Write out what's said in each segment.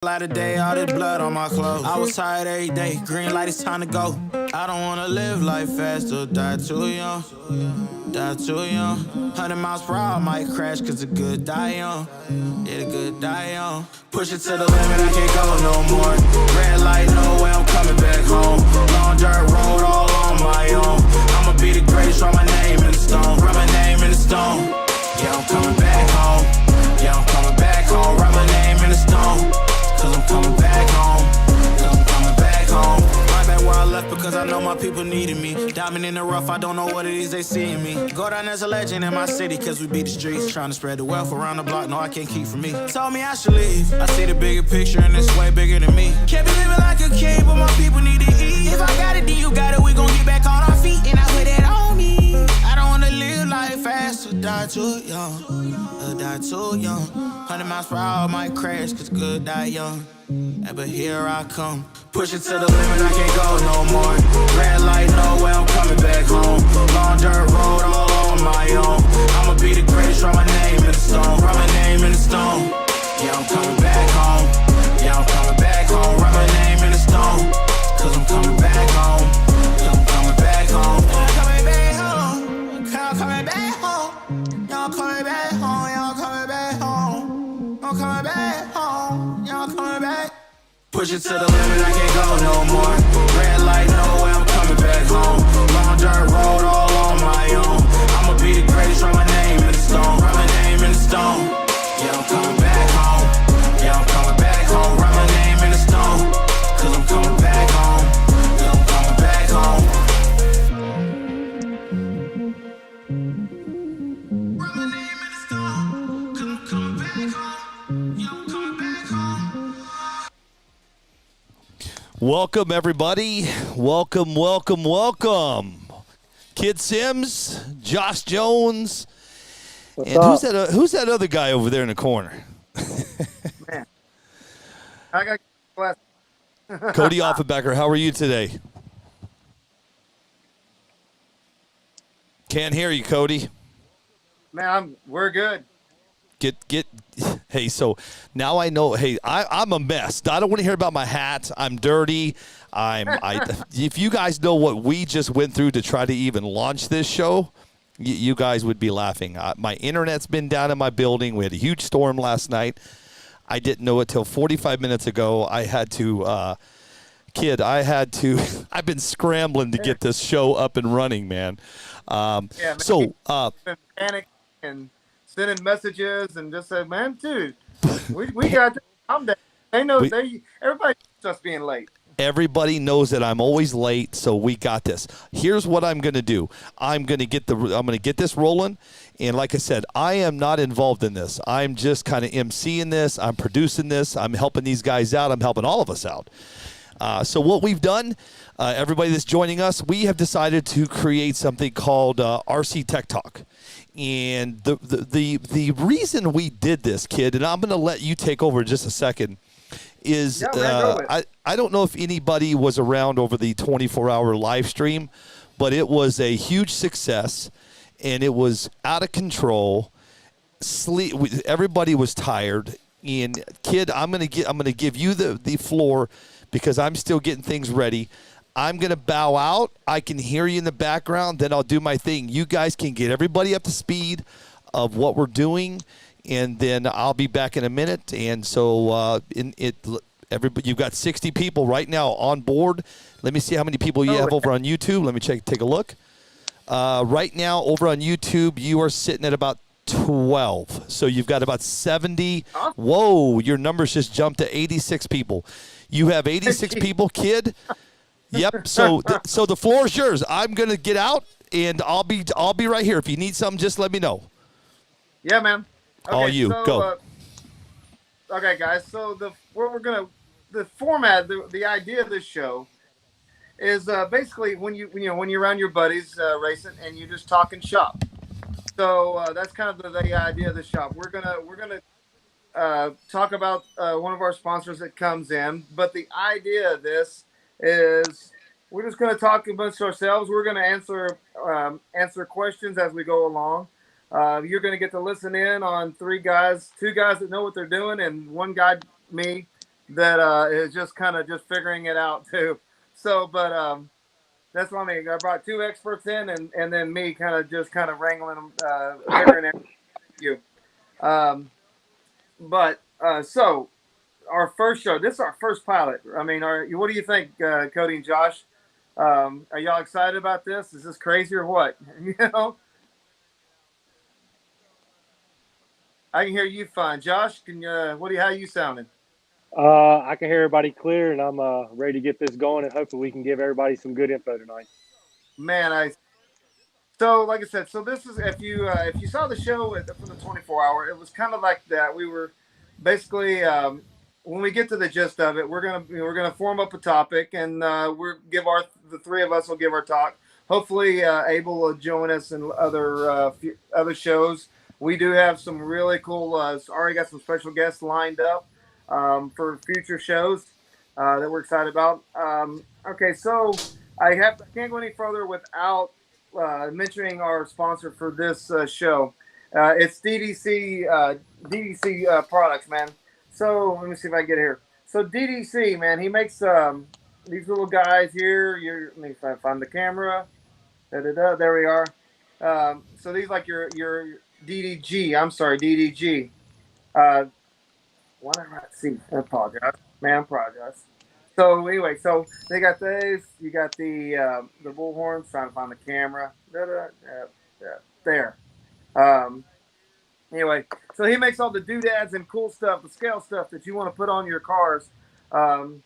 Light of day, all this blood on my clothes. I was tired every day, green light, it's time to go. I don't wanna live life fast or die too young. Die too young. 100 miles per hour, might crash, cause the good die young. Yeah, the good die young. Push it to the limit, I can't go no more. Red light, no way, I'm coming back home. Long dirt road, all on my own. I'ma be the greatest, write my name in the stone. Write my name in the stone. Yeah, I'm coming back home. Yeah, I'm coming back home. Write my name in the stone. Cause I'm coming back home. Cause I'm coming back home. Right back where I left because I know my people needed me. Diamond in the rough, I don't know what it is they see in me. Go down as a legend in my city cause we beat the streets. Trying to spread the wealth around the block, no I can't keep from me. Told me I should leave. I see the bigger picture and it's way bigger than me. Can't be living like a king, but my people need to eat. If I got it, then you got it, we gon' get back on our feet. And I put that on me. I don't wanna live life fast or die too young. Or die too young. 100 miles per hour might crash cause good die young. Yeah, but here I come. Push it to the limit, I can't go no more. Red light, no way, I'm coming back home. Long dirt road, all on my own. I'ma be the greatest, write my name in the stone. Write my name in the stone. Yeah, I'm coming back home. Yeah, I'm coming back home. Write my name in the stone. Cause I'm coming back home. Cause I'm coming back home. I'm coming back home. I'm coming back home. Y'all coming back home. Y'all coming back home. I'm coming back home. Y'all coming back. Push it to the limit, I can't go no more. Red light, no way, I'm coming back home. Long dirt road, all on my own. I'ma be the greatest, write my name in the stone. Write my name in the stone. Yeah, I'm coming back home. Yeah, I'm coming back home. Write my name in the stone. Cause I'm coming back home. Yeah, I'm coming back home. Write my name in the stone. Cause I'm coming back home. Yeah, I'm coming back home. Welcome, everybody. Welcome, welcome, welcome. Kid Sims, Josh Jones, What's and up? who's that other guy over there in the corner? Man, I got glass. Cody Offenbacher, how are you today? Can't hear you, Cody. Man, we're good. Get. Hey, so now I know. Hey, I'm a mess. I don't want to hear about my hat. I'm dirty. If you guys know what we just went through to try to even launch this show, you guys would be laughing. My internet's been down in my building. We had a huge storm last night. I didn't know it till 45 minutes ago. I had to, I've been scrambling to get this show up and running, man. Yeah, man. Been panic and sending messages and just said, man, dude, we got to calm down. They know everybody just being late. Everybody knows that I'm always late, so we got this. Here's what I'm going to do. I'm going to get this rolling, and like I said, I am not involved in this. I'm just kind of emceeing this. I'm producing this. I'm helping these guys out. I'm helping all of us out. So what we've done, everybody that's joining us, we have decided to create something called RC Tech Talk. And the reason we did this, kid, and I'm going to let you take over in just a second, is I don't know if anybody was around over the 24-hour live stream, but it was a huge success, and it was out of control. Everybody was tired, and kid, I'm gonna give you the floor because I'm still getting things ready. I'm going to bow out. I can hear you in the background. Then I'll do my thing. You guys can get everybody up to speed of what we're doing, and then I'll be back in a minute. And so you've got 60 people right now on board. Let me see how many people you have over on YouTube. Let me take a look. Right now over on YouTube, you are sitting at about 12. So you've got about 70. Whoa, your numbers just jumped to 86 people. You have 86 people, kid. Yep. So the floor is yours. I'm gonna get out, and I'll be right here. If you need something, just let me know. Yeah, man. Okay, All you go. Okay, guys. So the format, the idea of this show is basically when you're around your buddies racing and you just talking shop. So that's kind of the idea of the shop. We're gonna talk about one of our sponsors that comes in, but the idea of this is we're just going to talk amongst ourselves. We're going to answer questions as we go along. You're going to get to listen in on two guys that know what they're doing, and one guy, me, that is just kind of just figuring it out too. So, but that's what I mean. I brought two experts in, and then me kind of wrangling them, figuring it you. Um, but so our first show. This is our first pilot. I mean, what do you think, Cody and Josh? Are y'all excited about this? Is this crazy or what? You know, I can hear you fine. Josh, can you? How you sounding? I can hear everybody clear, and I'm ready to get this going, and hopefully we can give everybody some good info tonight. Man, so like I said, so this is if you saw the show from the 24 hour, it was kind of like that. We were basically when we get to the gist of it, we're gonna form up a topic, and the three of us will give our talk. Hopefully, Abel will join us in other shows. We do have some really cool. Already got some special guests lined up for future shows that we're excited about. Okay, so I can't go any further without mentioning our sponsor for this show. It's DDC products, man. So let me see if I can get it here. So DDC, man, he makes these little guys here. Let me find the camera. Da-da-da, there we are. So these like your DDG. I'm sorry, DDG. Why did I not see? I apologize, man. I apologize. So anyway, so they got these. You got the bullhorns. Trying to find the camera. There. Um, anyway, so he makes all the doodads and cool stuff, the scale stuff that you want to put on your cars, and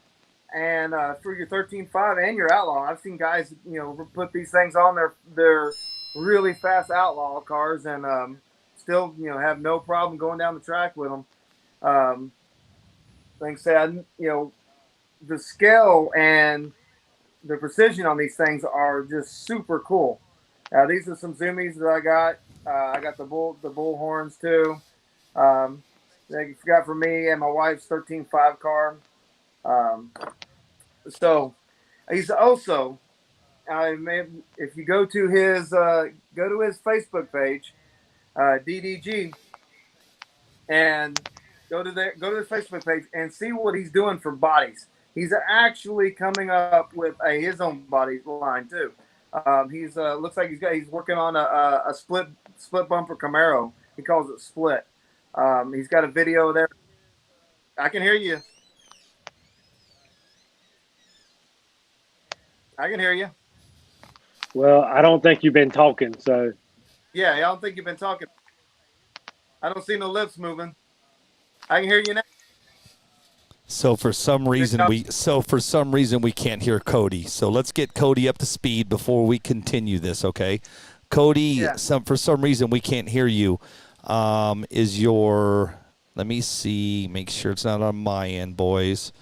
for your 13.5 and your Outlaw. I've seen guys, put these things on their really fast Outlaw cars and still, have no problem going down the track with them. Like I said, the scale and the precision on these things are just super cool. These are some zoomies that I got. I got the bull horns too. They got for me and my wife's 13.5 car. So he's also, if you go to his Facebook page, DDG, and go to his Facebook page and see what he's doing for bodies. He's actually coming up with his own body line too. He's looks like he's working on a split bumper Camaro. He calls it split. He's got a video there. I can hear you. I can hear you. Well, I don't think you've been talking, so. Yeah, I don't think you've been talking. I don't see no lips moving. I can hear you now. So for some reason we can't hear Cody. So let's get Cody up to speed before we continue this, okay? Cody, Yeah. for some reason we can't hear you. Let me see, make sure it's not on my end, boys.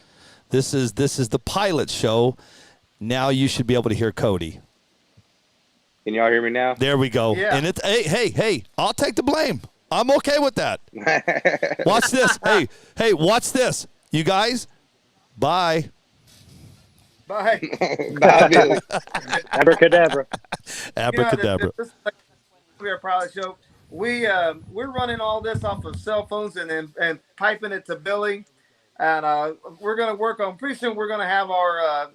This is the pilot show. Now you should be able to hear Cody. Can y'all hear me now? There we go. Yeah. And it's hey, I'll take the blame. I'm okay with that. Watch this. Hey, watch this. You guys, bye. Bye. Bye, Billy. Abracadabra. Abracadabra. This is like we're a pilot show. We're running all this off of cell phones and piping it to Billy, and we're gonna work on. Pretty soon we're gonna have all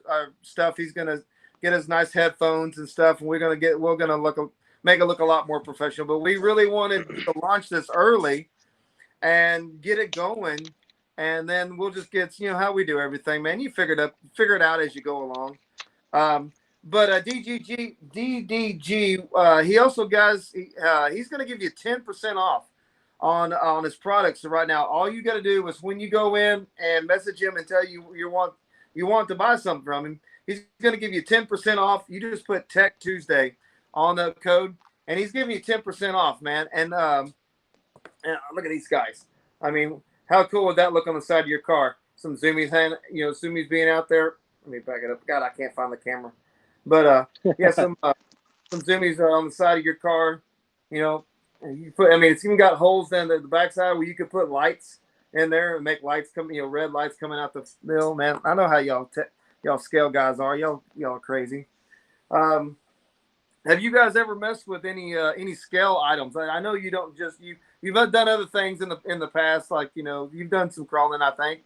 our stuff. He's gonna get his nice headphones and stuff, and we're gonna make it look a lot more professional. But we really wanted to launch this early and get it going, and then we'll just get how we do everything, man. You figure it out as you go along. But DDG, he also, guys, he's going to give you 10% off on his products right now. All you got to do is when you go in and message him and tell you want to buy something from him, he's going to give you 10% off. You just put Tech Tuesday on the code, and he's giving you 10% off, man. And look at these guys. I mean, how cool would that look on the side of your car? Some zoomies, zoomies being out there. Let me back it up. God, I can't find the camera. But yeah, some zoomies are on the side of your car. It's even got holes in the backside where you could put lights in there and make lights come. Red lights coming out the mill. Man, I know how y'all scale guys are. Y'all are crazy. Have you guys ever messed with any scale items? I know you don't just you've done other things in the past, like you've done some crawling, I think.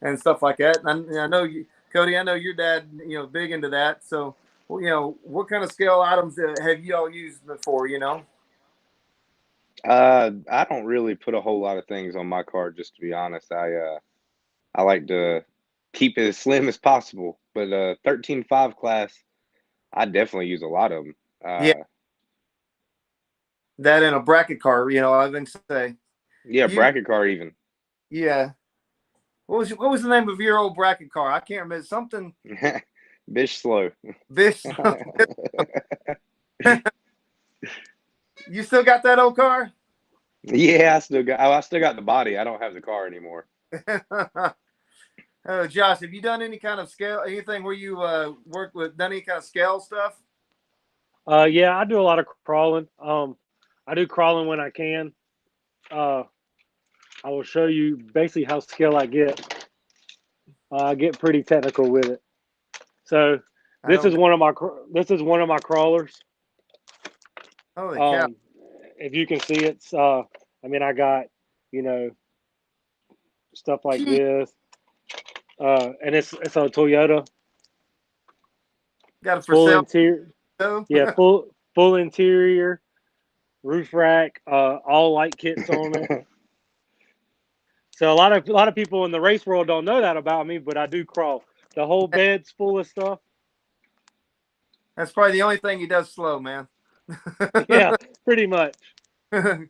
and stuff like that. And I know you, Cody. I know your dad, big into that. So, what kind of scale items have you all used before? I don't really put a whole lot of things on my card, just to be honest. I like to keep it as slim as possible. But 13.5 class, I definitely use a lot of them. Yeah, that in a bracket car. I think say Yeah, you. bracket card even. Yeah. What was the name of your old bracket car? I can't remember. Something Bish slow. Bish. You still got that old car? Yeah, I still got the body. I don't have the car anymore. Oh, Josh, have you done any kind of scale, anything where you done any kind of scale stuff? Yeah, I do a lot of crawling. I do crawling when I can. I will show you basically how scale I get. I get pretty technical with it. So this is one of my crawlers. Holy cow. If you can see it's I got, stuff like Gee. this. And it's a Toyota. Got it for Full sale. interior. Yeah, full interior, roof rack, all light kits on it. So a lot of people in the race world don't know that about me, but I do crawl. The whole bed's full of stuff. That's probably the only thing he does slow, man. Yeah, pretty much. I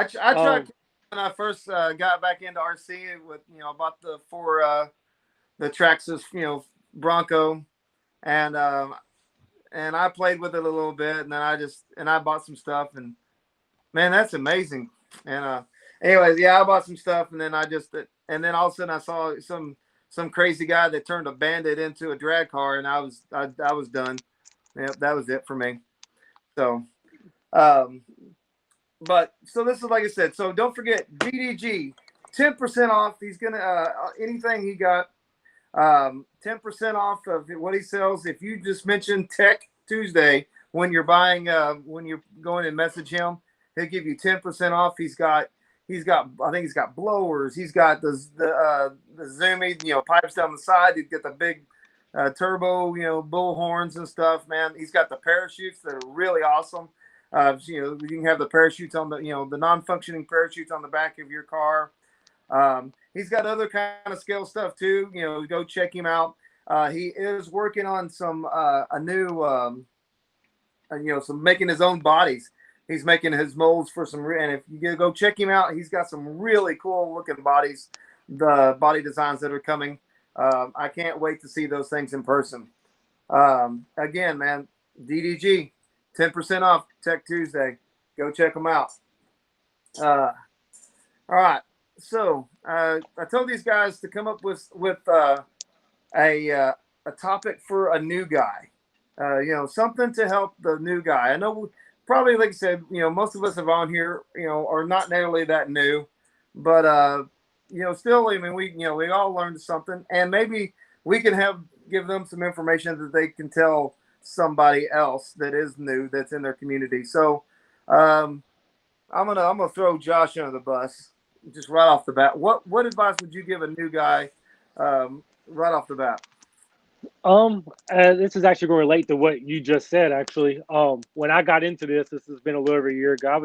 tried when I first got back into RC with I bought the Traxxas Bronco, and I played with it a little bit, and then I bought some stuff, and man, that's amazing. And anyways, yeah, I bought some stuff, and then then all of a sudden I saw some crazy guy that turned a Bandit into a drag car, and I was done. Yep, that was it for me. So, but so this is like I said. So don't forget DDG, 10% off. He's gonna anything he got, 10% off of what he sells. If you just mention Tech Tuesday when you're buying, when you're going and message him, he'll give you 10% off. He's got I think he's got blowers. He's got the zoomy pipes down the side. He's got the big turbo bull horns and stuff. Man, he's got the parachutes that are really awesome. You can have the parachutes on the the non-functioning parachutes on the back of your car. He's got other kind of scale stuff too. Go check him out. He is working on some a new some making his own bodies. He's making his molds for some, and if you go check him out, he's got some really cool looking bodies, the body designs that are coming. I can't wait to see those things in person. Again, man, DDG, 10% off Tech Tuesday. Go check them out. All right. So I told these guys to come up with a topic for a new guy. Something to help the new guy. I know probably, like I said, most of us have on here, are not nearly that new, but still, I mean, we all learned something, and maybe we can give them some information that they can tell somebody else that is new that's in their community. So I'm gonna throw Josh under the bus just right off the bat. What advice would you give a new guy right off the bat? This is actually going to relate to what you just said. Actually, when I got into this has been a little over a year ago. I'm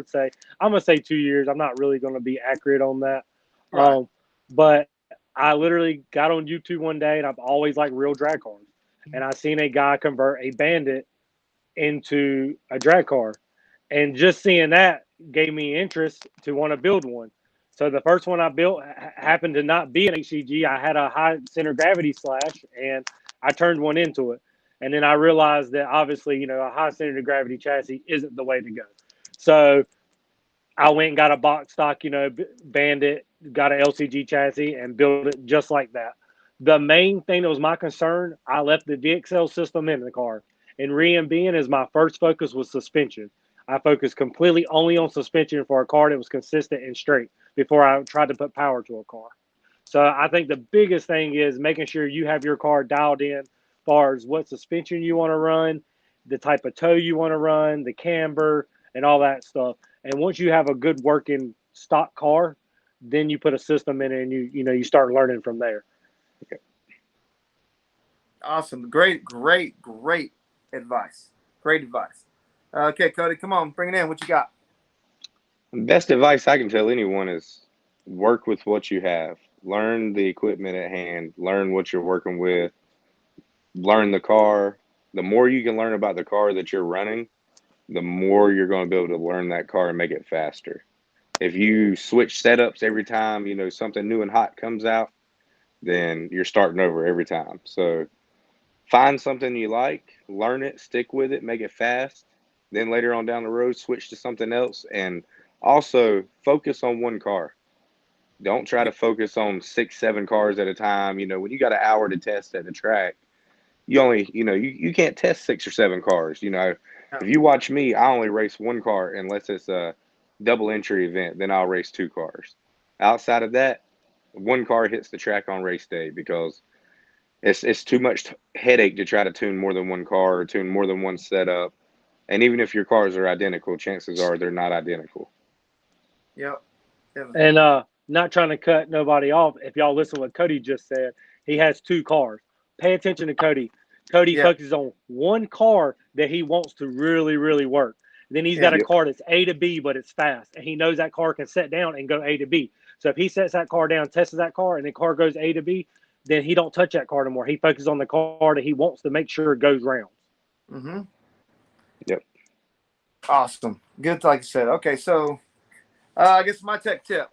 gonna say 2 years. I'm not really going to be accurate on that. Right. But I literally got on YouTube one day, and I've always liked real drag cars, and I seen a guy convert a Bandit into a drag car, and just seeing that gave me interest to want to build one. So the first one I built happened to not be an HCG. I had a high center gravity slash, and I turned one into it. And then I realized that obviously, a high center gravity chassis isn't the way to go. So I went and got a box stock, Bandit, got an LCG chassis and built it just like that. The main thing that was my concern, I left the VXL system in the car. And being as my first focus was suspension. I focused completely only on suspension for a car that was consistent and straight before I tried to put power to a car. So I think the biggest thing is making sure you have your car dialed in as far as what suspension you want to run, the type of tow you want to run, the camber, and all that stuff. And once you have a good working stock car, then you put a system in it, and you start learning from there. Awesome. Great advice. Great advice. Okay, Cody, come on, bring it in. What you got? Best advice I can tell anyone is work with what you have. Learn the equipment at hand. Learn what you're working with. Learn the car. The more you can learn about the car that you're running, the more you're going to be able to learn that car and make it faster. If you switch setups every time, something new and hot comes out, then you're starting over every time. So find something you like, learn it, stick with it, make it fast. Then later on down the road, switch to something else. And also focus on one car. Don't try to focus on 6, 7 cars at a time. When you got an hour to test at the track, you only, you can't test 6 or 7 cars. If you watch me, I only race one car unless it's a double entry event. Then I'll race 2 cars. Outside of that, one car hits the track on race day because it's too much headache to try to tune more than one car or tune more than one setup. And even if your cars are identical, chances are they're not identical. Yep. And not trying to cut nobody off. If y'all listen to what Cody just said, he has 2 cars. Pay attention to Cody. Cody focuses on one car that he wants to really, really work. Then he's got a car that's A to B, but it's fast. And he knows that car can set down and go A to B. So if he sets that car down, tests that car, and the car goes A to B, then he don't touch that car anymore. He focuses on the car that he wants to make sure it goes round. Mm-hmm. Yep. Awesome. Good, like you said. Okay, so I guess my tech tip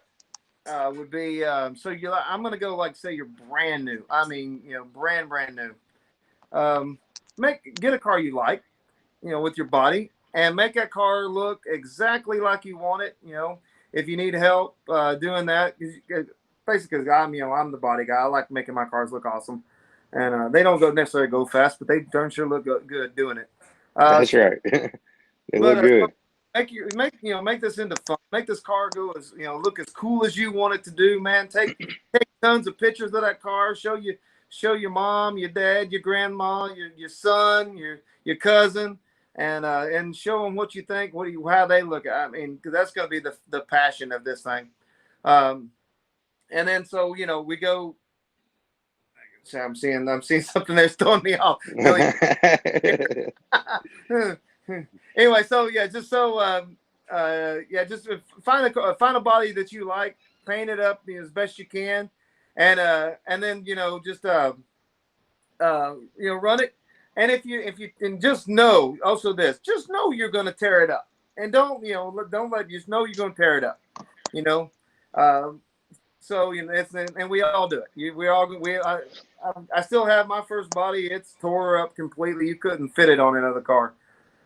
would be so I'm going to go like say you're brand new. I mean, brand new. Get a car you like, with your body, and make that car look exactly like you want it. If you need help doing that, basically, I'm the body guy. I like making my cars look awesome, and they don't necessarily go fast, but they darn sure look good doing it. That's right. They look good. Make this into fun. Make this car go as look as cool as you want it to do, man. Take tons of pictures of that car. Show your mom, your dad, your grandma, your son, your cousin, and show them what you think, how they look. I mean, because that's going to be the passion of this thing. And then so we go. So I'm seeing something that's throwing me off. Anyway, so just find a body that you like, paint it up as best you can, and then run it. And if you just know also this, just know you're going to tear it up, and don't let just know you're going to tear it up, So and we all do it. I still have my first body. It's tore up completely. You couldn't fit it on another car.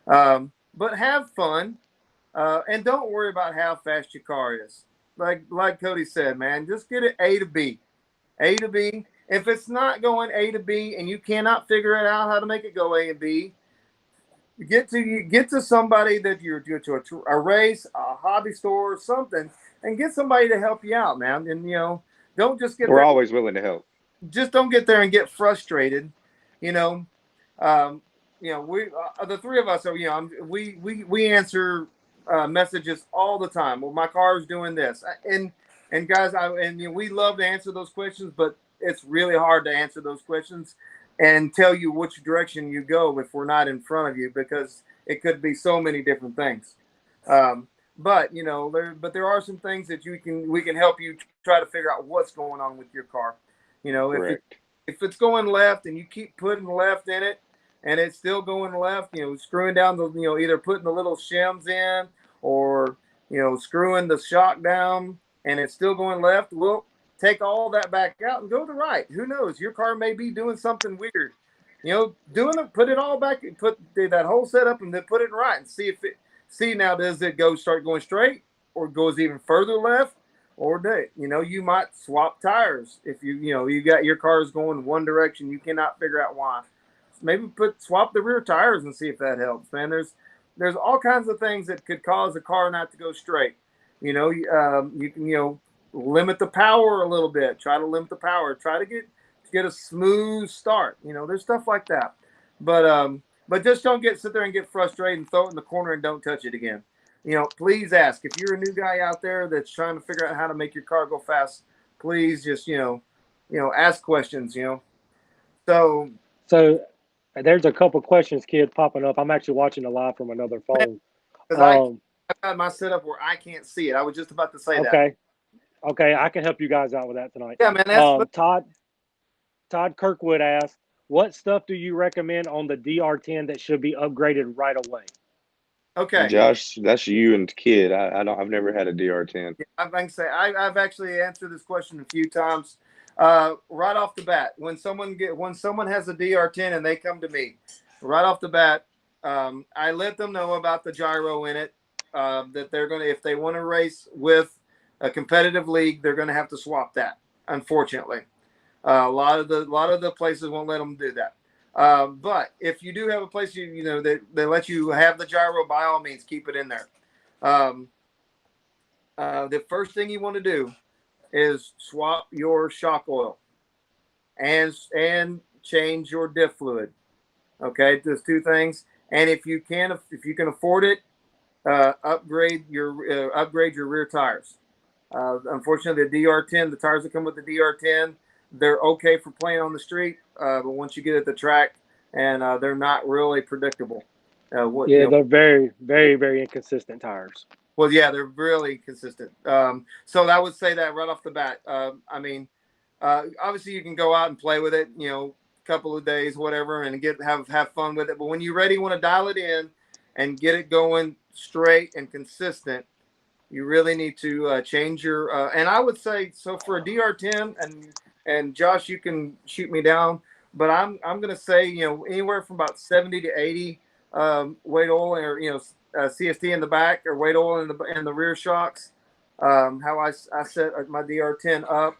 But have fun, and don't worry about how fast your car is. Like Cody said, man, just get it A to B. A to B. If it's not going A to B and you cannot figure it out how to make it go A and B, get to somebody that you're to a race, a hobby store, or something, and get somebody to help you out, man. And don't just get. We're always willing to help. Just don't get there and get frustrated. We the 3 of us are we answer messages all the time. Well, my car is doing this, and guys, we love to answer those questions, but it's really hard to answer those questions and tell you which direction you go if we're not in front of you, because it could be so many different things. But there are some things that we can help you try to figure out what's going on with your car. If it's going left and you keep putting left in it and it's still going left, screwing down either putting the little shims in or, screwing the shock down and it's still going left, well, take all that back out and go to the right. Who knows? Your car may be doing something weird. Put it all back and put that whole setup and then put it right and see now, does it start going straight or goes even further left? Or you might swap tires if you got your car is going one direction, you cannot figure out why. Maybe swap the rear tires and see if that helps, man. There's all kinds of things that could cause a car not to go straight. You can limit the power a little bit. Try to limit the power. Try to get a smooth start. There's stuff like that. But just don't sit there and get frustrated and throw it in the corner and don't touch it again. please ask. If you're a new guy out there that's trying to figure out how to make your car go fast, please just ask questions. So So there's a couple questions, kid, popping up. I'm actually watching a live from another man, phone. because I got my setup where I can't see it. I was just about to say that. Okay, I can help you guys out with that tonight. Yeah, man. Todd Kirkwood asked, "What stuff do you recommend on the DR10 that should be upgraded right away?" Okay, Josh, that's you and kid. I've never had a DR10. I can say I've actually answered this question a few times. Right off the bat, when someone has a DR10 and they come to me, right off the bat, I let them know about the gyro in it. That they're gonna, if they want to race with a competitive league, they're gonna have to swap that. Unfortunately, a lot of the places won't let them do that. But if you do have a place they let you have the gyro, by all means, keep it in there. The first thing you want to do is swap your shock oil and change your diff fluid. Okay, those two things. And if you can afford it, upgrade your rear tires. Unfortunately, the DR10, the tires that come with the DR10, they're okay for playing on the street, but once you get at the track, and they're not really predictable. They're very, very, very inconsistent tires. Well, yeah, they're really consistent. So I would say that right off the bat. Obviously you can go out and play with it, a couple of days, whatever, and have fun with it. But when you're ready, you want to dial it in and get it going straight and consistent, you really need to change your. And I would say, so for a DR10, and Josh, you can shoot me down, but I'm going to say, anywhere from about 70 to 80 weight oil, or CST in the back, or weight oil in the rear shocks. How I set my DR10 up.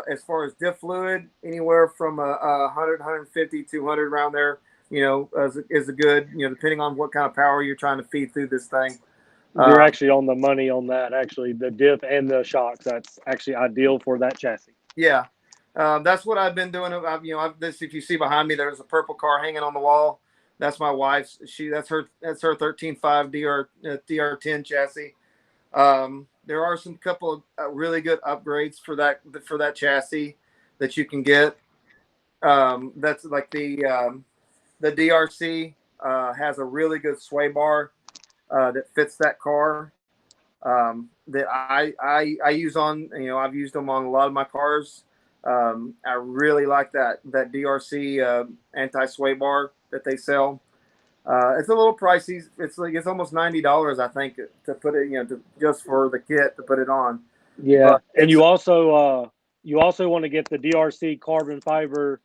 As far as diff fluid, anywhere from 100, 150, 200 around there, is a good, depending on what kind of power you're trying to feed through this thing. You're actually on the money on that. Actually, the diff and the shocks, that's actually ideal for that chassis. Yeah. That's what I've been doing. If you see behind me, there's a purple car hanging on the wall. That's my wife's. That's her 13.5 DR10 chassis. There are some couple of really good upgrades for that chassis that you can get. That's like the DRC has a really good sway bar that fits that car. That I use on, I've used them on a lot of my cars. I really like that DRC anti-sway bar that they sell. It's a little pricey. It's almost $90, I think, to put it, just for the kit to put it on. Yeah, and you also want to get the DRC carbon fiber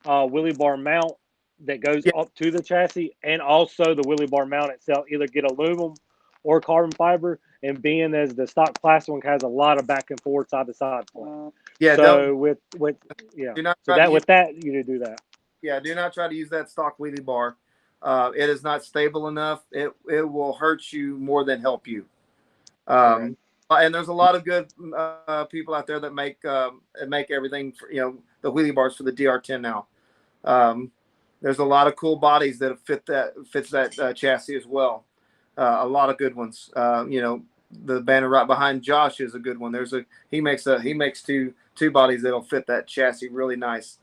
wheelie bar mount that goes up to the chassis, and also the wheelie bar mount itself. Either get aluminum or carbon fiber, and being as the stock plastic one has a lot of back and forth, side to side play. Yeah. So with you do do that. Yeah, do not try to use that stock wheelie bar. It is not stable enough. It will hurt you more than help you. And there's a lot of good people out there that make everything for, the wheelie bars for the DR10 now. There's a lot of cool bodies that fits that chassis as well. A lot of good ones. The banner right behind Josh is a good one. He makes two bodies that'll fit that chassis really nice.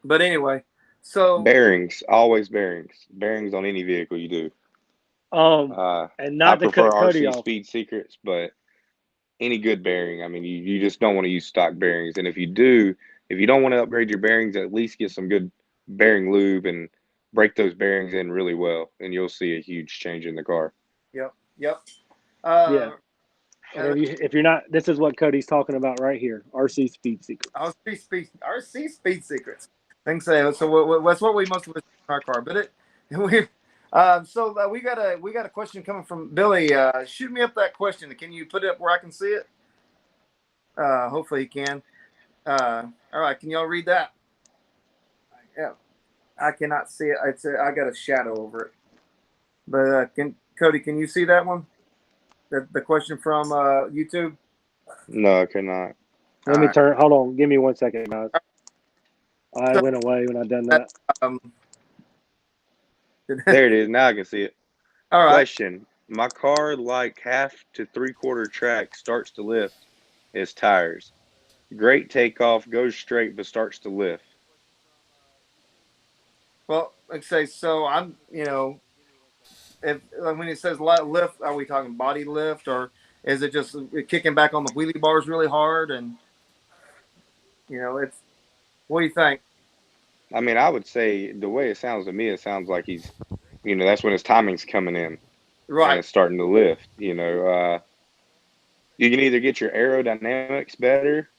But anyway, so bearings, always bearings on any vehicle you do. And not I to prefer cut Cody RC off. Speed Secrets, but any good bearing. I mean, you just don't want to use stock bearings. And if you don't want to upgrade your bearings, at least get some good bearing lube and break those bearings in really well, and you'll see a huge change in the car. Yep. Yeah. And if you're not, this is what Cody's talking about right here. RC Speed Secrets. RC Speed Secrets. Thanks. So that's what we must have in our car. But we got a question coming from Billy. Shoot me up that question. Can you put it up where I can see it? Hopefully you can. All right. Can y'all read that? Yeah. I cannot see it. I got a shadow over it. But Cody, can you see that one? The question from YouTube? No, I cannot. Let me turn. Hold on. Give me 1 second, guys. I went away when I done that. There it is. Now I can see it. All right. Question: My car, like half to 3/4 track, starts to lift its tires. Great takeoff, goes straight, but starts to lift. Well, like I say, so I'm, if when it says lift, are we talking body lift, or is it just kicking back on the wheelie bars really hard? And it's what do you think? I mean, I would say the way it sounds to me, it sounds like he's, that's when his timing's coming in and Right. it's starting to lift. You can either get your aerodynamics better,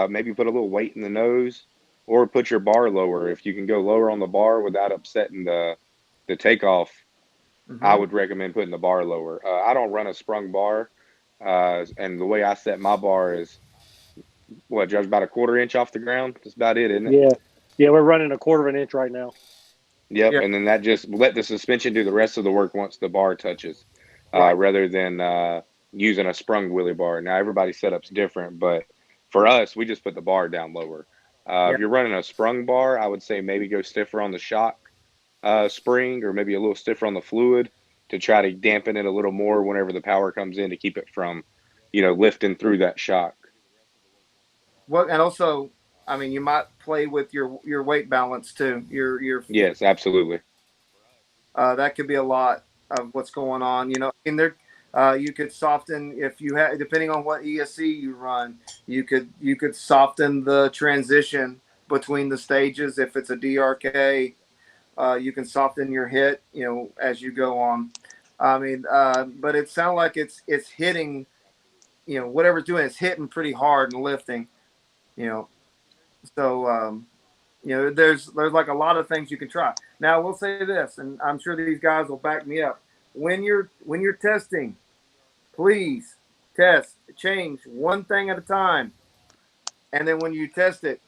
maybe put a little weight in the nose, or put your bar lower. If you can go lower on the bar without upsetting the takeoff, I Mm-hmm. would recommend putting the bar lower. I don't run a sprung bar, and the way I set my bar is what, Judge, about a 1/4 inch off the ground. That's about it, isn't it? Yeah. Yeah, we're running 1/4 of an inch right now. Yep, Yeah. and then that just let the suspension do the rest of the work once the bar touches, Right. rather than using a sprung wheelie bar. Now everybody's setup's different, but for us, we just put the bar down lower. Yeah. If you're running a sprung bar, I would say maybe go stiffer on the shock spring, or maybe a little stiffer on the fluid to try to dampen it a little more whenever the power comes in to keep it from, lifting through that shock. Well, and also, I mean, you might play with your weight balance too. Yes, absolutely. That could be a lot of what's going on. In there, you could soften if you have, depending on what ESC you run, you could soften the transition between the stages. If it's a DRK, you can soften your hit, as you go on. I mean, but it sounds like it's hitting, whatever it's doing, it's hitting pretty hard and lifting, you know. So there's like a lot of things you can try. Now, I will say this, and I'm sure these guys will back me up. When you're testing, please change one thing at a time, and then when you test it,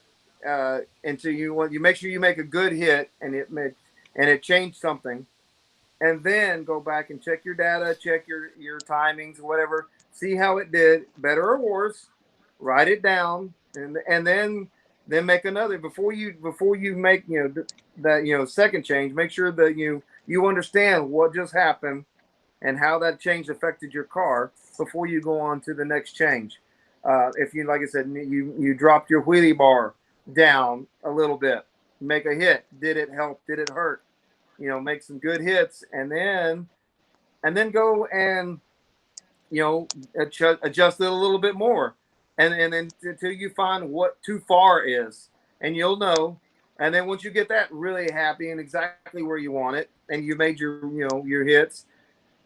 until you make sure you make a good hit, and it changed something, and then go back and check your data, check your timings, whatever, see how it did, better or worse, write it down, and then make another before you make that second change. Make sure that you understand what just happened and how that change affected your car before you go on to the next change. If you, like I said, you dropped your wheelie bar down a little bit, make a hit. Did it help? Did it hurt? Make some good hits, and then go and adjust it a little bit more, and then until you find what too far is, and you'll know. And then once you get that really happy and exactly where you want it, and you made your hits,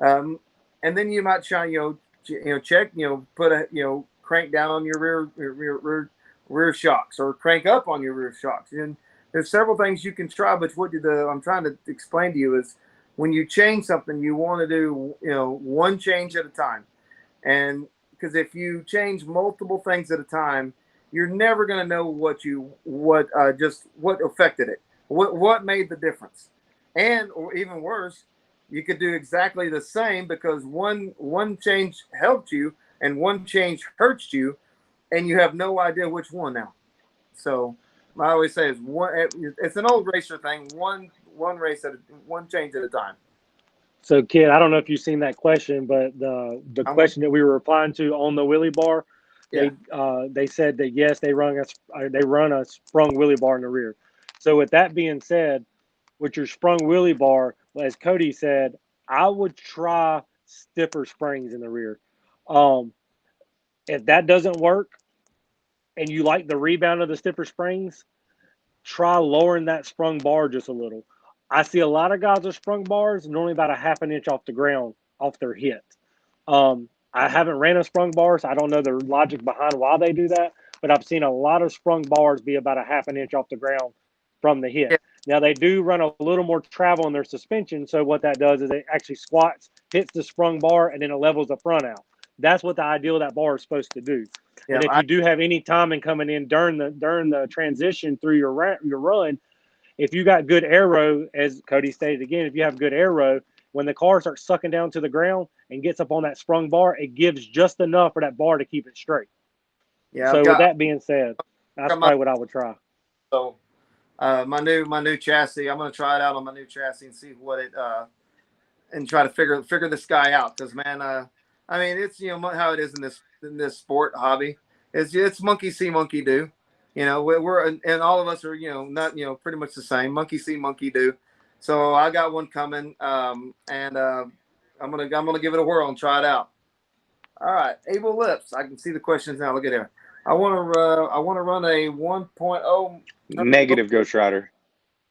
um, and then you might try check put a crank down on your rear shocks, or crank up on your rear shocks. And there's several things you can try, but I'm trying to explain to you is when you change something, you want to do one change at a time. And because if you change multiple things at a time, you're never going to know what affected it, what made the difference. And or even worse, you could do exactly the same, because one change helped you and one change hurts you, and you have no idea which one now. So I always say is one. It's an old racer thing. One change at a time. So, kid, I don't know if you've seen that question, but the question that we were replying to on the wheelie bar, Yeah. they said that yes, they run a sprung wheelie bar in the rear. So, with that being said, with your sprung wheelie bar, as Cody said, I would try stiffer springs in the rear. Um, if that doesn't work and you like the rebound of the stiffer springs, try lowering that sprung bar just a little. I see a lot of guys with sprung bars normally about a half an inch off the ground off their hit. I haven't ran a sprung bar, so I don't know the logic behind why they do that, but I've seen a lot of sprung bars be about a half an inch off the ground from the hit. Yeah. Now they do run a little more travel in their suspension, so what that does is it actually squats, hits the sprung bar, and then it levels the front out. That's what the ideal of that bar is supposed to do. Yeah. And if you do have any timing coming in during the transition through your run, if you got good aero, as Cody stated again, if you have good aero, when the car starts sucking down to the ground and gets up on that sprung bar, it gives just enough for that bar to keep it straight. Yeah. So with that being said, that's got my probably what I would try. so my new chassis. I'm going to try it out on my new chassis and see try to figure this guy out. Because man, I mean, it's how it is in this sport hobby. It's monkey see, monkey do. We're and all of us are not pretty much the same. Monkey see, monkey do. So I got one coming, and I'm gonna give it a whirl and try it out. All right, Able Lips. I can see the questions now. Look at here. I want to run a 1.0 Negative Ghost Rider.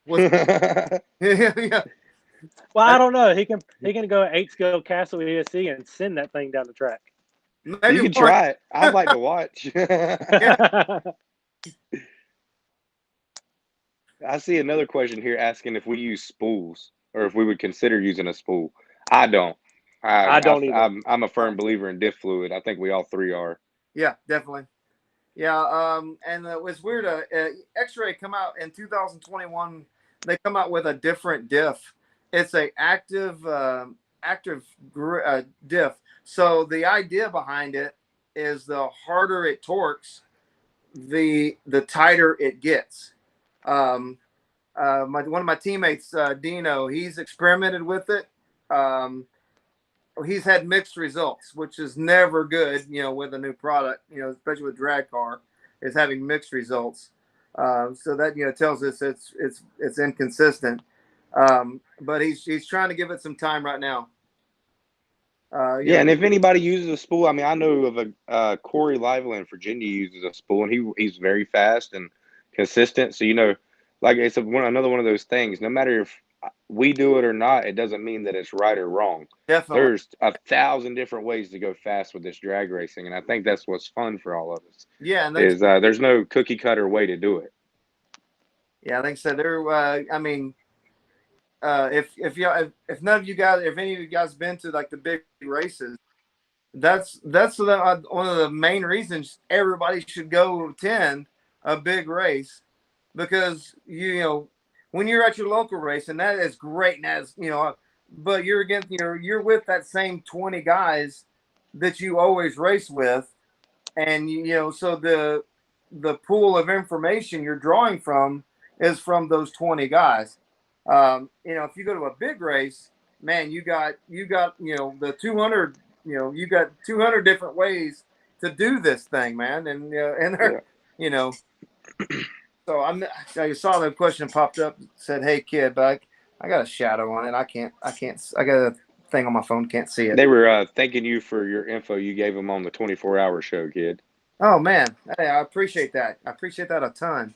yeah. Well, I don't know. He can go 8-scale Castle ESC and send that thing down the track. Maybe You can try it. I'd like to watch. I see another question here asking if we use spools or if we would consider using a spool. I don't. I don't either. I'm a firm believer in diff fluid. I think we all three are. Yeah, definitely. Yeah, and it was weird. X-Ray come out in 2021. They come out with a different diff. It's a active diff. So the idea behind it is the harder it torques, the tighter it gets. One of my teammates, Dino, he's experimented with it. He's had mixed results, which is never good, with a new product, especially with drag car, is having mixed results. So that tells us it's inconsistent. But he's trying to give it some time right now. And if anybody uses a spool, I mean, I know of a Corey Lively in Virginia uses a spool, and he's very fast and consistent. So like it's another one of those things. No matter if we do it or not, it doesn't mean that it's right or wrong. Definitely. There's 1,000 different ways to go fast with this drag racing, and I think that's what's fun for all of us. Yeah, and there's no cookie cutter way to do it. Yeah, like I said, I mean, if none of you guys, if any of you guys been to like the big races, that's one of the main reasons everybody should go attend a big race, because when you're at your local race, and that is great, and that's but you're against you're with that same 20 guys that you always race with, and so the pool of information you're drawing from is from those 20 guys. If you go to a big race, man, you got the 200, you got 200 different ways to do this thing, man, and So I saw the question popped up, said, "Hey kid, but I got a shadow on it. I got a thing on my phone, can't see it." They were thanking you for your info you gave them on the 24-hour show, kid. Oh man, hey, I appreciate that. I appreciate that a ton.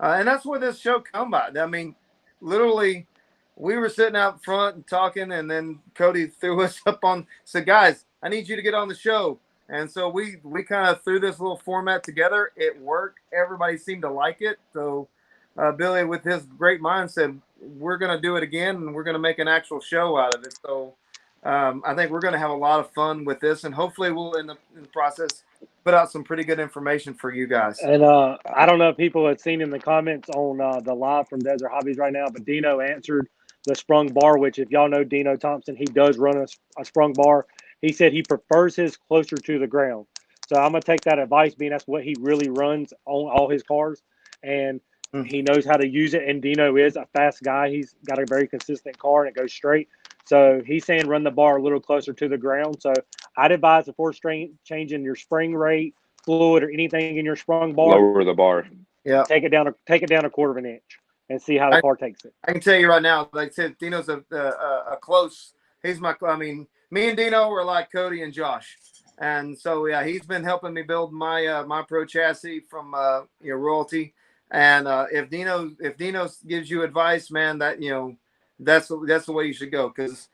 And that's where this show come by. I mean, literally, we were sitting out front and talking, and then Cody threw us up on, said, "Guys, I need you to get on the show." And so we kind of threw this little format together. It worked. Everybody seemed to like it. So Billy, with his great mind, said, "We're going to do it again, and we're going to make an actual show out of it." So I think we're going to have a lot of fun with this, and hopefully we'll, in the process, put out some pretty good information for you guys. And I don't know if people have seen in the comments on the live from Desert Hobbies right now, but Dino answered the sprung bar, which if y'all know Dino Thompson, he does run a sprung bar. He said he prefers his closer to the ground. So I'm going to take that advice, being that's what he really runs on all his cars. And he knows how to use it. And Dino is a fast guy. He's got a very consistent car, and it goes straight. So he's saying run the bar a little closer to the ground. So I'd advise before changing your spring rate, fluid, or anything in your sprung bar, lower the bar. Yeah, take it down a 1/4 inch and see how the car takes it. I can tell you right now, like I said, Dino's a close. He's me and Dino were like Cody and Josh, and so yeah, he's been helping me build my my pro chassis from Royalty. And if Dino gives you advice, man, that that's the way you should go, because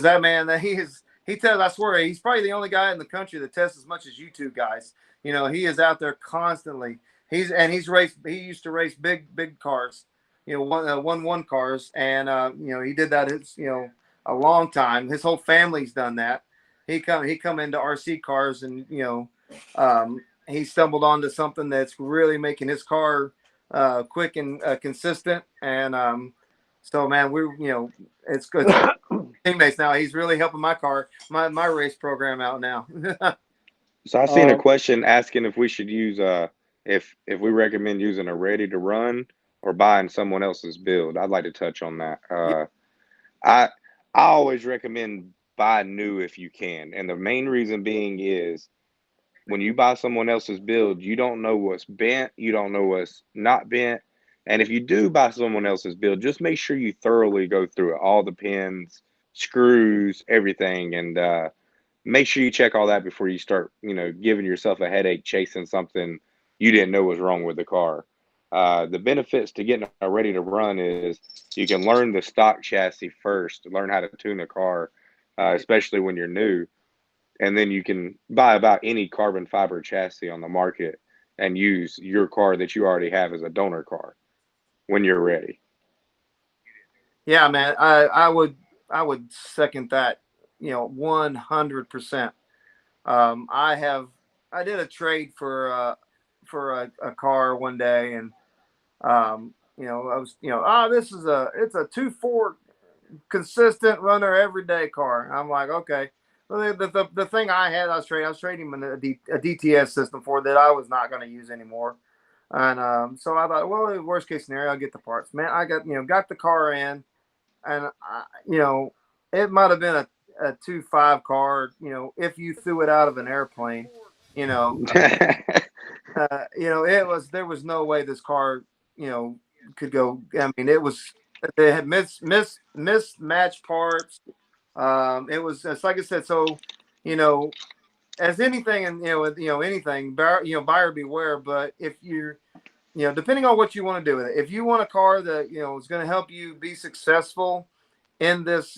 that man, that he tells, I swear, he's probably the only guy in the country that tests as much as you two guys. He is out there constantly. He used to race big cars, one cars, and he did that a long time. His whole family's done that. He come into RC cars, and he stumbled onto something that's really making his car quick and consistent. And so man, it's good. Teammates now. He's really helping my car, my race program out now. So I seen a question asking if we should use if we recommend using a ready to run or buying someone else's build. I'd like to touch on that. I always recommend buy new if you can. And the main reason being is when you buy someone else's build, you don't know what's bent, you don't know what's not bent. And if you do buy someone else's build, just make sure you thoroughly go through it, all the pins, screws, everything, and make sure you check all that before you start, giving yourself a headache chasing something you didn't know was wrong with the car. The benefits to getting ready to run is you can learn the stock chassis first, learn how to tune a car, especially when you're new, and then you can buy about any carbon fiber chassis on the market and use your car that you already have as a donor car when you're ready. Yeah, man, I would second that, 100%. I did a trade for a car one day, and I was, it's a 2.4 consistent runner everyday car. I'm like, okay. Well, the thing I was trading a DTS system for that I was not going to use anymore. And so I thought, well, worst case scenario, I'll get the parts. Man, I got the car in, and it might have been a 2.5 car. If you threw it out of an airplane, there was no way this car, could go. I mean, they had mismatched parts. It's like I said. So, as anything, and anything, buyer beware. But if you're, depending on what you want to do with it, if you want a car that is going to help you be successful in this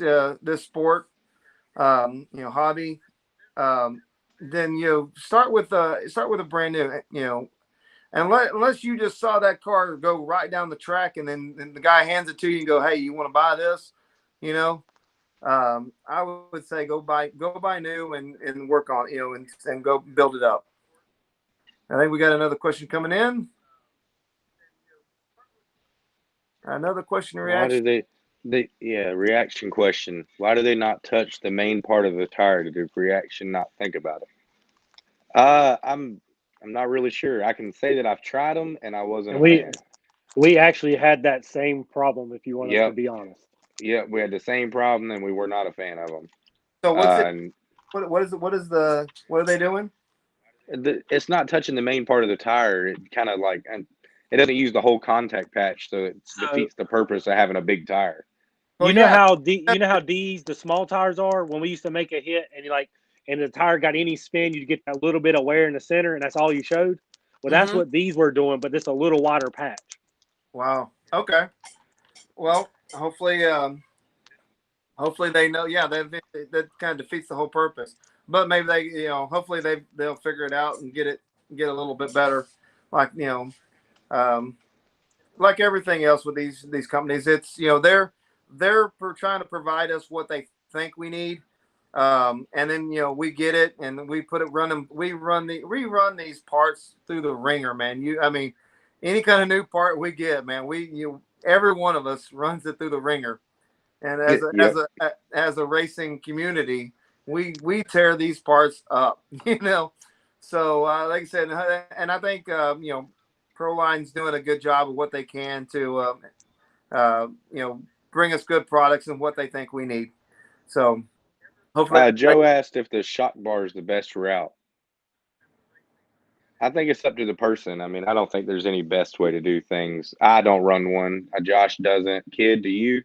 sport, hobby, then start with a brand new, unless you just saw that car go right down the track, and then the guy hands it to you and go, hey, you want to buy this? I would say go buy new and work on and go build it up. I think we got another question coming in. Another question reaction. Why do reaction question. Why do they not touch the main part of the tire to do reaction, not think about it? I'm not really sure. I can say that I've tried them and I wasn't a fan. We actually had that same problem, if you want us to be honest. Yeah, we had the same problem and we were not a fan of them. So what's it? What are they doing? It's not touching the main part of the tire. It kind of it doesn't use the whole contact patch, so it defeats the purpose of having a big tire. Oh, you know how these the small tires are. When we used to make a hit and the tire got any spin, you'd get that little bit of wear in the center, and that's all you showed. Well, that's what these were doing, but just a little wider patch. Wow. Okay. Well, hopefully they know. Yeah, that kind of defeats the whole purpose. But maybe they, hopefully they'll figure it out and get a little bit better. Like like everything else with these companies, it's they're trying to provide us what they think we need, and then we get it and we run these parts through the ringer, man. I mean, any kind of new part we get, man, every one of us runs it through the ringer. And as a racing community, we tear these parts up, So like I said, and I think Proline's doing a good job of what they can to bring us good products and what they think we need. So hopefully, Joe asked if the shock bar is the best route. I think it's up to the person. I mean, I don't think there's any best way to do things. I don't run one. Josh doesn't. Kid, do you?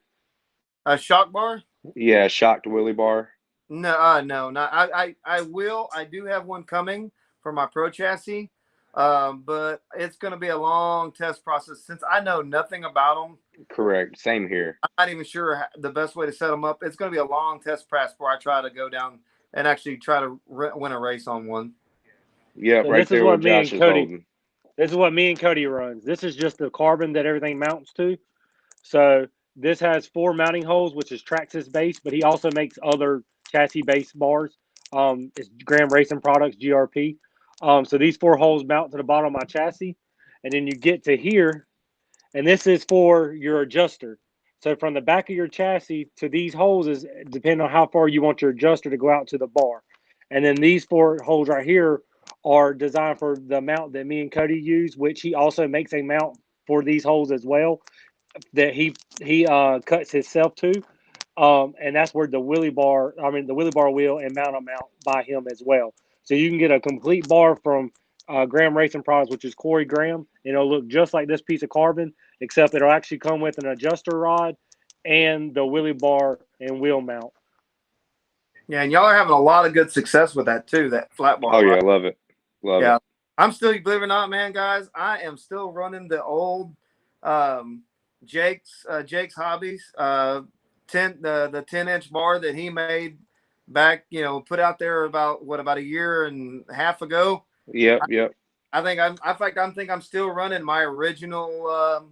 A shock bar? Yeah, shocked wheelie bar. No, not. I will. I do have one coming for my Pro chassis, but it's going to be a long test process since I know nothing about them. Correct. Same here. I'm not even sure the best way to set them up. It's going to be a long test press before I try to go down and actually try to win a race on one. Yeah, so right there where Josh is holding. This is what me and Cody runs. This is just the carbon that everything mounts to. So this has 4 mounting holes, which is Traxxas based, but he also makes other chassis based bars. It's Graham Racing Products, GRP. So these 4 holes mount to the bottom of my chassis, and then you get to here, and this is for your adjuster. So from the back of your chassis to these holes is depending on how far you want your adjuster to go out to the bar. And then these 4 holes right here are designed for the mount that me and Cody use, which he also makes a mount for these holes as well that he cuts himself to. And that's where the wheelie bar, the wheelie bar wheel and mount them out by him as well. So you can get a complete bar from Graham Racing Products, which is Corey Graham. It'll look just like this piece of carbon, except it'll actually come with an adjuster rod and the wheelie bar and wheel mount. Yeah, and y'all are having a lot of good success with that too, that flat bar. Oh yeah, right? love it. Love Yeah. it. I'm still, believe it or not, man, guys, I am still running the old Jake's Hobbies the 10-inch bar that he made back, put out there about a year and a half ago. Yep, yep. I think I'm still running my original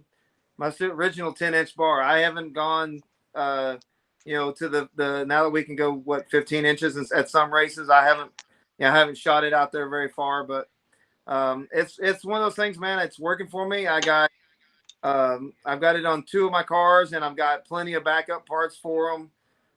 10-inch bar. I haven't gone to the now that we can go 15 inches at some races. I haven't shot it out there very far, but it's one of those things, man. It's working for me. I've got it on 2 of my cars, and I've got plenty of backup parts for them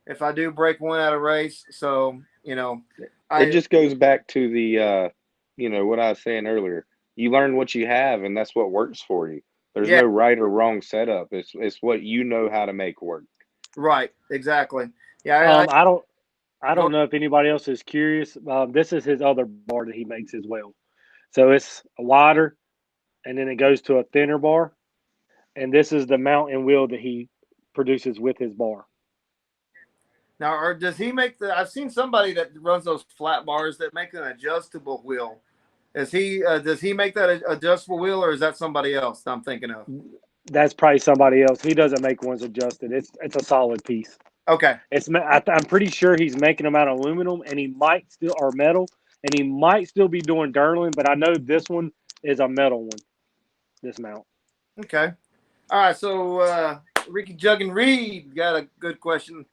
if I do break one at a race. So It just goes back to the what I was saying earlier. You learn what you have, and that's what works for you. There's yeah, no right or wrong setup. It's what you know how to make work. right, exactly. Yeah, I go. don't know if anybody else is curious. This is his other bar that he makes as well. So it's wider, and then it goes to a thinner bar, and this is the mount and wheel that he produces with his bar. Now, or does he make I've seen somebody that runs those flat bars that make an adjustable wheel. Does he make that adjustable wheel, or is that somebody else I'm thinking of? That's probably somebody else. He doesn't make ones adjusted. It's a solid piece. Okay. I'm pretty sure he's making them out of aluminum, and he might still or metal, and he might still be doing Durlin, but I know this one is a metal one. This mount. Okay. All right. So Ricky Jug and Reed got a good question.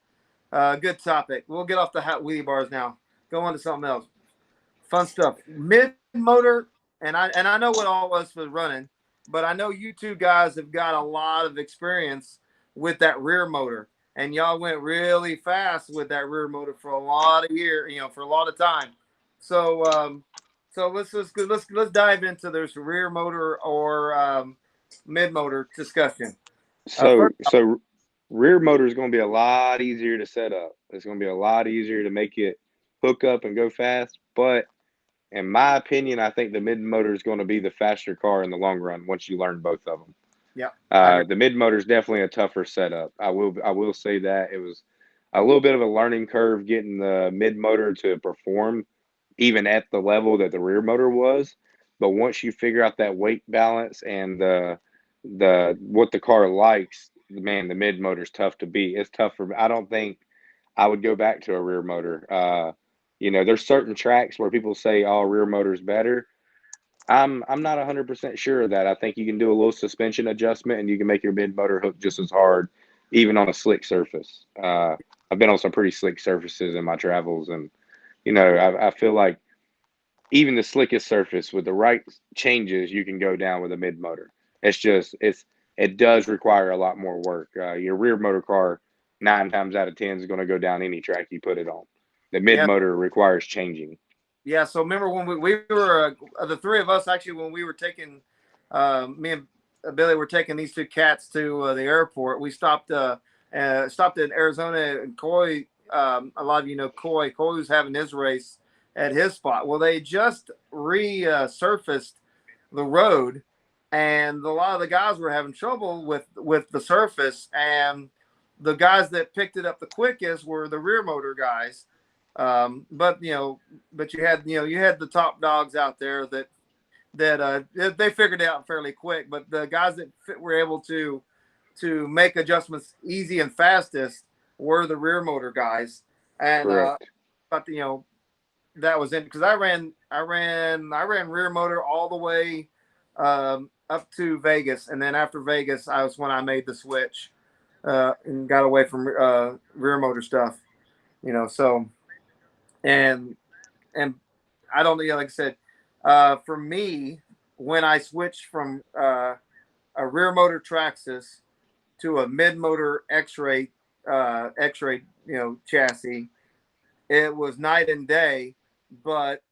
Good topic. We'll get off the hot wheelie bars now. Go on to something else. Fun stuff. Mid motor, and I know what all of us was running, but I know you two guys have got a lot of experience with that rear motor, and y'all went really fast with that rear motor for a lot of years, for a lot of time. So let's dive into this rear motor or mid motor discussion. So First, so rear motor is going to be a lot easier to set up. It's going to be a lot easier to make it hook up and go fast. But in my opinion, I think the mid motor is going to be the faster car in the long run once you learn both of them. yeah, I agree. The mid motor is definitely a tougher setup. I will say that it was a little bit of a learning curve getting the mid motor to perform even at the level that the rear motor was. But once you figure out that weight balance and the what the car likes, man, the mid motor is tough to beat. It's tough for me. I don't think I would go back to a rear motor. There's certain tracks where people say, "Oh, rear motor's better." I'm not 100% sure of that. I think you can do a little suspension adjustment and you can make your mid motor hook just as hard, even on a slick surface. I've been on some pretty slick surfaces in my travels, and I feel like even the slickest surface with the right changes, you can go down with a mid motor. It does require a lot more work. Your rear motor car 9 times out of 10 is going to go down any track you put it on. The mid Yeah. motor requires changing. Yeah, so remember when we were the 3 of us actually when we were taking me and Billy were taking these 2 cats to the airport. We stopped in Arizona and Coy. A lot of you know Coy. Coy was having his race at his spot. Well, they just resurfaced the road, and a lot of the guys were having trouble with the surface. And the guys that picked it up the quickest were the rear motor guys. But you had the top dogs out there that they figured it out fairly quick. But the guys that were able to make adjustments easy and fastest were the rear motor guys. And Correct. but that was it because I ran rear motor all the way up to Vegas, and then after Vegas, I was when I made the switch and got away from rear motor stuff. So. And I don't like I said, for me, when I switched from a rear motor Traxxas to a mid motor X-ray chassis, it was night and day. But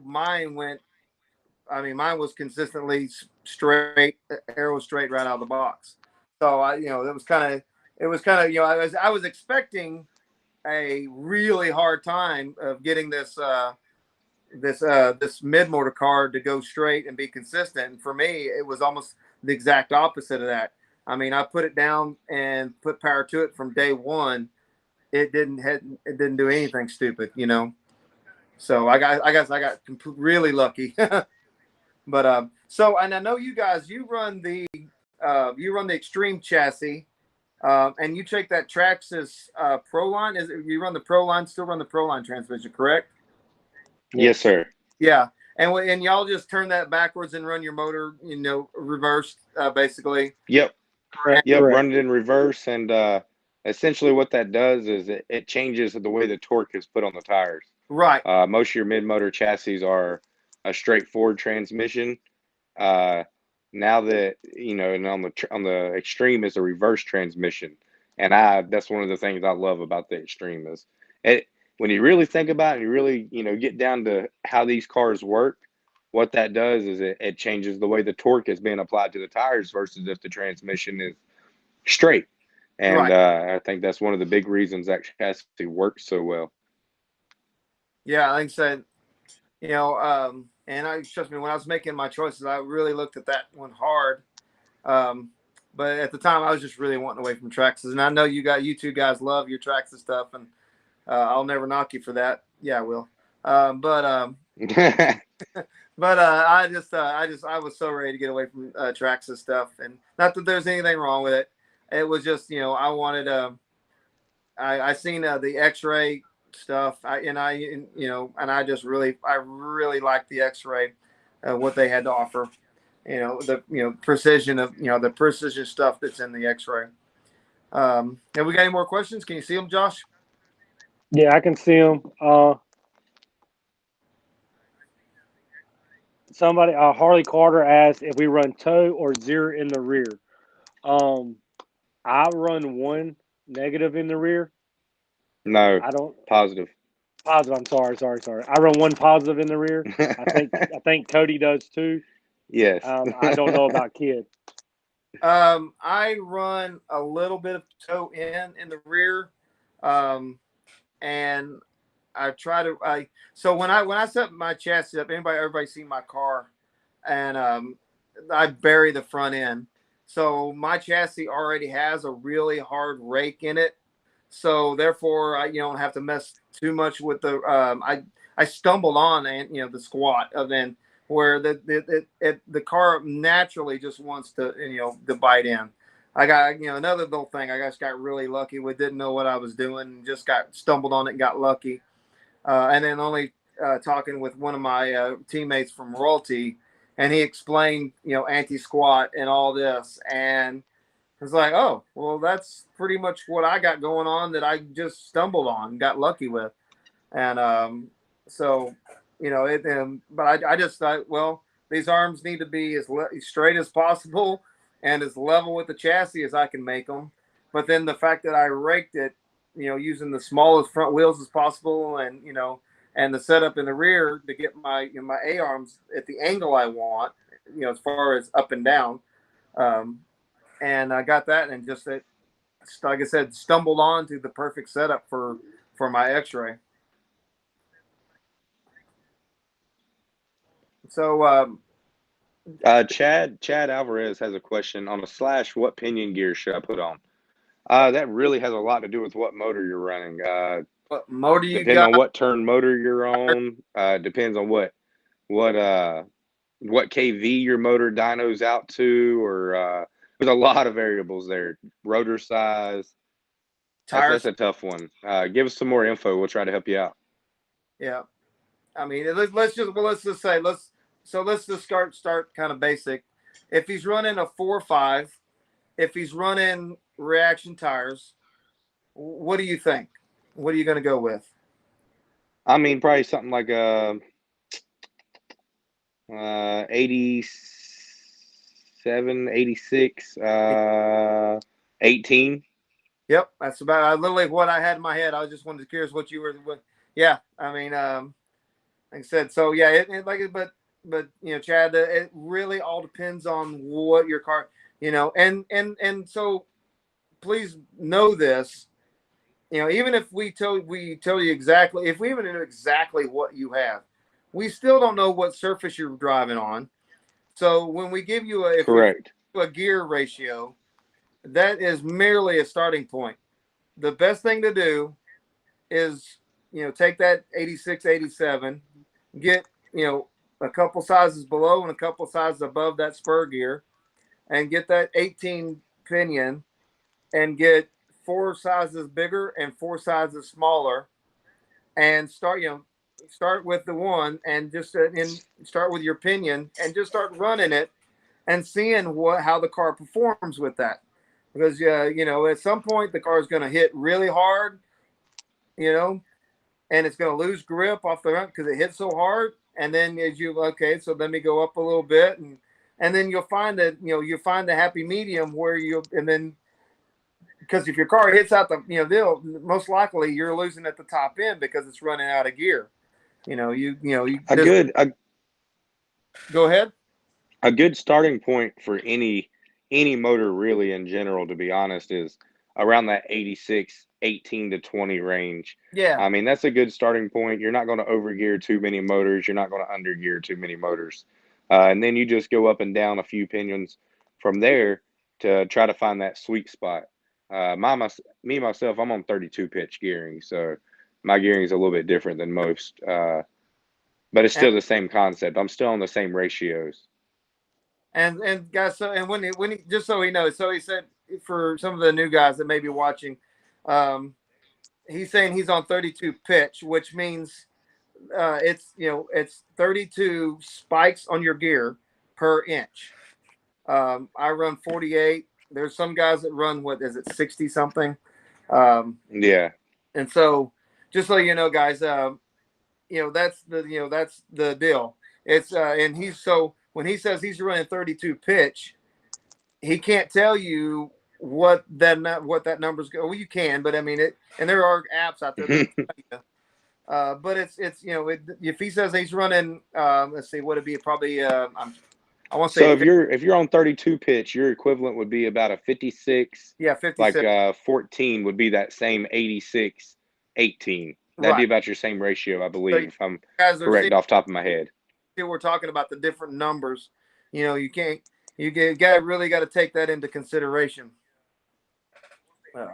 mine was consistently straight, arrow straight right out of the box. So it was kind of it was kind of, you know, I was expecting a really hard time of getting this mid motor car to go straight and be consistent. And for me, it was almost the exact opposite of that. I mean, I put it down and put power to it from day one. It didn't do anything stupid, you know. So I guess I got really lucky. But so, and I know you guys, you run the Extreme chassis, and you take that Traxxas Pro line. Is it, you run the Pro line? Still run the Pro line transmission, correct? Yes, sir. Yeah, and y'all just turn that backwards and run your motor, you know, reversed, basically. Yep. Correct. Yep. Correct. Run it in reverse, and essentially what that does is it changes the way the torque is put on the tires. Right. Most of your mid-motor chassis are a straight forward transmission. Now that you know, and on the Extreme is a reverse transmission, and that's one of the things I love about the Extreme is it. When you really think about it, and you really get down to how these cars work. What that does is it changes the way the torque is being applied to the tires versus if the transmission is straight. And Right. I think that's one of the big reasons that chassis works so well. Yeah, like I said, you know, and I trust me, when I was making my choices, I really looked at that one hard. But at the time, I was just really wanting away from Traxxas, and I know you two guys love your Traxxas stuff, and I'll never knock you for that. Yeah, I will. But I was so ready to get away from Traxxas stuff, and not that there's anything wrong with it. It was just, you know, I wanted I seen the X-ray stuff, and I just really liked the X-ray, what they had to offer. You know, the precision of the precision stuff that's in the X-ray. Have we got any more questions? Can you see them, Josh? Yeah, I can see them. Somebody, Harley Carter asked if we run toe or zero in the rear. Um, I run one negative in the rear. No, I don't positive. positive. I'm sorry. I run one positive in the rear. I think Cody does too. Yes. I don't know about Kid. I run a little bit of toe in the rear, and I try to. So when I set my chassis up, everybody seen my car, and I bury the front end. So my chassis already has a really hard rake in it. So therefore, I don't have to mess too much with the. I stumbled on and the squat of then where the car naturally just wants to bite in. I got another little thing. I just got really lucky with, didn't know what I was doing, and just got stumbled on it and got lucky. And then only talking with one of my teammates from Royalty, and he explained anti-squat and all this, and it's like, oh, well, that's pretty much what I got going on that I just stumbled on, got lucky with. And so, but I just thought, well, these arms need to be as straight as possible and as level with the chassis as I can make them. But then the fact that I raked it, using the smallest front wheels as possible, and the setup in the rear to get my my A arms at the angle I want, as far as up and down. And I got that, and just like I said, stumbled on to the perfect setup for my X-ray. So Chad Alvarez has a question on a slash. What pinion gear should I put on? That really has a lot to do with what motor you're running. what motor you Depending got? on what turn motor you're on, depends on what kV your motor dyno's out to, or there's a lot of variables there. Rotor size. Tires. That's a tough one. Give us some more info. We'll try to help you out. Yeah, I mean, let's just say let's just start kind of basic. If he's running a 4.5, if he's running reaction tires, what do you think? What are you going to go with? I mean, probably something like a 87, 86, 18. Yep, that's about literally what I had in my head. I was just wanted to curious what you were. Yeah, I mean, like I said, so yeah, but Chad, it really all depends on what your car, and so please know this. Even if we tell you exactly, if we even know exactly what you have, we still don't know what surface you're driving on. So when we give you Correct. a gear ratio, that is merely a starting point. The best thing to do is, take that 86, 87, get, a couple sizes below and a couple sizes above that spur gear, and get that 18 pinion and get 4 sizes bigger and 4 sizes smaller, and start with the one, and just start with your pinion and just start running it and seeing how the car performs with that. Because at some point the car is going to hit really hard, and it's going to lose grip off the front because it hits so hard. And then so let me go up a little bit, and then you'll find that you find the happy medium where because if your car hits out they'll most likely you're losing at the top end because it's running out of gear. Go ahead. A good starting point for any motor really in general, to be honest, is around that 86, 18 to 20 range. Yeah. I mean, that's a good starting point. You're not going to overgear too many motors. You're not going to undergear too many motors. And then you just go up and down a few pinions from there to try to find that sweet spot. Myself, I'm on 32 pitch gearing, so my gearing is a little bit different than most. But it's still the same concept. I'm still on the same ratios. And guys, so and when he just so he knows, so he said for some of the new guys that may be watching, he's saying he's on 32 pitch, which means it's 32 spikes on your gear per inch. I run 48. There's some guys that run 60 something. Yeah. And so just so you know, guys, that's the deal. It's and he's so when he says he's running 32 pitch, he can't tell you what that number's go. Well, you can, but I mean it. And there are apps out there that tell you. But it's if he says he's running, let's see, what it'd be probably. I want to say. So if you're on 32 pitch, your equivalent would be about a 56. Yeah, 56. Like 14 would be that same 86, 18. That'd be about your same ratio, I believe, if I'm correct off the top of my head. We're talking about the different numbers. You can't. You really got to take that into consideration. All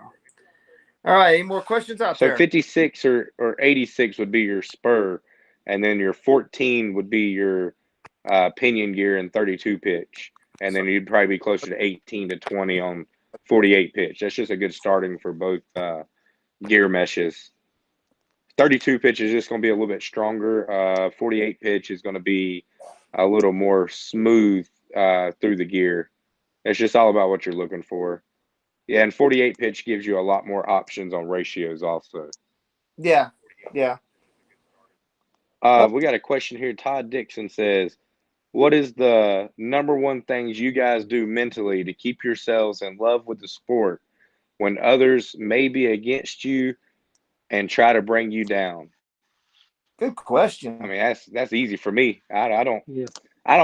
right. Any more questions out there? So 56 or 86 would be your spur, and then your 14 would be your pinion gear and 32 pitch, and then you'd probably be closer to 18 to 20 on 48 pitch. That's just a good starting for both gear meshes. 32 pitch is just going to be a little bit stronger. 48 pitch is going to be a little more smooth through the gear. It's just all about what you're looking for. Yeah, and 48 pitch gives you a lot more options on ratios also. Yeah, yeah. We got a question here. Todd Dixon says, what is the number one things you guys do mentally to keep yourselves in love with the sport when others may be against you and try to bring you down? Good question. I mean, that's easy for me. I don't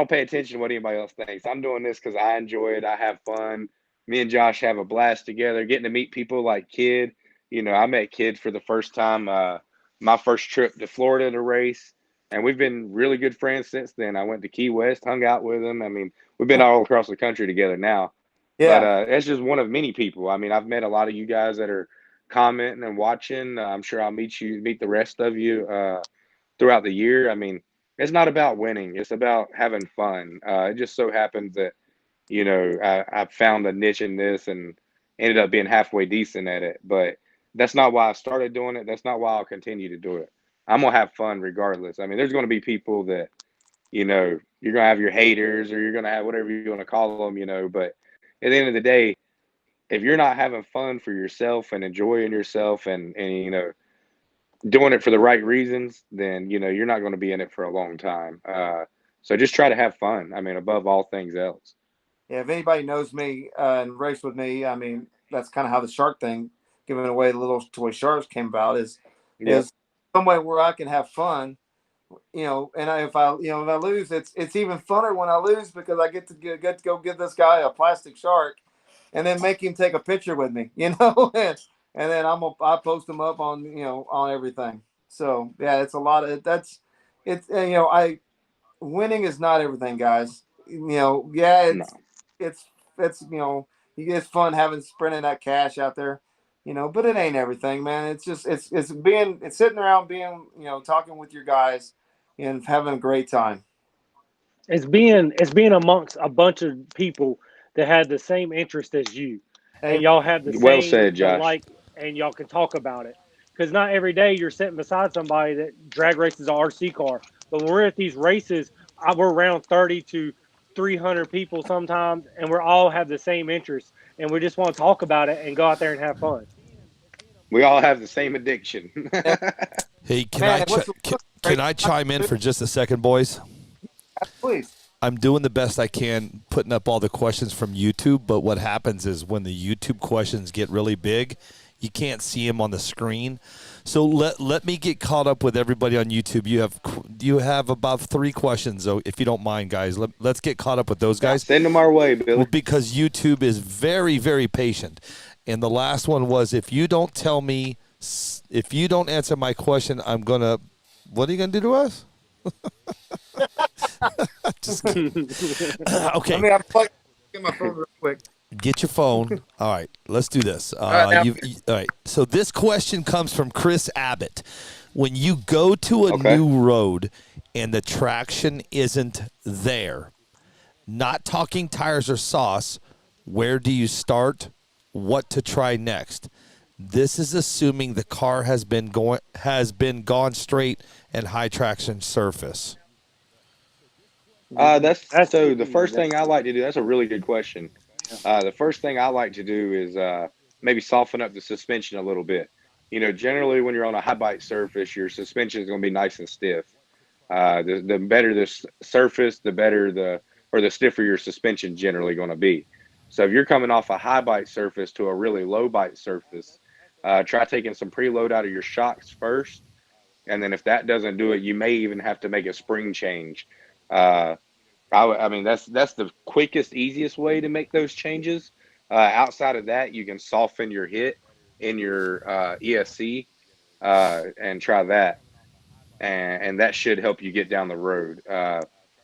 pay attention to what anybody else thinks. I'm doing this because I enjoy it. I have fun. Me and Josh have a blast together, getting to meet people like Kid. I met Kid for the first time, my first trip to Florida to race, and we've been really good friends since then. I went to Key West, hung out with him. I mean, we've been all across the country together now. Yeah. But that's just one of many people. I mean, I've met a lot of you guys that are commenting and watching. I'm sure I'll meet the rest of you throughout the year. I mean, it's not about winning. It's about having fun. It just so happens that, I found a niche in this and ended up being halfway decent at it. But that's not why I started doing it. That's not why I'll continue to do it. I'm going to have fun regardless. I mean, there's going to be people that, you're going to have your haters or you're going to have whatever you want to call them, but at the end of the day, if you're not having fun for yourself and enjoying yourself and doing it for the right reasons, then, you're not going to be in it for a long time. So just try to have fun. I mean, above all things else. Yeah. If anybody knows me and raced with me, I mean, that's kind of how the shark thing, giving away the little toy sharks, came about is some way where I can have fun, and if I lose, it's even funner when I lose because I get to go give this guy a plastic shark and then make him take a picture with me, you know, and then I post them up on, you know, on everything. So yeah, it's a lot of that's it's, and, you know, I winning is not everything, guys. You know, yeah, No. it's you know, it's fun having sprinting that cash out there, you know, but it ain't everything, man. It's just it's sitting around being, you know, talking with your guys and having a great time. It's being amongst a bunch of people that had the same interest as you, and Hey, y'all have the Well same said, the Josh. like, and y'all can talk about it. Because not every day you're sitting beside somebody that drag races an RC car, but when we're at these races, we're around 30 to 300 people sometimes, and we're all have the same interest, and we just want to talk about it and go out there and have fun. We all have the same addiction. and, Hey, man, what's can great? I chime in for just a second, boys? Please. I'm doing the best I can putting up all the questions from YouTube, but what happens is when the YouTube questions get really big, you can't see them on the screen. So let me get caught up with everybody on YouTube. You have about 3 questions, though, if you don't mind, guys. Let's get caught up with those guys. Send them our way, Billy. Well, because YouTube is very, very patient. And the last one was, if you don't answer my question, I'm gonna. What are you gonna do to us? Just kidding. Okay. I mean, I'm plugging get my phone real quick. Get your phone. All right, let's do this. right, now- All right. So this question comes from Chris Abbott. When you go to a Okay. new road and the traction isn't there, not talking tires or sauce, where do you start? What to try next? This is assuming the car has been gone straight and high traction surface. That's So the first thing I like to do, that's a really good question. The first thing I like to do is maybe soften up the suspension a little bit. You know, generally when you're on a high bite surface, your suspension is going to be nice and stiff. The better the surface, the stiffer your suspension generally going to be. So if you're coming off a high bite surface to a really low bite surface, try taking some preload out of your shocks first. And then if that doesn't do it, you may even have to make a spring change. Uh, I mean, that's the quickest, easiest way to make those changes. Outside of that, you can soften your hit in your ESC and try that, and that should help you get down the road.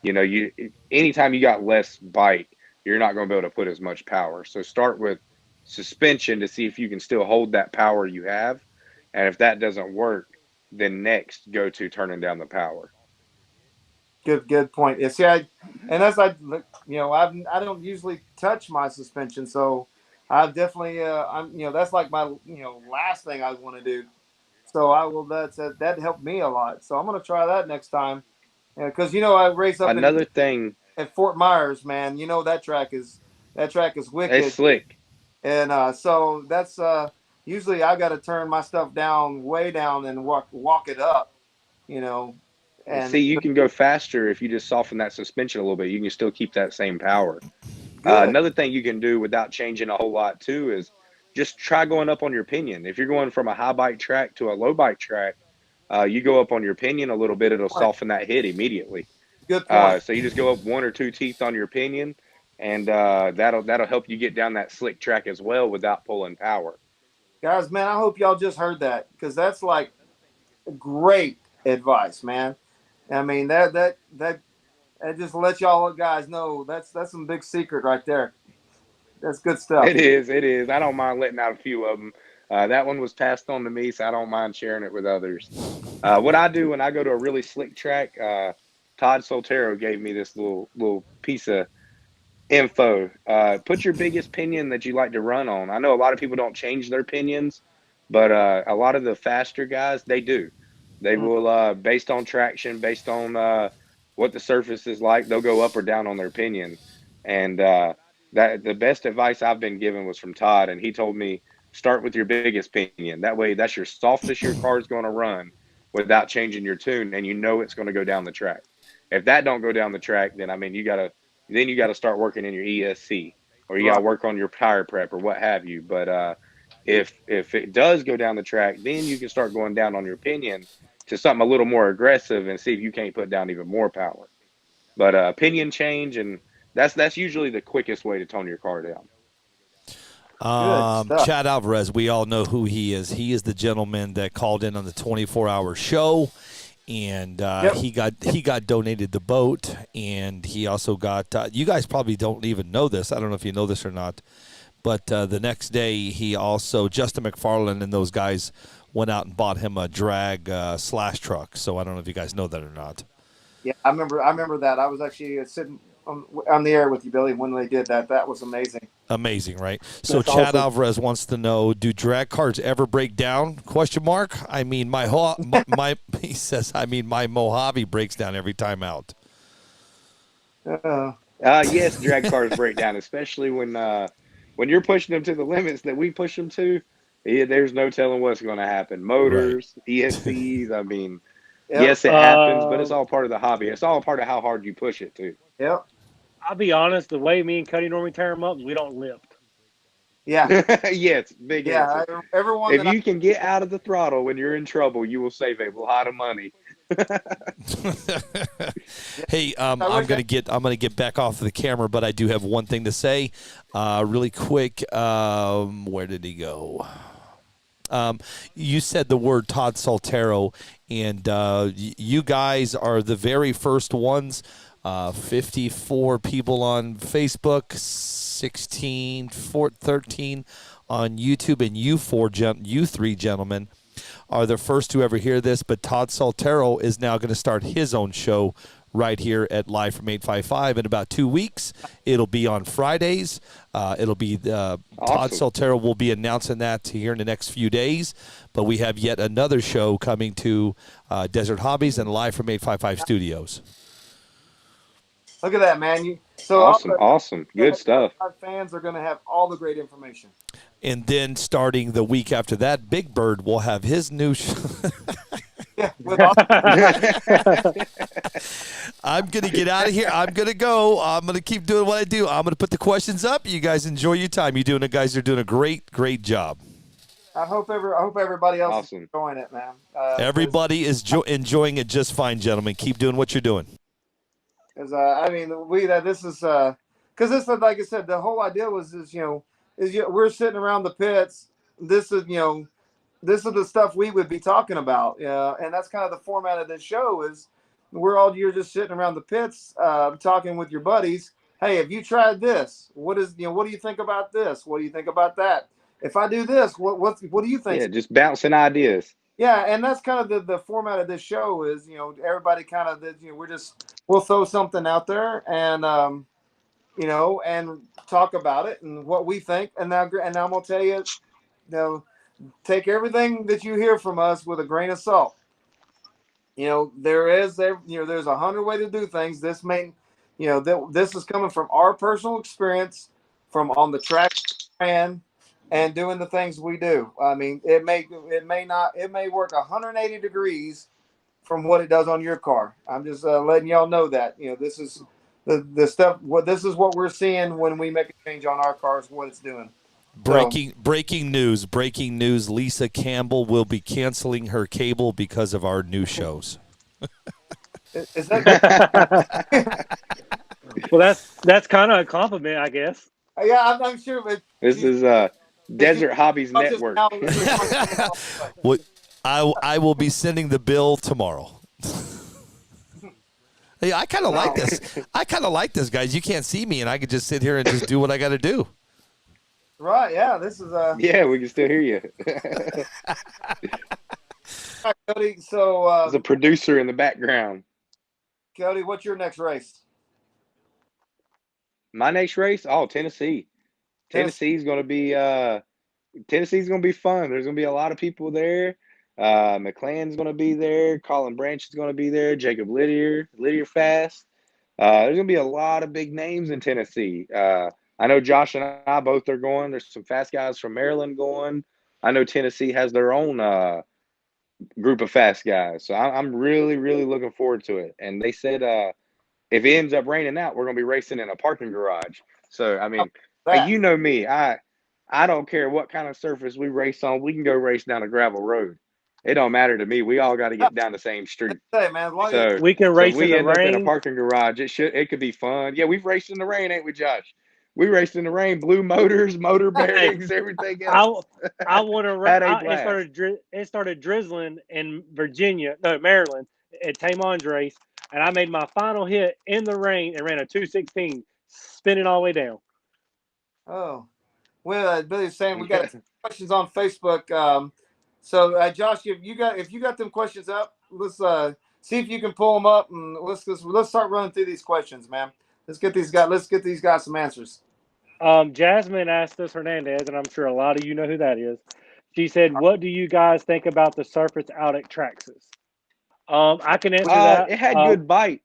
You know, anytime you got less bite, you're not going to be able to put as much power. So start with suspension to see if you can still hold that power you have, and if that doesn't work, then next go to turning down the power. Good point. Yeah, see, and as you know, I don't usually touch my suspension, so I definitely, you know, that's like my, you know, last thing I want to do. So I will. That helped me a lot. So I'm gonna try that next time. Because you know I race up Another thing, at Fort Myers, man. You know that track is it's wicked, slick. and so that's usually I got to turn my stuff down way down and walk it up. You know, and See, you can go faster if you just soften that suspension a little bit. You can still keep that same power. good. Another thing you can do without changing a whole lot too is just try going up on your pinion. If you're going from a high bite track to a low bite track, you go up on your pinion a little bit, it'll soften that hit immediately. Good point, So you just go up 1 or 2 teeth on your pinion, and that'll help you get down that slick track as well without pulling power. guys. Man, I hope y'all just heard that because that's like great advice, man. I mean that just let y'all guys know that's some big secret right there. That's good stuff. It is, it is. I don't mind letting out a few of them. That one was passed on to me, so I don't mind sharing it with others. What I do when I go to a really slick track, Todd Soltero gave me this little piece of info. Put your biggest pinion that you like to run on. I know a lot of people don't change their pinions, but a lot of the faster guys, they do. They will, based on traction, based on what the surface is like, they'll go up or down on their pinion. And that the best advice I've been given was from Todd, and he told me start with your biggest pinion. That way, that's your softest your car is going to run without changing your tune, and you know it's going to go down the track. If that don't go down the track, then I mean you got to start working in your ESC, or you got to Right. work on your tire prep or what have you. But if it does go down the track, then you can start going down on your pinion to something a little more aggressive and see if you can't put down even more power. But pinion change, and that's usually the quickest way to tone your car down. stuff. Chad Alvarez, we all know who he is. He is the gentleman that called in on the 24-hour show, and he got donated the boat, and he also got. You guys probably don't even know this. I don't know if you know this or not, but the next day he also Justin McFarland and those guys went out and bought him a drag slash truck. So I don't know if you guys know that or not. Yeah, I remember that. I was actually sitting on the air with you, Billy, when they did that. That was amazing. Amazing, right? So That's Chad awesome. Alvarez wants to know: do drag cars ever break down? Question mark. I mean, he says. I mean, my Mojave breaks down every time out. Yes, drag cars break down, especially when you're pushing them to the limits that we push them to. Yeah, there's no telling what's going to happen. Motors, ESCs. I mean, yes, it happens, but it's all part of the hobby. It's all part of how hard you push it too. Yep. I'll be honest. The way me and Cuddy normally tear them up is we don't lift. Yeah. Yes, big answer. Everyone. If you can get out of the throttle when you're in trouble, you will save a lot of money. Hey, I'm gonna get back off the camera, but I do have one thing to say, really quick. Where did he go? You said the word Todd Soltero, and you guys are the very first ones. 54 people on Facebook, 13 on YouTube, and you three gentlemen are the first to ever hear this. But Todd Soltero is now going to start his own show right here at Live from 855 in about 2 weeks. It'll be on Fridays. It'll be Todd Soltero will be announcing that here in the next few days. But we have yet another show coming to Desert Hobbies and Live from 855 Studios. Look at that, man! Awesome, good stuff. Our fans are going to have all the great information. And then starting the week after that, Big Bird will have his new show. Yeah, I'm going to get out of here. I'm going to go. I'm going to keep doing what I do. I'm going to put the questions up. You guys enjoy your time. You guys are doing a great job. I hope everybody else is enjoying it, man. Everybody is enjoying it just fine, gentlemen. Keep doing what you're doing. Because this is because this, like I said, the whole idea was we're sitting around the pits. This is this is the stuff we would be talking about, and that's kind of the format of this show. Is you're just sitting around the pits, talking with your buddies. Hey, have you tried this? What do you think about this? What do you think about that? If I do this, what do you think? Yeah, just bouncing ideas. Yeah, and that's kind of the format of this show is, everybody kind of, we'll throw something out there and, and talk about it and what we think. And now I'm going to tell you, take everything that you hear from us with a grain of salt. There's 100 ways to do things. This this is coming from our personal experience from on the track and doing the things we do. I mean, it may work 180 degrees from what it does on your car. I'm just letting y'all know that, this is the stuff. This is what we're seeing when we make a change on our cars, what it's doing. Breaking news. Lisa Campbell will be canceling her cable because of our new shows. Is that Well, that's kind of a compliment, I guess. Yeah, I'm sure. But this is Desert Hobbies Network. I will be sending the bill tomorrow. Hey, I kind of like this. I kind of like this, guys. You can't see me, and I could just sit here and just do what I got to do. Right? Yeah. This is Yeah, we can still hear you. Cody, so there's a producer in the background. Cody, what's your next race? My next race? Oh, Tennessee. Tennessee's going to be fun. There's going to be a lot of people there. McClann's going to be there. Colin Branch is going to be there. Jacob Lydier Fast. There's going to be a lot of big names in Tennessee. I know Josh and I both are going. There's some fast guys from Maryland going. I know Tennessee has their own group of fast guys. So I'm really, really looking forward to it. And they said if it ends up raining out, we're going to be racing in a parking garage. So, I mean, hey, you know me. I don't care what kind of surface we race on. We can go race down a gravel road. It don't matter to me. We all got to get down the same street. Hey, man, so we can race in the rain. Up in a parking garage. It could be fun. Yeah, we've raced in the rain, ain't we, Josh? We raced in the rain, blew motors, motor Hey, bearings, everything I else. I want to. Had a It blast. started drizzling in Virginia, no Maryland, at Tamon's race, and I made my final hit in the rain and ran a 216, spinning all the way down. Oh, well, Billy's saying we got questions on Facebook. So Josh, if you got them questions up, let's see if you can pull them up, and let's start running through these questions, man. Let's get these guys some answers. Jasmine asked us Hernandez, and I'm sure a lot of you know who that is. She said, "What do you guys think about the surface out at Traxxas?" I can answer that. It had good bite,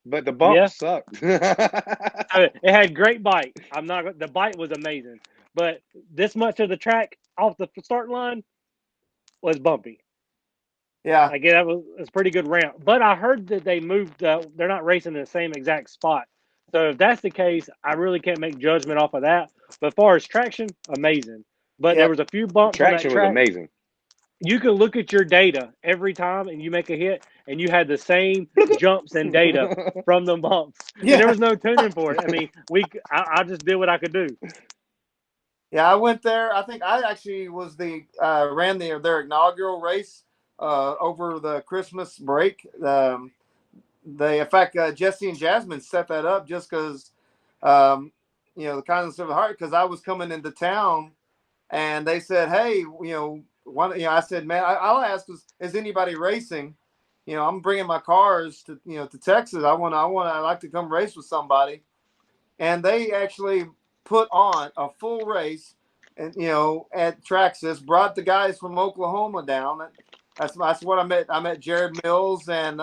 but the bump Yeah, sucked. it had great bite. I'm not. The bite was amazing, but this much of the track off the start line was bumpy. Yeah, Like that was a pretty good ramp. But I heard that they moved. They're not racing in the same exact spot. So if that's the case, I really can't make judgment off of that. But as far as traction, amazing. But yeah, there was a few bumps on that Traction was track. amazing. You can look at your data every time, and you make a hit, and you had the same jumps and data from the bumps, and there yeah, was no tuning for it. I mean, I just did what I could do. yeah. I went there. I think I actually was ran their inaugural race over the Christmas break. In fact, Jesse and Jasmine set that up just because, the kindness of the heart, because I was coming into town, and they said, "Hey, I said, man, I'll ask, is anybody racing? I'm bringing my cars to Texas. I'd like to come race with somebody." And they actually put on a full race, and at Traxxas, brought the guys from Oklahoma down. That's what I met. I met Jared Mills and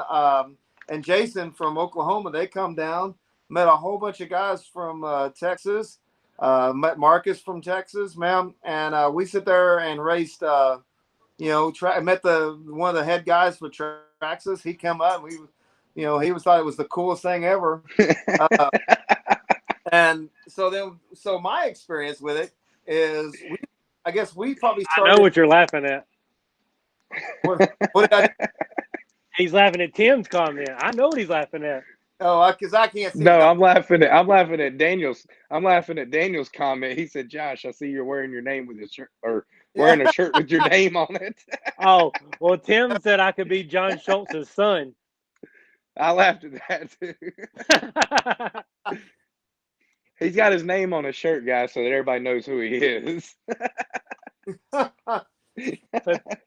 Jason from Oklahoma. They come down, met a whole bunch of guys from Texas. Met Marcus from Texas, man, and we sit there and raced. Met one of the head guys for Traxxas. He came up, and he thought it was the coolest thing ever. And so my experience with it is, I guess we probably started. I know what you're laughing at. What did I do? He's laughing at Tim's comment. I know what he's laughing at. Oh, because I can't see. No, I'm laughing at Daniel's. I'm laughing at Daniel's comment. He said, "Josh, I see you're wearing your name with a shirt, or wearing a shirt with your name on it." Oh, well, Tim said I could be John Schultz's son. I laughed at that too. He's got his name on his shirt, guys, so that everybody knows who he is. So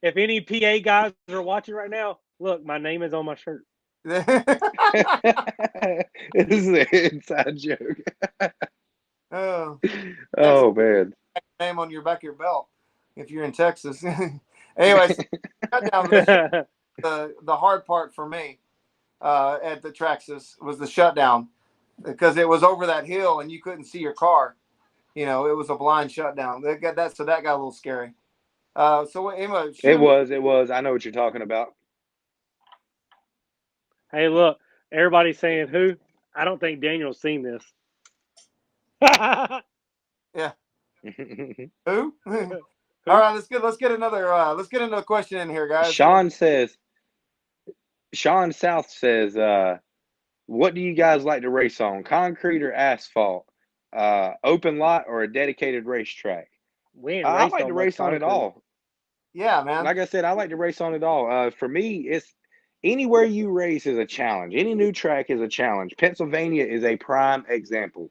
if any PA guys are watching right now, look, my name is on my shirt. This is an inside joke. Oh man. Name on your back of your belt if you're in Texas. Anyways, the hard part for me at the Traxxas was the shutdown, because it was over that hill and you couldn't see your car. It was a blind shutdown. So that got a little scary. So Emma, It was. I know what you're talking about. Hey, look, everybody's saying who? I don't think Daniel's seen this. Yeah. Who? All right, let's get another question in here, guys. Sean South says, what do you guys like to race on? Concrete or asphalt? Open lot or a dedicated racetrack? I like to race on it all. Yeah, man. Like I said, I like to race on it all. For me, it's anywhere you race is a challenge. Any new track is a challenge. Pennsylvania is a prime example.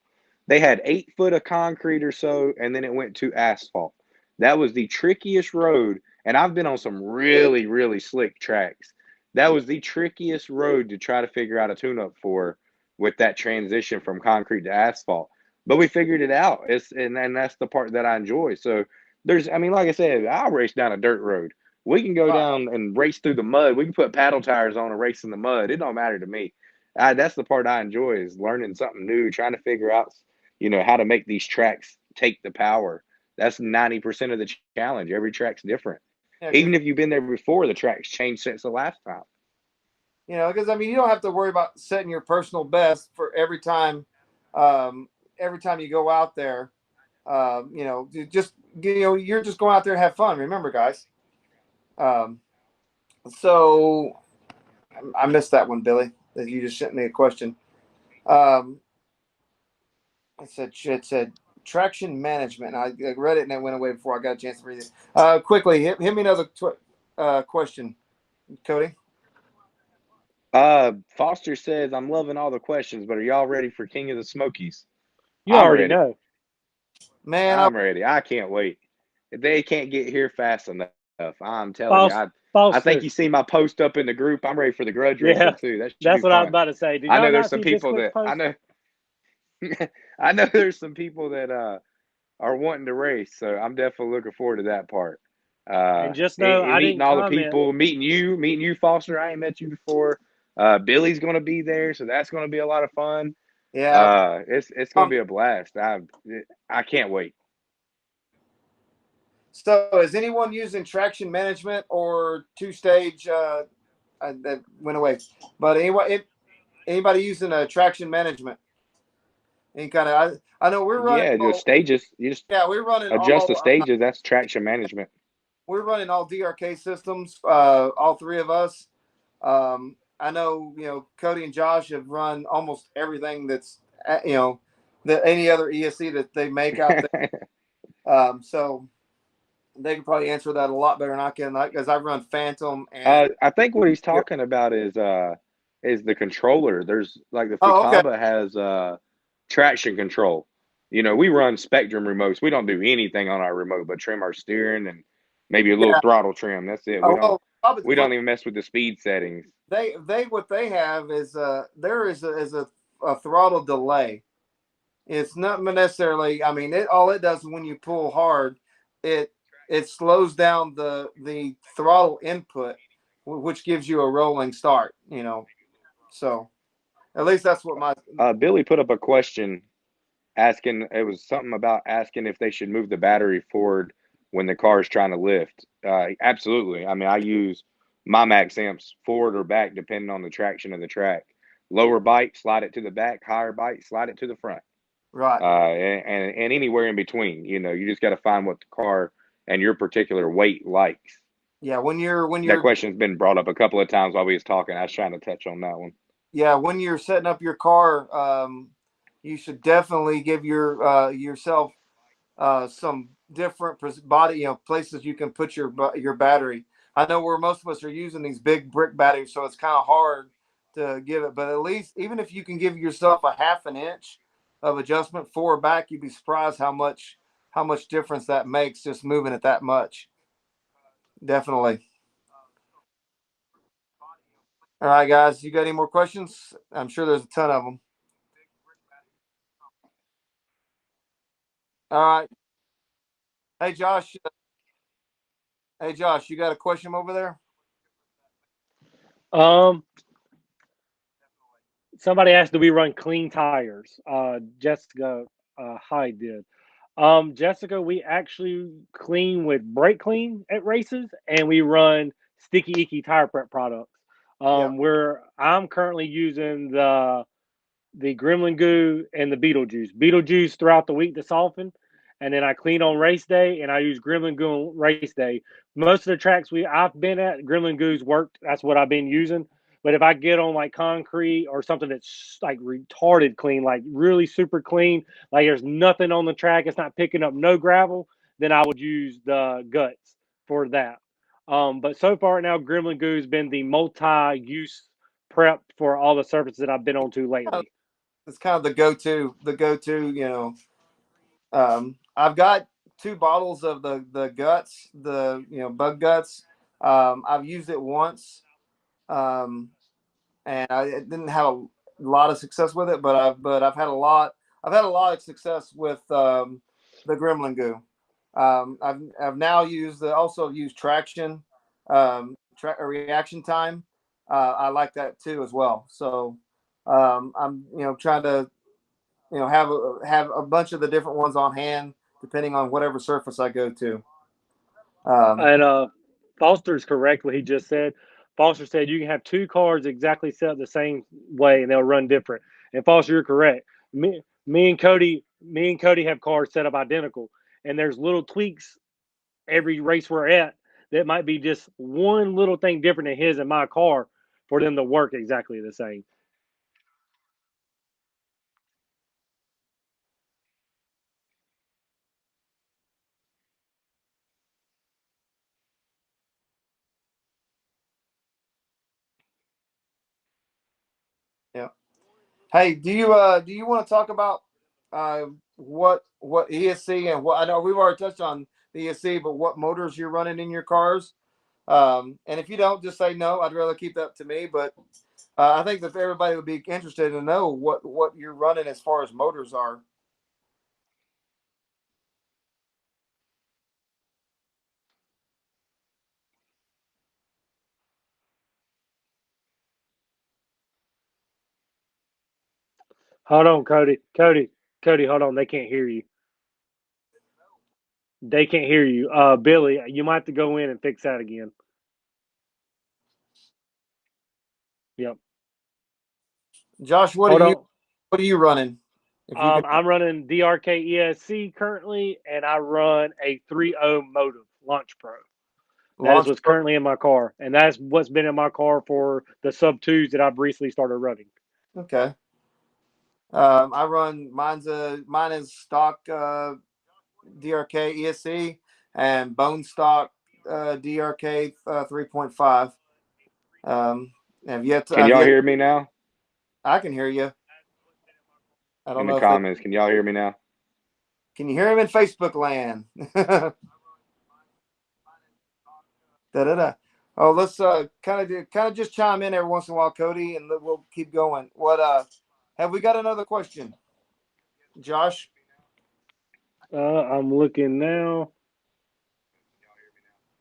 They had 8 foot of concrete or so, and then it went to asphalt. That was the trickiest road, and I've been on some really, really slick tracks. That was the trickiest road to try to figure out a tune-up for, with that transition from concrete to asphalt. But we figured it out. And that's the part that I enjoy. So like I said, I'll race down a dirt road. We can go down and race through the mud. We can put paddle tires on and race in the mud. It don't matter to me. That's the part I enjoy, is learning something new, trying to figure out, how to make these tracks take the power. That's 90% of the challenge. Every track's different. Yeah, even if you've been there before, the track's changed since the last time. Because you don't have to worry about setting your personal best for every time you go out there. You're just going out there to have fun. Remember, guys. So I missed that one, Billy, that you just sent me a question. It said traction management. I read it and it went away before I got a chance to read it. Quickly, hit me another question, Cody. Foster says, I'm loving all the questions, but are y'all ready for King of the Smokies? You I'm already ready. know. Man, I'm ready. I can't wait. If they can't get here fast enough, I'm telling you. Foster, I think Foster. you see my post up in the group. I'm ready for the grudge racer Yeah, too. That should be that's what I was fun. about to say. Did I y'all know there's not some see people Bisquick's that post? I know there's some people that are wanting to race, so I'm definitely looking forward to that part. And just know And I meeting didn't all the comment. people, meeting you, Foster. I ain't met you before. Billy's going to be there, so that's going to be a lot of fun. yeah. It's going to be a blast. I can't wait. So, is anyone using traction management or two-stage? That went away. But anybody using a traction management? Any kind of? I know we're running. Yeah, just stages. You just Yeah, we're running adjust the all. stages. That's traction management. We're running all DRK systems. All three of us. I know Cody and Josh have run almost everything that's that any other ESC that they make out there. So they can probably answer that a lot better than I can, because I've run Phantom and. I think what he's talking about is the controller. There's like the Oh, okay. Futaba has traction control. We run Spectrum remotes. We don't do anything on our remote but trim our steering and maybe a little Yeah. throttle trim. That's it. Oh, well, probably We don't even mess with the speed settings. they what they have is there is a throttle delay. It's not necessarily. I mean, all it does when you pull hard, it it slows down the throttle input, which gives you a rolling start. So at least that's what my. Billy put up a question asking. It was something about asking if they should move the battery forward when the car is trying to lift. Absolutely. I mean, I use my max amps forward or back depending on the traction of the track. Lower bike, slide it to the back. Higher bike, slide it to the front. Right. And anywhere in between. You just got to find what the car and your particular weight likes. Yeah, when That you're question's been brought up a couple of times while we was talking. I was trying to touch on that one. yeah, when you're setting up your car, you should definitely give yourself some different body, places you can put your battery. I know where most of us are using these big brick batteries, so it's kind of hard to give it. But at least, even if you can give yourself a half an inch of adjustment forward back, you'd be surprised how much difference that makes, just moving it that much. Definitely. All right, guys, you got any more questions? I'm sure there's a ton of them. All right. Hey, Josh. Hey, Josh, you got a question over there? Um, Somebody asked, do we run clean tires? Jessica Hyde did. Jessica, we actually clean with brake clean at races, and we run sticky icky tire prep products. Yep. Where I'm currently using the Gremlin Goo and the Beetlejuice. Beetlejuice throughout the week to soften, and then I clean on race day, and I use Gremlin Goo on race day. Most of the tracks I've been at, Gremlin Goo's worked. That's what I've been using. But if I get on like concrete or something that's like retarded clean, like really super clean, like there's nothing on the track, it's not picking up no gravel, then I would use the guts for that. But so far now, Gremlin Goo's been the multi-use prep for all the surfaces that I've been onto lately. It's kind of the go-to. I've got 2 bottles of the guts, the bug guts. I've used it once, um, and I didn't have a lot of success with it, but I've had a lot. I've had a lot of success with the Gremlin Goo. I've now also used traction, reaction time. I like that too as well. So I'm trying to have a bunch of the different ones on hand depending on whatever surface I go to. And Foster's correct what he just said. Foster said you can have 2 cars exactly set up the same way and they'll run different. And Foster, you're correct. Me and Cody have cars set up identical, and there's little tweaks every race we're at that might be just one little thing different than his and my car for them to work exactly the same. Hey, do you want to talk about what ESC and what I know we've already touched on the ESC, but what motors you're running in your cars? And if you don't, just say no. I'd rather keep that to me. But I think that everybody would be interested to know what you're running as far as motors are. Hold on, Cody. Cody, hold on. They can't hear you. They can't hear you. Billy, you might have to go in and fix that again. Yep. Josh, Hold on. what are you running? If you can I'm running DRK ESC currently, and I run a 3.0 Motive Launch Pro. That is launch, what's currently in my car, and that's what's been in my car for the sub twos that I've recently started running. okay. I run mine is stock DRK ESC and bone stock DRK 3.5. Can I've y'all yet hear me now? I can hear you. I don't In the know if it comments, can y'all hear me now? can you hear him in Facebook land. Da da da. Oh, let's kind of just chime in every once in a while, Cody, and we'll keep going. What have we got another question, Josh? I'm looking now.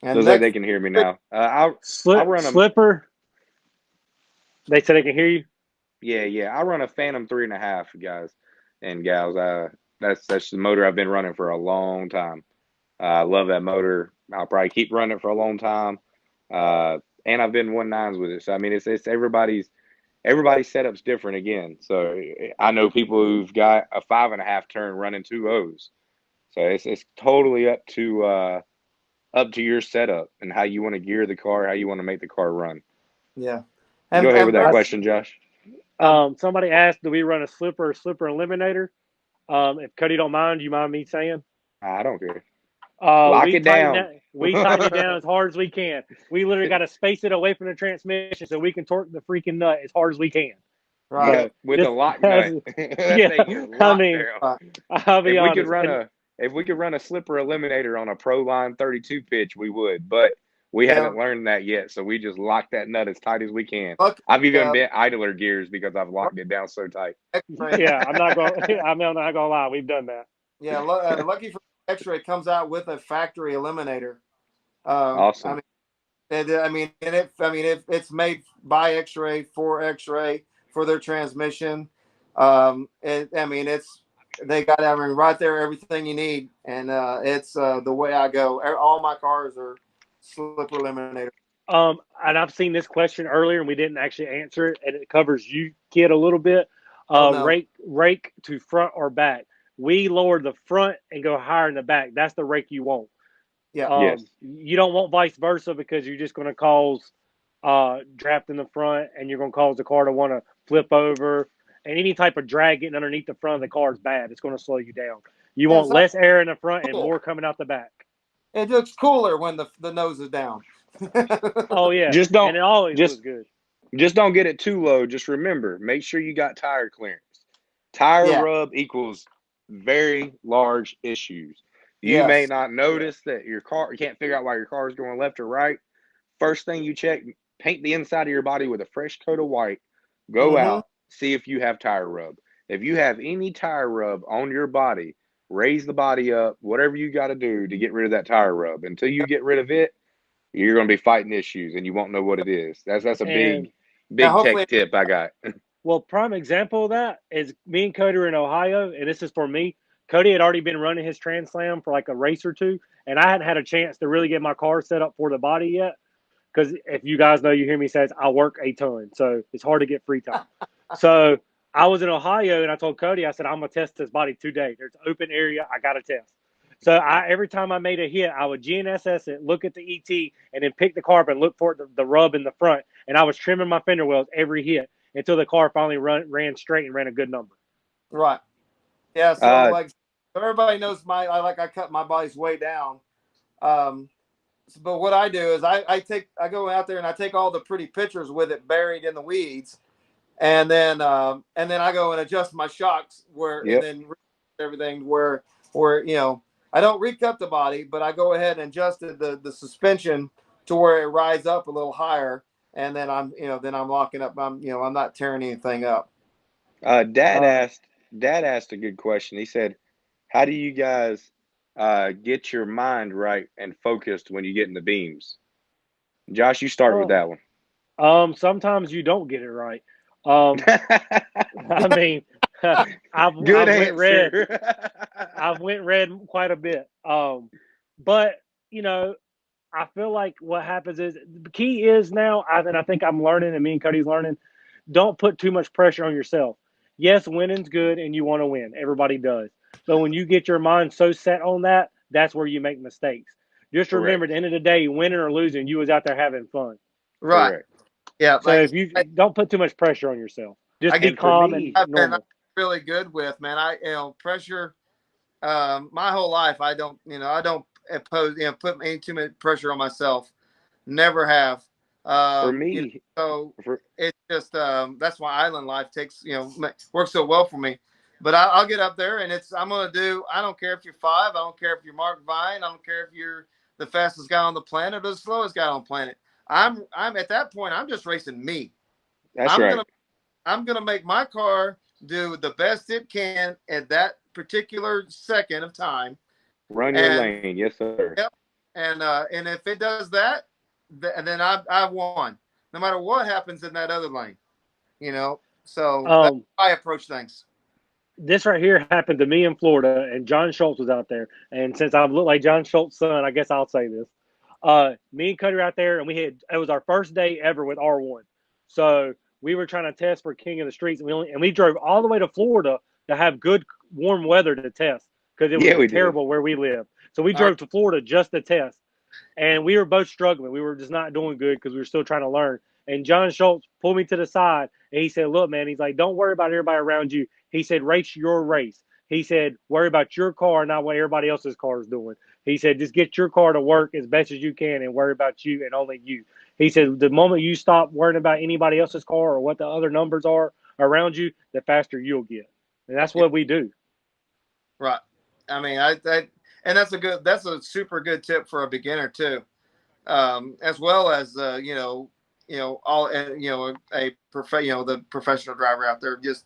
And Looks like next, they can hear me now. I run a Slipper. They said they can hear you. I run a Phantom 3.5, guys and gals. That's the motor I've been running for a long time. I love that motor. I'll probably keep running it for a long time. And I've been 1.9s with it. So I mean, it's everybody's setup's different again. So I know people who've got a 5.5 turn running 2.0s. So it's totally up to your setup and how you want to gear the car, how you want to make the car run. yeah, Go ahead and with that very, question, Josh. Somebody asked, do we run a slipper or slipper eliminator? If Cody don't mind, you mind me saying? I don't care. Lock it down. We tighten it down as hard as we can. We literally got to space it away from the transmission so we can torque the freaking nut as hard as we can. right, Yeah, So with a just lock nut. That yeah, thing is I locked mean, down. right. I'll be If we could honest. run And a slipper eliminator on a Pro Line 32 pitch, we would. But we Yeah, haven't learned that yet, so we just lock that nut as tight as we can. lucky I've even bent idler gears because I've locked it down so tight. X-ray. yeah, I'm not gonna lie, we've done that. Yeah, lucky for X-ray comes out with a factory eliminator. I Awesome. mean, it's made by X-ray for X-ray for their transmission. It's they got right there everything you need, and it's the way I go. All my cars are slipper eliminator. And I've seen this question earlier, and we didn't actually answer it, and it covers you, kid, a little bit. Oh no, Rake to front or back. We lower the front and go higher in the back. That's the rake you want. yeah, Yes. You don't want vice versa because you're just going to cause draft in the front, and you're going to cause the car to want to flip over. And any type of drag getting underneath the front of the car is bad. It's going to slow you down. You yeah. want It's less air in the front and cool. more coming out the back. It looks cooler when the nose is down. Oh yeah, Just and don't it always looks just good. just don't get it too low. Just remember, make sure you got tire clearance. Tire Yeah. rub equals very large issues. You may Yes. not notice that you can't figure out why your car is going left or right. First thing you check, paint the inside of your body with a fresh coat of white. Go Mm-hmm. out, see if you have tire rub. If you have any tire rub on your body, raise the body up, whatever you got to do to get rid of that tire rub. Until you get rid of it, you're going to be fighting issues and you won't know what it is. That's a And Now, big hopefully, tech tip I got. well, prime example of that is me and Cody are in Ohio, and this is for me. Cody had already been running his Trans Slam for like a race or two, and I hadn't had a chance to really get my car set up for the body yet. Because if you guys know, you hear me say I work a ton, so it's hard to get free time. So I was in Ohio, and I told Cody, I said, I'm gonna test this body today. There's an open area, I gotta test. So every time I made a hit, I would GNSS it, look at the ET, and then pick the car up and look for the rub in the front. And I was trimming my fender wells every hit until the car finally ran straight and ran a good number. right. Yeah. Uh, So everybody knows I cut my body's way down. Um, but what I do is I go out there and I take all the pretty pictures with it buried in the weeds, and then I go and adjust my shocks and Yep. then everything where I don't recut the body, but I go ahead and adjusted the suspension to where it rides up a little higher, and then I'm locking up. I'm not tearing anything up. Dad asked a good question. He said, "How do you guys get your mind right and focused when you get in the beams?" Josh, you start with Oh, that one. sometimes you don't get it right. Um, I mean, Good I've went red. answer. I've went red quite a bit. But you know, I feel like what happens is the key is now, and I think I'm learning, and me and Cody's learning. Don't put too much pressure on yourself. Yes, winning's good, and you want to win. Everybody does. But when you get your mind so set on that, that's where you make mistakes. Just remember, at Correct. the end of the day, winning or losing, you was out there having fun. Right. Correct. Yeah. So if you don't put too much pressure on yourself, just be And for calm and me, I've been normal. really good with, man. Pressure. My whole life, I don't put any too much pressure on myself. Never have. for You know, me, so for it's just that's why island life works so well for me. But I'll get up there and I'm gonna do. I don't care if you're 5. I don't care if you're Mark Vine. I don't care if you're the fastest guy on the planet or the slowest guy on the planet. I'm at that point. I'm just racing me. that's I'm right. gonna I'm gonna make my car do the best it can at that particular second of time. Run your And lane, yes, sir. yep. And if it does that, then I've won. No matter what happens in that other lane, you know. So that's Um, how I approach things. this right here happened to me in Florida, and John Schultz was out there. And since I've looked like John Schultz's son, I guess I'll say this. Me and Cody were out there, and it was our first day ever with R1. So we were trying to test for King of the Streets, and we drove all the way to Florida to have good warm weather to test because it was Yeah, we did. terrible where we live. So we All right. drove to Florida just to test, and we were both struggling. We were just not doing good because we were still trying to learn. And John Schultz pulled me to the side and he said, "Look, man," he's like, "don't worry about everybody around you." He said, "Race your race." He said, "Worry about your car, not what everybody else's car is doing." He said, "Just get your car to work as best as you can and worry about you and only you." He said, "The moment you stop worrying about anybody else's car or what the other numbers are around you, the faster you'll get." And that's Yeah, what we do. right. I mean, and that's a super good tip for a beginner too, as well as all the professional driver out there. Just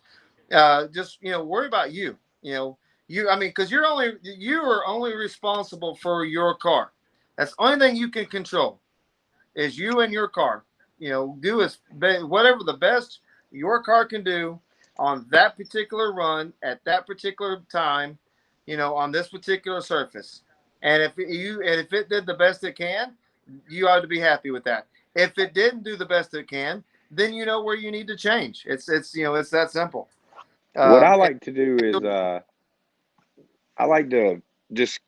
worry about you. I mean, because you are only responsible for your car. That's the only thing you can control is you and your car. Do whatever the best your car can do on that particular run at that particular time, on this particular surface. And if it did the best it can, you ought to be happy with that. If it didn't do the best it can, then you know where you need to change. It's that simple. What I And like to do is I like to just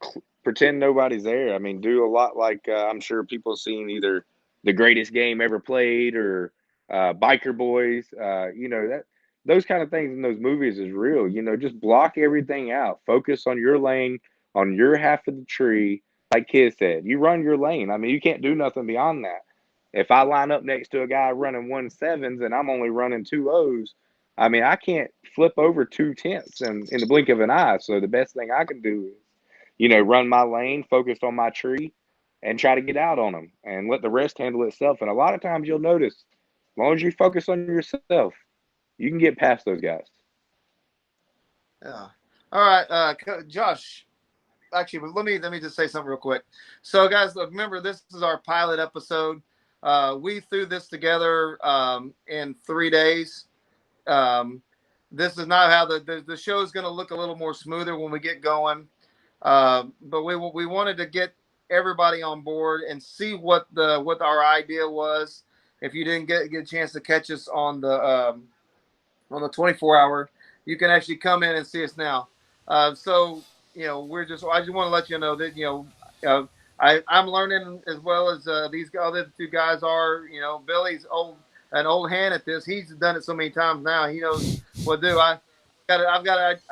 pretend nobody's there. I mean, do a lot like I'm sure people have seen either The Greatest Game Ever Played or Biker Boys. That those kind of things in those movies is real. Just block everything out. Focus on your lane, on your half of the tree. Like Kid said, you run your lane. I mean, you can't do nothing beyond that. If I line up next to a guy running 1.7s and I'm only running 2.0s, I mean, I can't flip over 2/10 in the blink of an eye. So the best thing I can do is, run my lane, focused on my tree, and try to get out on them and let the rest handle itself. And a lot of times you'll notice, as long as you focus on yourself, you can get past those guys. yeah. All right, Josh. Actually, let me just say something real quick. So, guys, look, remember this is our pilot episode. We threw this together in 3 days. This is not how the show is going to look a little more smoother when we get going. But we wanted to get everybody on board and see what our idea was. If you didn't get a chance to catch us on the 24-hour, you can actually come in and see us now. So I just want to let you know that I'm learning as well as these other two guys are. Billy's an old hand at this. He's done it so many times now. He knows what to do. I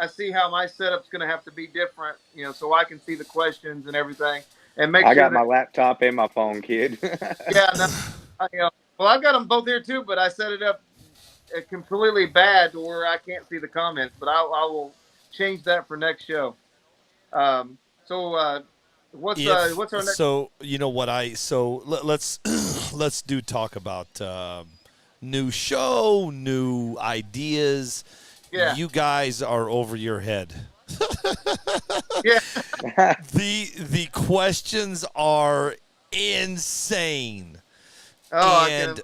see how my setup's going to have to be different, so I can see the questions and everything, and make I sure got that my laptop and my phone, kid. yeah, no, well, I've got them both here too, but I set it up completely bad to where I can't see the comments, but I will change that for next show. So what's If our next? so, you know what let's let's do talk about new show, new ideas. Yeah, You guys are over your head. yeah. The questions are insane. Oh, And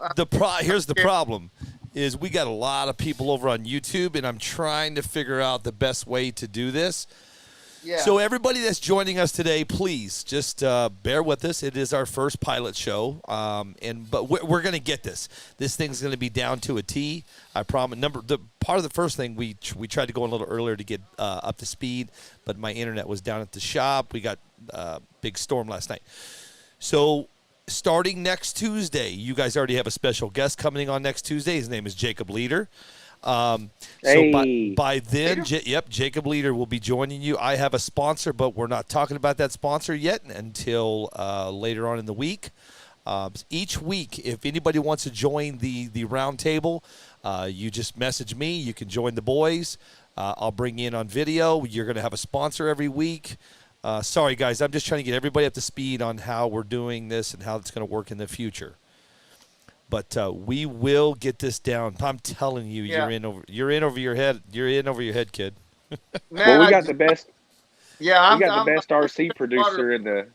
here's the problem is we got a lot of people over on YouTube, and I'm trying to figure out the best way to do this. yeah. So everybody that's joining us today, please just bear with us. It is our first pilot show, but we're going to get this. This thing's going to be down to a T. I promise. Part of the first thing we tried to go a little earlier to get up to speed, but my internet was down at the shop. We got a big storm last night. So starting next Tuesday, you guys already have a special guest coming on next Tuesday. His name is Jacob Leader. So by then, Jacob Leader will be joining you. I have a sponsor, but we're not talking about that sponsor yet until later on in the week. Each week, if anybody wants to join the round table, you just message me. You can join the boys. I'll bring you in on video. You're going to have a sponsor every week. Sorry, guys. I'm just trying to get everybody up to speed on how we're doing this and how it's going to work in the future. But we will get this down. I'm telling you, Yeah. you're in over your head. You're in over your head, kid. Man, Well, we got the best. Yeah, We got the best RC producer in the.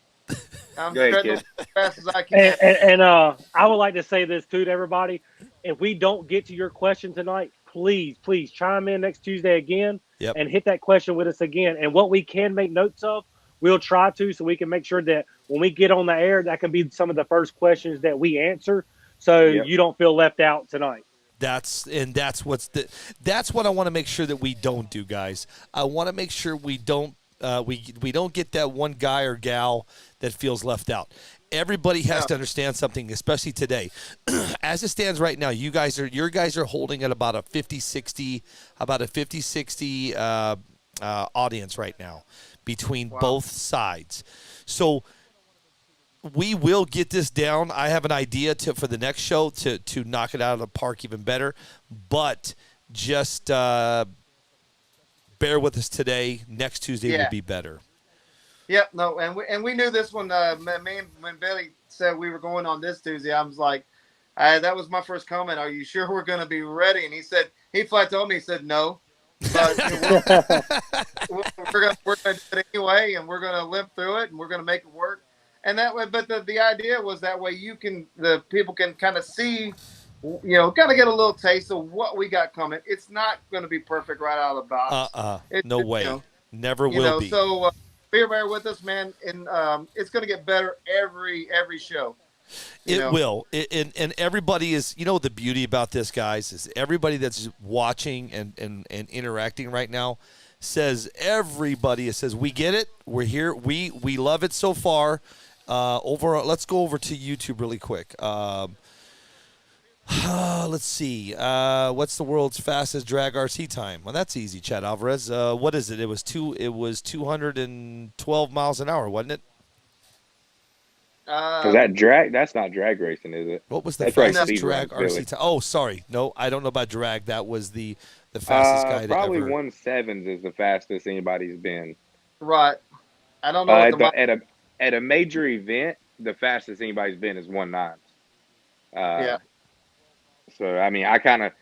I'm Go ahead, treading kid. as fast as I can. And I would like to say this too to everybody. If we don't get to your question tonight, please chime in next Tuesday again and hit that question with us again. And what we can make notes of, we'll try to, so we can make sure that when we get on the air, that can be some of the first questions that we answer, so you don't feel left out tonight. That's what I want to make sure that we don't do, guys. I want to make sure we don't we don't get that one guy or gal that feels left out. Everybody has to understand something, especially today. As it stands right now, your guys are holding at about a 50-60 audience right now between both sides. So we will get this down. I have an idea for the next show to knock it out of the park even better. But just bear with us today. Next Tuesday will be better. Yep, no, and we knew this one. When Billy said we were going on this Tuesday, I was like, that was my first comment. Are you sure we're going to be ready? And he flat told me, he said no. But we're going to do it anyway, and we're going to live through it, and we're going to make it work. And that way, but the idea was that way the people can kind of see, kind of get a little taste of what we got coming. It's not going to be perfect right out of the box. No way. Never will be. So bear with us, man, and it's going to get better every show. It will. And everybody is, the beauty about this, guys, is everybody that's watching and interacting right now says we get it. We're here. We love it so far. Let's go over to YouTube really quick. Let's see. What's the world's fastest drag RC time? Well, that's easy, Chad Alvarez. What is it? It was 212 miles an hour, wasn't it? Is that drag? That's not drag racing, is it? What was the fastest drag RC time? Oh, sorry. No, I don't know about drag. That was the fastest guy to probably ever. 1.7s is the fastest anybody's been. Right. I don't know. At a major event, the fastest anybody's been is 1.9. Yeah. So I mean, I kind of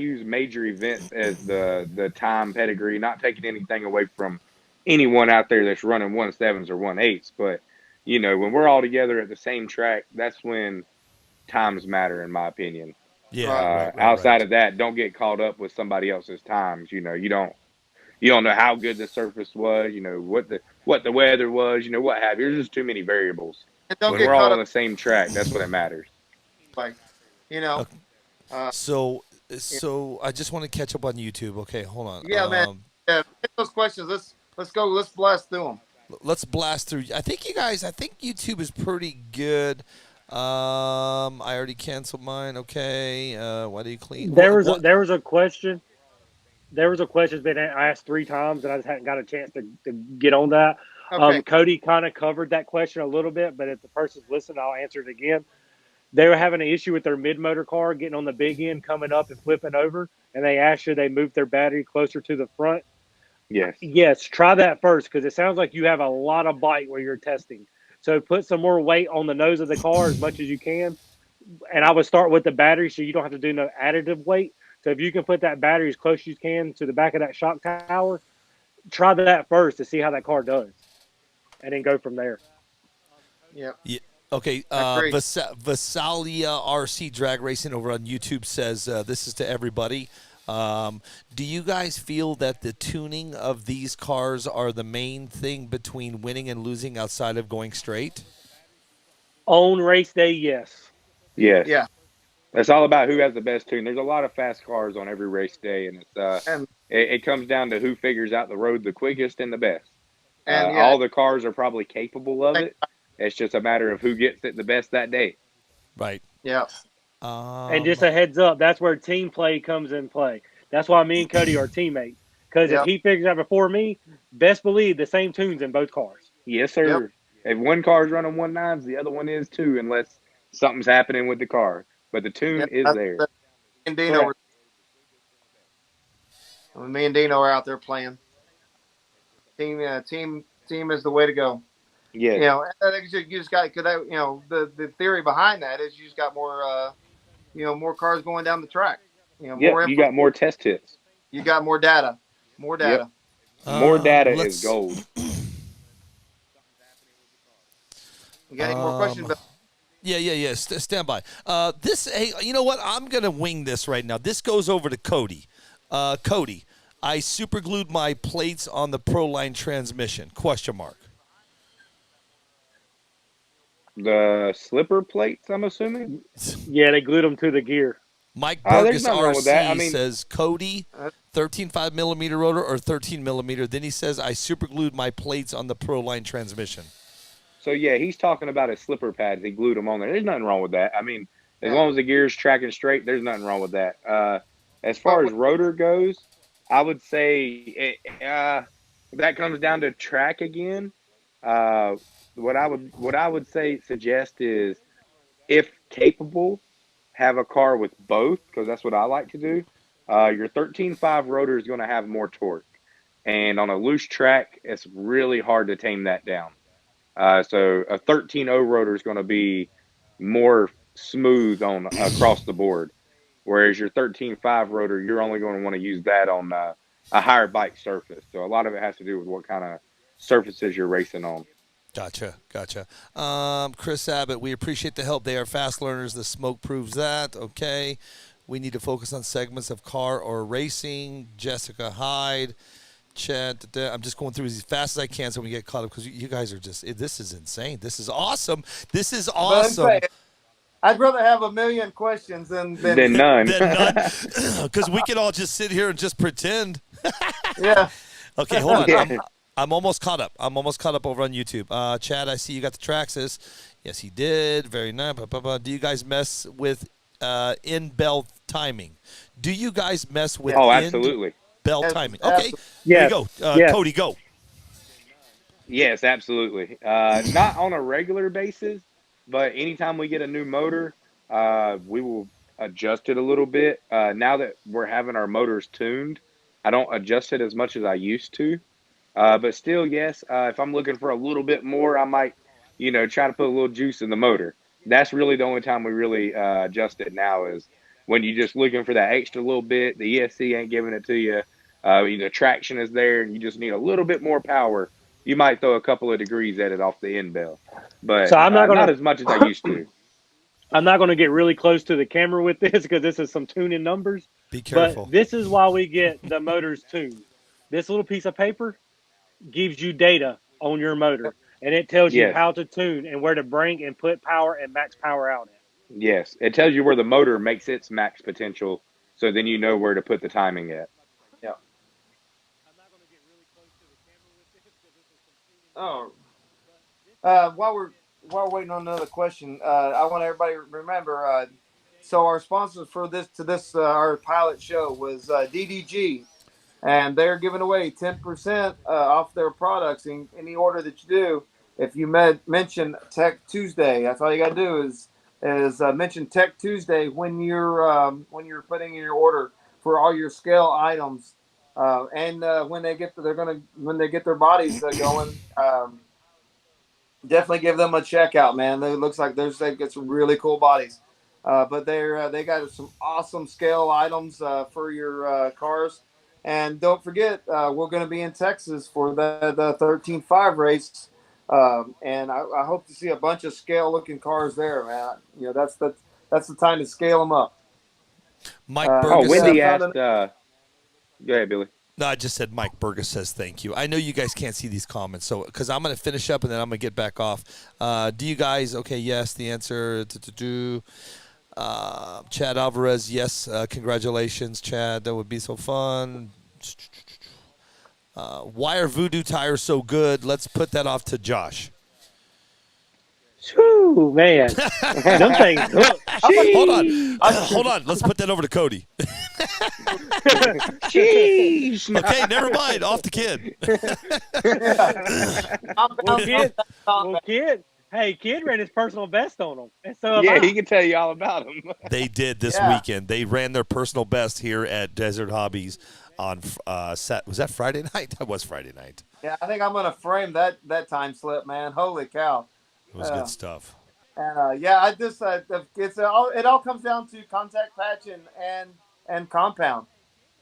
use major events as the time pedigree, not taking anything away from anyone out there that's running 1.7s or 1.8s, but when we're all together at the same track, that's when times matter, in my opinion. Yeah. Outside of that, don't get caught up with somebody else's times. You don't know how good the surface was. What the weather was. What have you. There's just too many variables. When we're all on the same track, that's what it matters. So I just want to catch up on YouTube. Okay, hold on. Yeah, man. Take those questions. Let's go. Let's blast through them. Let's blast through. I think YouTube is pretty good. I already canceled mine. Okay. Why do you clean? There was a question. There was a question that's been asked 3 times, and I just hadn't got a chance to get on that. Okay. Cody kind of covered that question a little bit, but if the person's listening, I'll answer it again. They were having an issue with their mid motor car getting on the big end, coming up and flipping over, and they asked you they move their battery closer to the front. Yes. Yes, try that first because it sounds like you have a lot of bite where you're testing. So put some more weight on the nose of the car as much as you can. And I would start with the battery so you don't have to do no additive weight. So if you can put that battery as close as you can to the back of that shock tower, try that first to see how that car does, and then go from there. Yeah. Yeah. Okay. Agreed. Visalia RC Drag Racing over on YouTube says this is to everybody. Do you guys feel that the tuning of these cars are the main thing between winning and losing outside of going straight? On race day, yes. Yes. Yeah. It's all about who has the best tune. There's a lot of fast cars on every race day, and And it comes down to who figures out the road the quickest and the best. yeah, All the cars are probably capable of it. It's just a matter of who gets it the best that day. Right. yeah. And just a heads up, that's where team play comes in play. That's why me and Cody are teammates. Because Yep. if he figures out before me, best believe the same tunes in both cars. Yes, sir. Yep. If one car's running 1.9s, the other one is too, unless something's happening with the car. But the tune is there. Me and Dino me and Dino are out there playing. Team is the way to go. Yes. You know, I think you just got because the theory behind that is you just got more more cars going down the track. You got more test hits. You got more data. More data. Yep. More data is gold. You got any more questions? Yeah. Stand by. Hey, you know what? I'm gonna wing this right now. This goes over to Cody. Cody, I super glued my plates on the Proline transmission. Question mark. The slipper plates, I'm assuming. Yeah, they glued them to the gear. Mike There's Burgess nothing wrong with that. RC says Cody, 13.5 millimeter rotor or 13 millimeter. Then he says I super glued my plates on the Proline transmission. So yeah, he's talking about his slipper pads. He glued them on there. There's nothing wrong with that. I mean, as long as the gear's tracking straight, there's nothing wrong with that. As far as rotor goes, I would say that comes down to track again. What I would suggest is, if capable, have a car with both, because that's what I like to do. Your 13.5 rotor is going to have more torque, and on a loose track, it's really hard to tame that down. So a 13.0 rotor is going to be more smooth on across the board, whereas your 13.5 rotor, you're only going to want to use that on a higher bike surface. So a lot of it has to do with what kind of surfaces you're racing on. Gotcha. Chris Abbott, we appreciate the help. They are fast learners. The smoke proves that. Okay. We need to focus on segments of car or racing. Jessica Hyde. Chad, I'm just going through as fast as I can so we get caught up because you guys are this is insane. This is awesome. I'd rather have a million questions than none. Because we can all just sit here and just pretend. Yeah. Okay, hold on. Yeah. I'm almost caught up. Over on YouTube. Chad, I see you got the Traxxas. Yes, he did. Very nice. Do you guys mess with in-bell timing? Do you guys mess with absolutely. Bell timing? Okay. Yeah. There you go. Cody, go. Yes, absolutely. Not on a regular basis, but anytime we get a new motor, we will adjust it a little bit. Now that we're having our motors tuned, I don't adjust it as much as I used to. But still, yes, if I'm looking for a little bit more, I might, try to put a little juice in the motor. That's really the only time we really adjust it now, is when you're just looking for that extra little bit. The ESC ain't giving it to you. The traction is there, and you just need a little bit more power. You might throw a couple of degrees at it off the end bell, but so I'm not as much as I used to. I'm not going to get really close to the camera with this because this is some tuning numbers. Be careful. But this is why we get the motors tuned. This little piece of paper gives you data on your motor, and it tells you how to tune and where to bring and put power and max power out at. Yes, it tells you where the motor makes its max potential, so then you know where to put the timing at. Yeah. Oh. While we're waiting on another question, I want everybody to remember. So our sponsors for our pilot show was DDG, and they're giving away 10% off their products in any order that you do. If you mention Tech Tuesday, that's all you got to do is is mention Tech Tuesday when you're putting in your order for all your scale items, and when they get when they get their bodies going. Definitely give them a check out, man. It looks like they get some really cool bodies. But they got some awesome scale items for your cars. And don't forget, we're going to be in Texas for the 13.5 race. And I hope to see a bunch of scale looking cars there, man. You know, that's the time to scale them up. Mike Oh, Burgess. Wendy found asked. Go ahead, Billy. No, I just said Mike Burgess says thank you. I know you guys can't see these comments, so because I'm going to finish up and then I'm going to get back off. Do you guys? Okay, yes. The answer. Chad Alvarez, yes. Congratulations, Chad. That would be so fun. Why are Voodoo tires so good? Let's put that off to Josh. Whew, man. Them things hook. Hold on. Let's put that over to Cody. Jeez. Okay, never mind. Off the kid. Kid ran his personal best on them. And so Yeah, he can tell you all about them. They did this weekend. They ran their personal best here at Desert Hobbies on was that Friday night? That was Friday night. Yeah, I think I'm going to frame that time slip, man. Holy cow. It was good stuff. And I just it all comes down to contact patch and compound,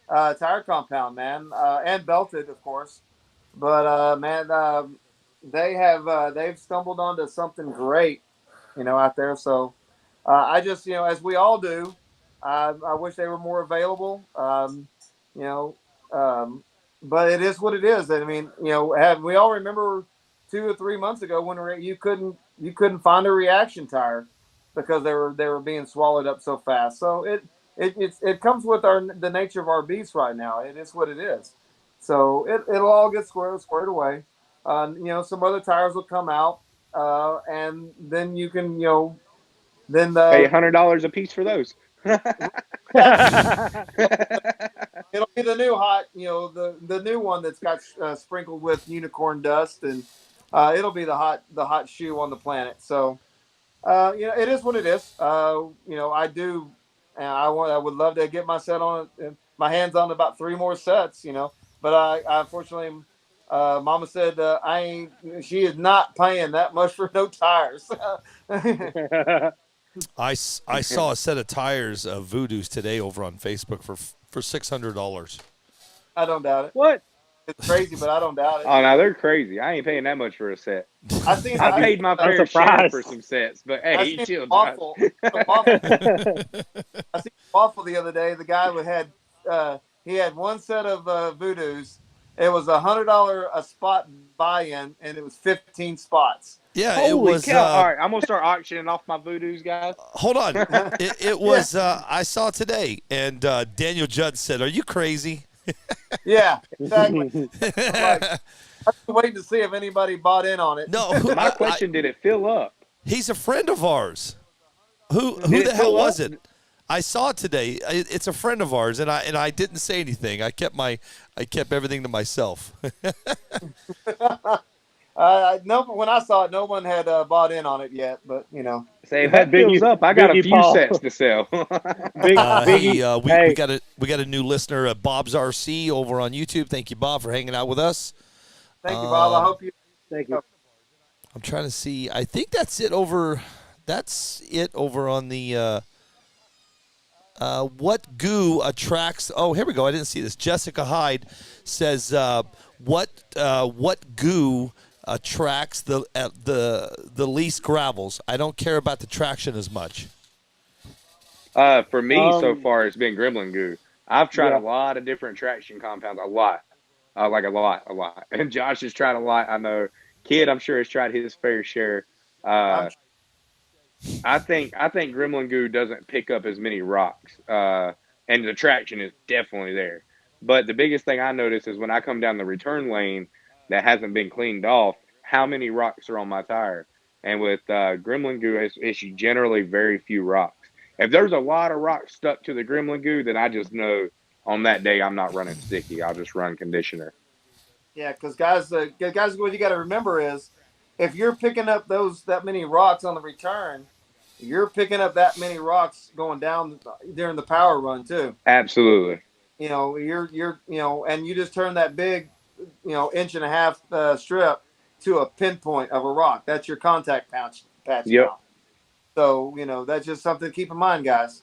tire compound, man, and belted, of course. But man, they've stumbled onto something great, out there. So I just, as we all do, I wish they were more available. You know, but it is what it is. I mean, we all remember 2 or 3 months ago when you couldn't find a reaction tire because they were being swallowed up so fast. So it comes with the nature of our beast right now. It is what it is. So it'll all get squared away. Some other tires will come out, and then you can then Pay $100 a piece for those. It'll be the new hot, the new one that's got sprinkled with unicorn dust, and it'll be the hot shoe on the planet. So, it is what it is. I do, and I would love to get my hands on about 3 more sets, but I unfortunately, Mama said she is not paying that much for no tires. I saw a set of tires of Voodoos today over on Facebook for $600. I don't doubt it. What? It's crazy, but I don't doubt it. Oh, no, they're crazy. I ain't paying that much for a set. I paid my fair share for some sets, but hey, chill, Josh. I seen Waffle the other day. The guy he had one set of Voodoos. It was $100 a spot buy-in, and it was 15 spots. Yeah, Holy it was. Cow. All right, I'm gonna start auctioning off my Voodoos, guys. Hold on, it was. I saw it today, and Daniel Judd said, "Are you crazy?" Yeah, exactly. I'm waiting to see if anybody bought in on it. No, my question: did it fill up? He's a friend of ours. Who the hell was it? I saw it today. It's a friend of ours, and I didn't say anything. I kept everything to myself. No, when I saw it, no one had bought in on it yet. But say if that fills up, I got a few sets to sell. We got a new listener, Bob's RC, over on YouTube. Thank you, Bob, for hanging out with us. Thank you, Bob. I hope you. Thank you. I'm trying to see. I think that's it over. That's it over on the. What goo attracts? Oh, here we go. I didn't see this. Jessica Hyde says, "What goo attracts the least gravels? I don't care about the traction as much." For me, so far, it's been Gremlin goo. I've tried a lot of different traction compounds. A lot. Like a lot. And Josh has tried a lot. I know. Kid, I'm sure, has tried his fair share. I think Gremlin goo doesn't pick up as many rocks, and the traction is definitely there. But the biggest thing I notice is when I come down the return lane that hasn't been cleaned off, how many rocks are on my tire. And with Gremlin goo, it's generally very few rocks. If there's a lot of rocks stuck to the Gremlin goo, then I just know on that day I'm not running sticky. I'll just run conditioner. Yeah, because guys, what you got to remember is if you're picking up that many rocks on the return, you're picking up that many rocks going down during the power run too. Absolutely. And you just turn that big, 1.5 inch strip to a pinpoint of a rock. That's your contact patch Yep. now. So that's just something to keep in mind, guys.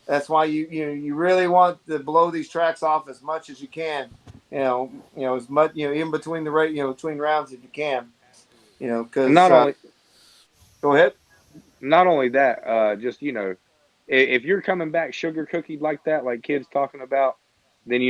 That's why you really want to blow these tracks off as much as you can. As much even between the between rounds if you can. And Because go ahead. not only that, just if you're coming back sugar cookied like that, like kids talking about, then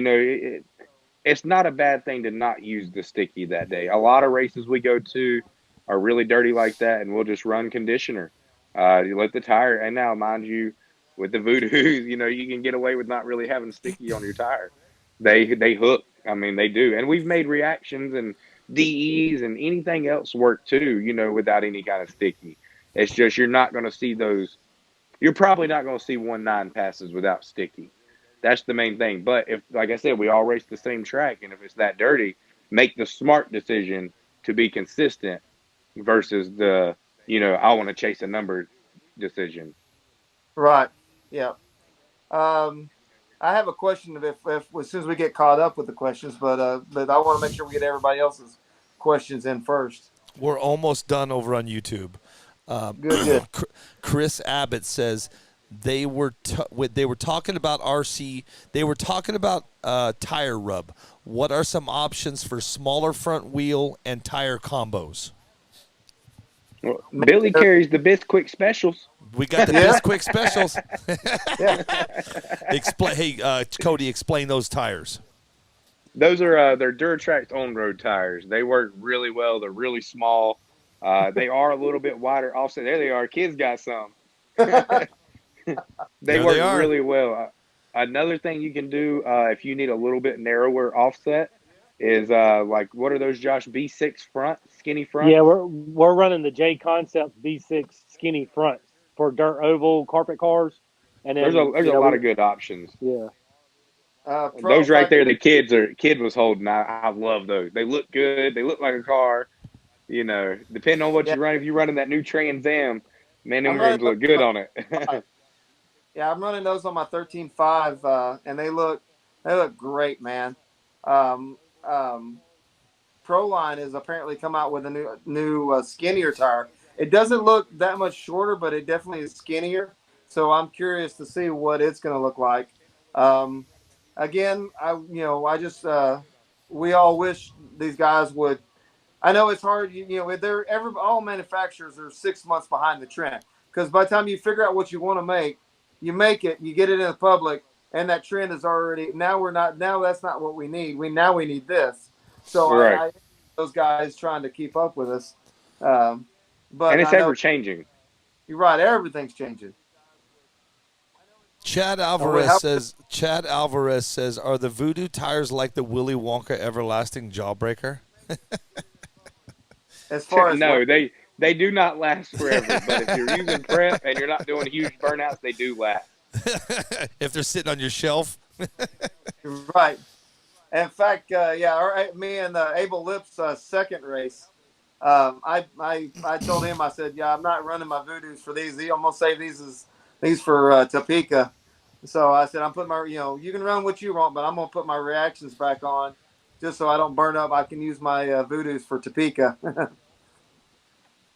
it's not a bad thing to not use the sticky that day. A lot of races we go to are really dirty like that, and we'll just run conditioner. You let the tire, and now mind you, with the Voodoos, you can get away with not really having sticky on your tire. They hook. I mean, they do, and we've made reactions and DEs and anything else work too. Without any kind of sticky. It's just you're not going to see those. You're probably not going to see 1.9 passes without sticky. That's the main thing. But if, like I said, we all race the same track, and if it's that dirty, make the smart decision to be consistent versus I want to chase a number decision. Right. Yeah. I have a question if as soon as we get caught up with the questions, but I want to make sure we get everybody else's questions in first. We're almost done over on YouTube. Good. Chris Abbott says they were talking about RC. They were talking about tire rub. What are some options for smaller front wheel and tire combos? Well, Billy carries the Bisquick specials. We got the Bisquick specials. Yeah. Cody, explain those tires. Those are they're Duratrax on-road tires. They work really well. They're really small. They are a little bit wider offset. There they are. Kids got some. They work really well. Another thing you can do if you need a little bit narrower offset is what are those, Josh? B6 front, skinny front? Yeah, we're running the J Concepts B6 skinny fronts for dirt oval carpet cars. And then, there's a lot of good options. Yeah. Those right there, the kid was holding. I love those. They look good. They look like a car. Depending on what you run, if you're running that new Trans Am, man, them rims look good on it. Yeah, I'm running those on my 13.5, and they look great, man. Proline has apparently come out with a new skinnier tire. It doesn't look that much shorter, but it definitely is skinnier. So I'm curious to see what it's going to look like. Again, I just we all wish these guys would. I know it's hard. All manufacturers are 6 months behind the trend because by the time you figure out what you want to make, you make it, you get it in the public, and that trend is already. Now that's not what we need. We need this. So right. Those guys trying to keep up with us. But and it's ever changing. You're right. Everything's changing. Chad Alvarez says, are the Voodoo tires like the Willy Wonka everlasting jawbreaker? As far as no, they do not last forever. But if you're using prep and you're not doing huge burnouts, they do last. If they're sitting on your shelf. Right. In fact, me and Abel Lips' second race, I told him, I said, I'm not running my Voodoos for these. I'm gonna save these for Topeka. So I said, I'm putting my, you can run what you want, but I'm gonna put my reactions back on, just so I don't burn up. I can use my Voodoos for Topeka.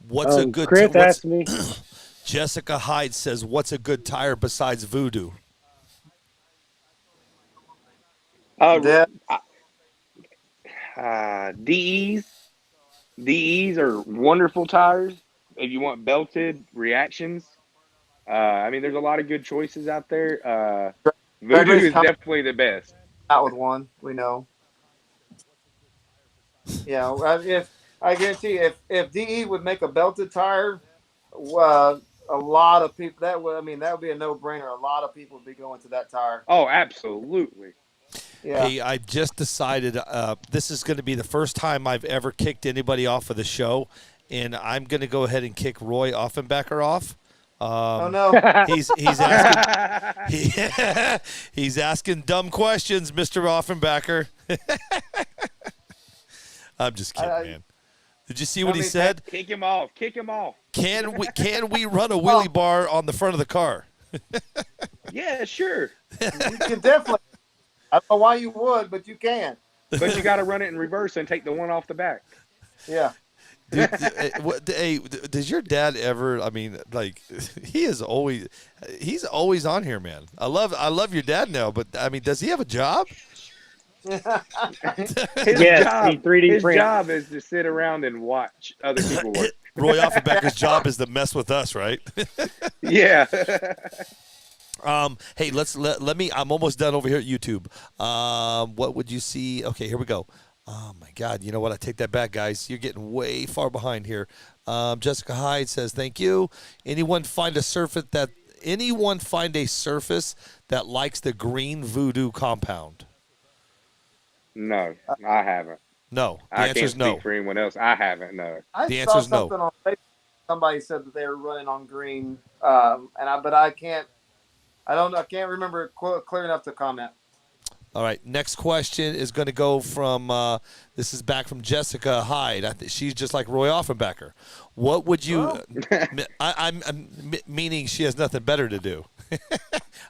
What's a good? Chris asked me. Jessica Hyde says, "What's a good tire besides Voodoo?" DEs are wonderful tires if you want belted reactions. There's a lot of good choices out there. Voodoo is definitely the best. Out with one, we know. Yeah, if I guarantee you, if DE would make a belted tire, a lot of people that would be a no-brainer. A lot of people would be going to that tire. Oh, absolutely. Yeah. Hey, I just decided this is going to be the first time I've ever kicked anybody off of the show, and I'm going to go ahead and kick Roy Offenbacher off. Oh no! He's asking dumb questions, Mr. Offenbacher. I'm just kidding, man. Did you see what he said? Kick him off. Kick him off. Can we run a wheelie bar on the front of the car? Yeah, sure. You can definitely. I don't know why you would, but you can. But you got to run it in reverse and take the one off the back. Yeah. Dude, does your dad ever? I mean, like, he's always on here, man. I love your dad now, but I mean, does he have a job? His job is to sit around and watch other people work. Roy Offenbacker's job is to mess with us, right? Yeah. Hey, let me. I'm almost done over here at YouTube. What would you see? Okay, here we go. Oh my God! You know what? I take that back, guys. You're getting way far behind here. Jessica Hyde says, "Thank you." Anyone find a surface that likes the green voodoo compound? No, I haven't. No. The I answer can't is no. speak for anyone else. I haven't. No. The I answer saw is no. something on Facebook. Somebody said that they were running on green, but I can't. I don't know. I can't remember it clear enough to comment. All right. Next question is going to go from. This is back from Jessica Hyde. She's just like Roy Offenbacker. What would you? I'm meaning she has nothing better to do.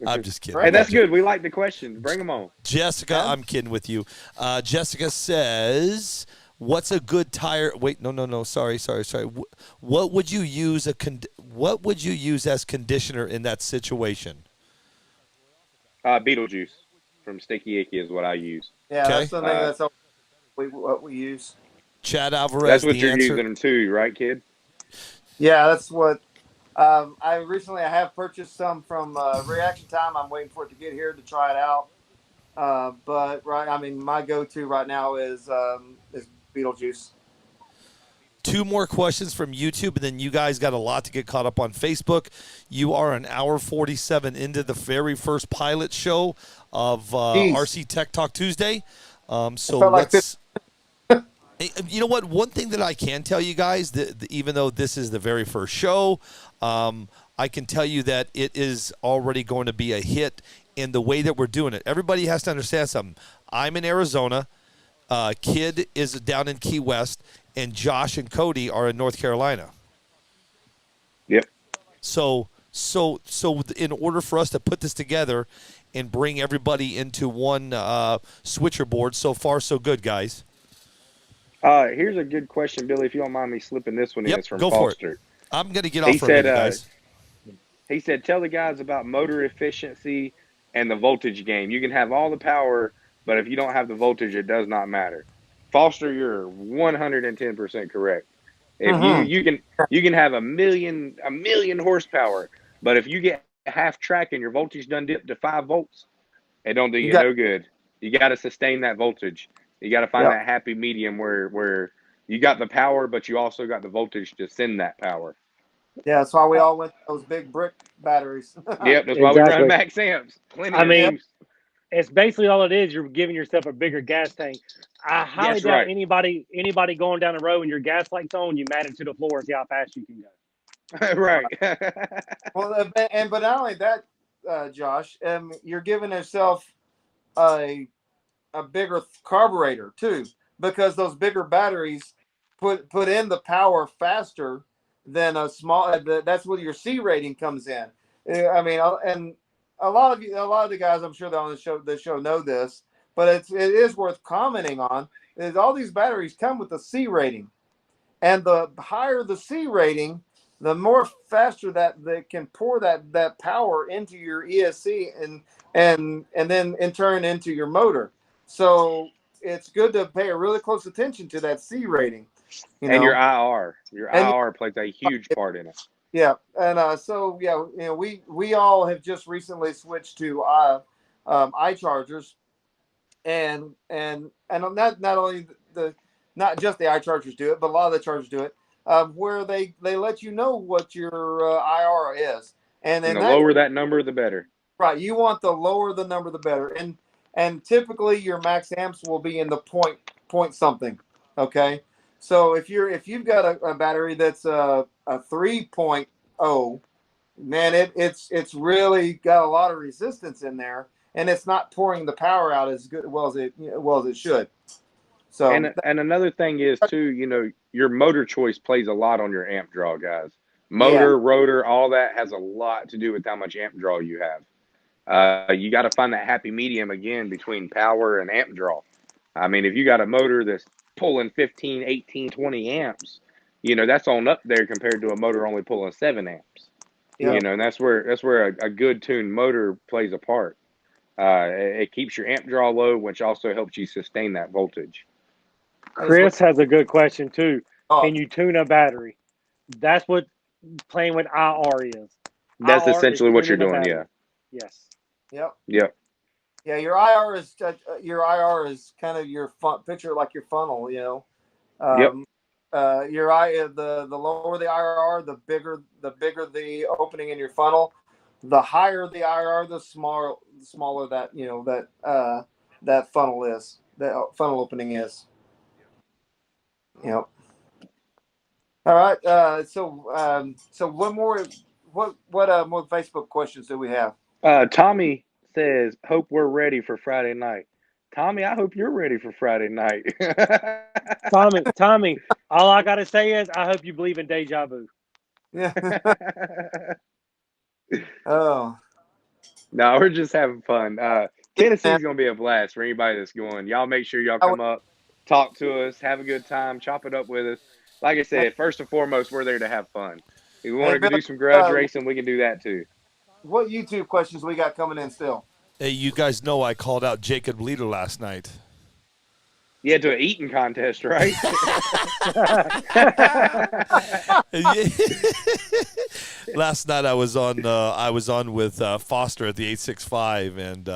I'm just kidding. Hey, that's good. We like the questions. Bring them on. Jessica, I'm kidding with you. Jessica says, "What's a good tire?" Wait, no. Sorry. What would you use as conditioner in that situation? Beetlejuice from Sticky Icky is what I use. Yeah, Okay. that's something that's what we use. Chad Alvarez. That's what you're answer. using them too, right, kid? Yeah, that's what. I have purchased some from Reaction Time. I'm waiting for it to get here to try it out. But my go-to right now is Beetlejuice. 2 more questions from YouTube, and then you guys got a lot to get caught up on Facebook. You are an hour 47 into the very first pilot show of RC Tech Talk Tuesday. So let's. You know what? One thing that I can tell you guys, even though this is the very first show, I can tell you that it is already going to be a hit in the way that we're doing it. Everybody has to understand something. I'm in Arizona. Kid is down in Key West, and Josh and Cody are in North Carolina. Yep. So in order for us to put this together and bring everybody into one switcher board, so far so good, guys. Here's a good question, Billy, if you don't mind me slipping this one in. It's from go Foster. for it. I'm going to get off for a minute, guys. He said, tell the guys about motor efficiency and the voltage game. You can have all the power, but if you don't have the voltage, it does not matter. Foster, you're 110% correct. If you can have a million horsepower, but if you get half track and your voltage done dip to 5 volts, it don't do you no good. You got to sustain that voltage. You got to find that happy medium where you got the power, but you also got the voltage to send that power. Yeah, that's why we all went to those big brick batteries. Yep, that's why we run max amps. It's basically all it is. You're giving yourself a bigger gas tank. I highly doubt anybody going down the road when your gas light's on, you mat it to the floor and see how fast you can go. Right. Well, but not only that, Josh, you're giving yourself a bigger carburetor too, because those bigger batteries put in the power faster than a small. That's where your C rating comes in. I mean, and a lot of the guys, I'm sure that on the show know this, but it is worth commenting on. Is all these batteries come with a C rating, and the higher the C rating, the more faster that they can pour that power into your ESC and then in turn into your motor. So it's good to pay a really close attention to that C rating. And your IR. Your IR plays a huge part in it. Yeah, and we all have just recently switched to iChargers, and not just the iChargers do it, but a lot of the chargers do it, where they let you know what your IR is, and the lower that number, the better. Right, you want the lower the number, the better, and typically your max amps will be in the point something. Okay. So if you've got a battery that's a 3.0, man, it's really got a lot of resistance in there, and it's not pouring the power out as well as it should. So And another thing is too, you know, your motor choice plays a lot on your amp draw, guys. yeah, Motor, rotor, all that has a lot to do with how much amp draw you have. You got to find that happy medium again between power and amp draw. I mean, if you got a motor that's pulling 15, 18, 20 amps, you know, that's on up there compared to a motor only pulling 7 amps. yeah. You know, and that's where a good tuned motor plays a part. It keeps your amp draw low, which also helps you sustain that voltage. Chris has a good question too. Oh, Can you tune a battery? That's what playing with IR is. That's IR is essentially what you're tuning a doing. battery. Yeah. Yes. yep. Yep. Yeah, your IR is kind of your picture like your funnel, you know. Yep. The lower the IR, the bigger the opening in your funnel. The higher the IR, the smaller that that funnel is. That funnel opening is. Yep. All right. So what more Facebook questions do we have? Tommy says, "Hope we're ready for Friday night." Tommy, I hope you're ready for Friday night. Tommy, all I gotta say is I hope you believe in deja vu. Yeah. Oh. No, we're just having fun. Tennessee's Man, gonna be a blast for anybody that's going. Y'all make sure y'all come up, talk to us, have a good time, chop it up with us. Like I said, first and foremost, we're there to have fun. If we want hey, to go Bill, do some garage racing, we can do that too. what YouTube questions we got coming in still? Hey, you guys know I called out Jacob Leader last night. Yeah, to an eating contest, right? Last night I was on with Foster at the 865, and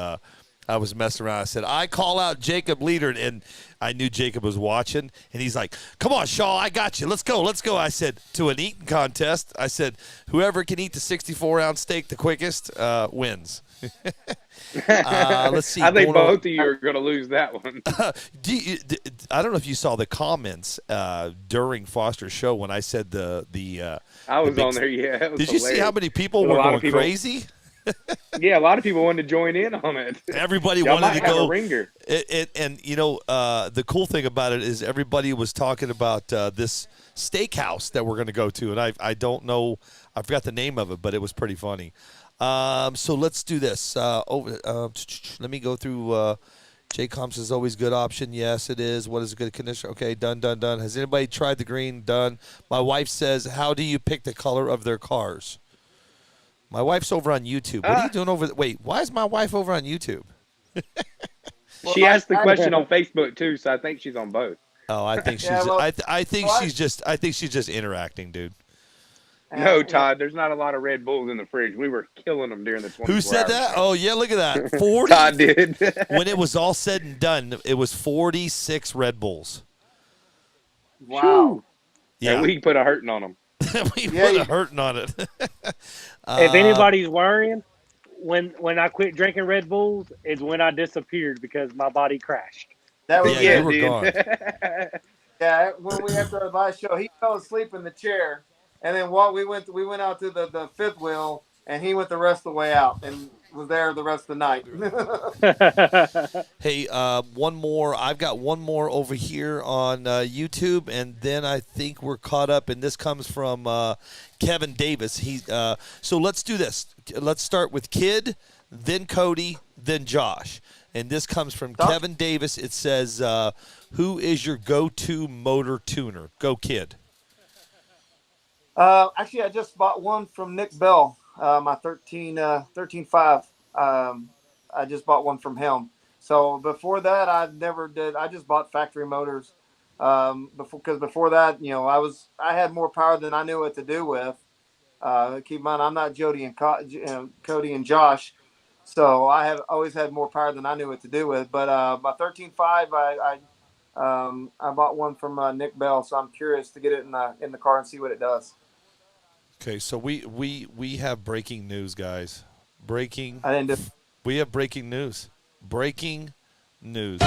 I was messing around. I said, I call out Jacob Leader, and I knew Jacob was watching, and he's like, come on, Shaw, I got you. Let's go. I said, to an eating contest. I said, whoever can eat the 64-ounce steak the quickest wins. Let's see. I think both of you are going to lose that one. I don't know if you saw the comments during Foster's show when I said I was on there, yeah. Did you see how many people were going crazy? Yeah, a lot of people wanted to join in on it. Everybody Y'all wanted to might have go. A ringer. And you know, the cool thing about it is everybody was talking about this steakhouse that we're going to go to, and I don't know, I forgot the name of it, but it was pretty funny. So let's do this. Let me go through. JComps is always a good option. Yes, it is. What is a good condition? Okay, done. Has anybody tried the green? Done. My wife says, how do you pick the color of their cars? My wife's over on YouTube. What are you doing over? Wait, why is my wife over on YouTube? She asked the question on Facebook too, so I think she's on both. Oh, I think she's. I think she's just interacting, dude. No, Todd, there's not a lot of Red Bulls in the fridge. We were killing them during the 24 Who said that? Oh, yeah, look at that. 40. Todd did. When it was all said and done, it was 46 Red Bulls. Wow. Yeah. And we put a hurting on them. We put a hurting on it. If anybody's worrying, when I quit drinking Red Bulls is when I disappeared because my body crashed. That was you were gone. Yeah, when we after our last show, he fell asleep in the chair. And then we went out to the fifth wheel, and he went the rest of the way out and was there the rest of the night. Hey, one more. I've got one more over here on YouTube, and then I think we're caught up. And this comes from Kevin Davis. So let's do this. Let's start with Kid, then Cody, then Josh. And this comes from Kevin Davis. It says, who is your go-to motor tuner? Go, Kid. Actually, I just bought one from Nick Bell, my 13.5. I just bought one from him. So before that, I never did. I just bought factory motors. Before that, I had more power than I knew what to do with. Keep in mind, I'm not Cody and Josh, so I have always had more power than I knew what to do with. But my 13.5, I bought one from Nick Bell, so I'm curious to get it in the car and see what it does. Okay, so we have breaking news, guys. We have breaking news. Breaking news.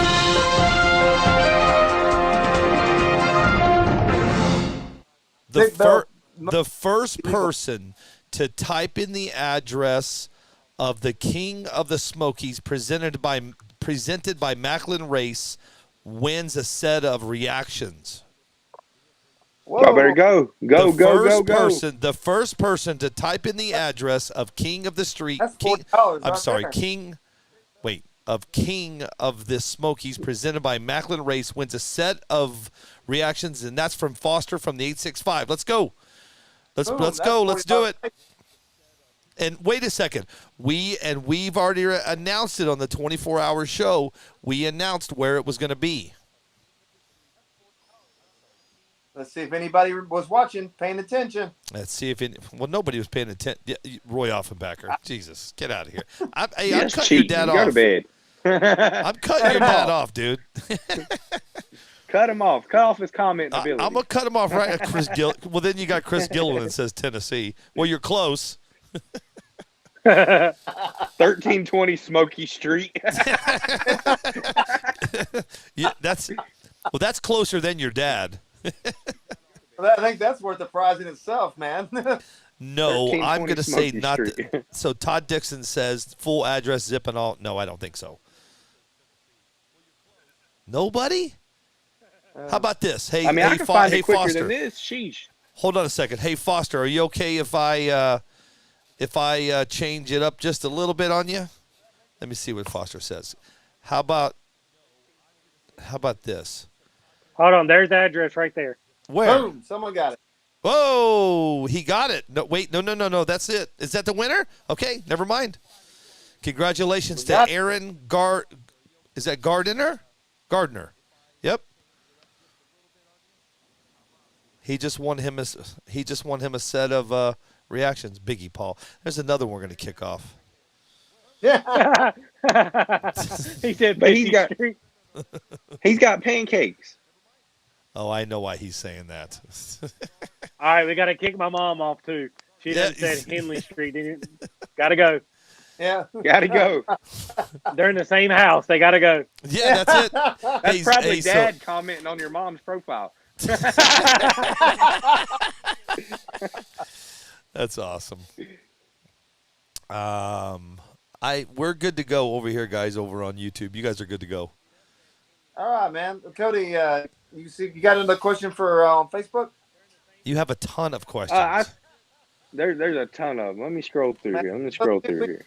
The first person to type in the address of the King of the Smokies presented by Macklin Race wins a set of reactions. Whoa. Y'all better go. Go. The first person to type in the address of King of the Street. That's King. $40 I'm right sorry, there. King. Wait, of King of the Smokies, presented by Macklin Race, wins a set of reactions, and that's from Foster from the 865. Let's go. Let's Boom, let's that's go. Let's do $40. it. And wait a second. We've already announced it on the 24-hour show. We announced where it was going to be. Let's see if anybody was watching, paying attention. Let's see if nobody was paying attention. Roy Offenbacher. Jesus, get out of here. I'm That's cutting your cheating. dad Go to off. bed. I'm cutting your dad off, dude. Cut him off. Cut off his comment ability. I'm going to cut him off right at Chris Gill. Well, then you got Chris Gilliland that says Tennessee. Well, you're close. 1320 Smoky Street. Yeah, that's closer than your dad. I think that's worth a prize in itself, man. No, I'm going to say Smoky not. Street. So Todd Dixon says full address, zip and all. No, I don't think so. Nobody? How about this? Hey, I mean, I can find hey it quicker Foster. than this. Sheesh. Hold on a second. Hey Foster, are you okay if I change it up just a little bit on you? Let me see what Foster says. How about this? Hold on, there's the address right there. Where? Boom, someone got it. Whoa, he got it. No, wait, no. That's it. Is that the winner? Okay, never mind. Congratulations to Aaron Is that Gardner? Gardner. Yep. He just won him a set of reactions. Biggie Paul. There's another one we're going to kick off. Yeah. He said, But he's got- Street. He's got pancakes. Oh, I know why he's saying that. All right, we got to kick my mom off, too. She Yeah. done said Henley Street. Got to go. Yeah. Gotta go. They're in the same house. They got to go. Yeah, that's it. That's probably Dad commenting on your mom's profile. That's awesome. We're good to go over here, guys, over on YouTube. You guys are good to go. All right, man. Cody, you got another question for Facebook? You have a ton of questions. There's a ton of them. Let me scroll through here.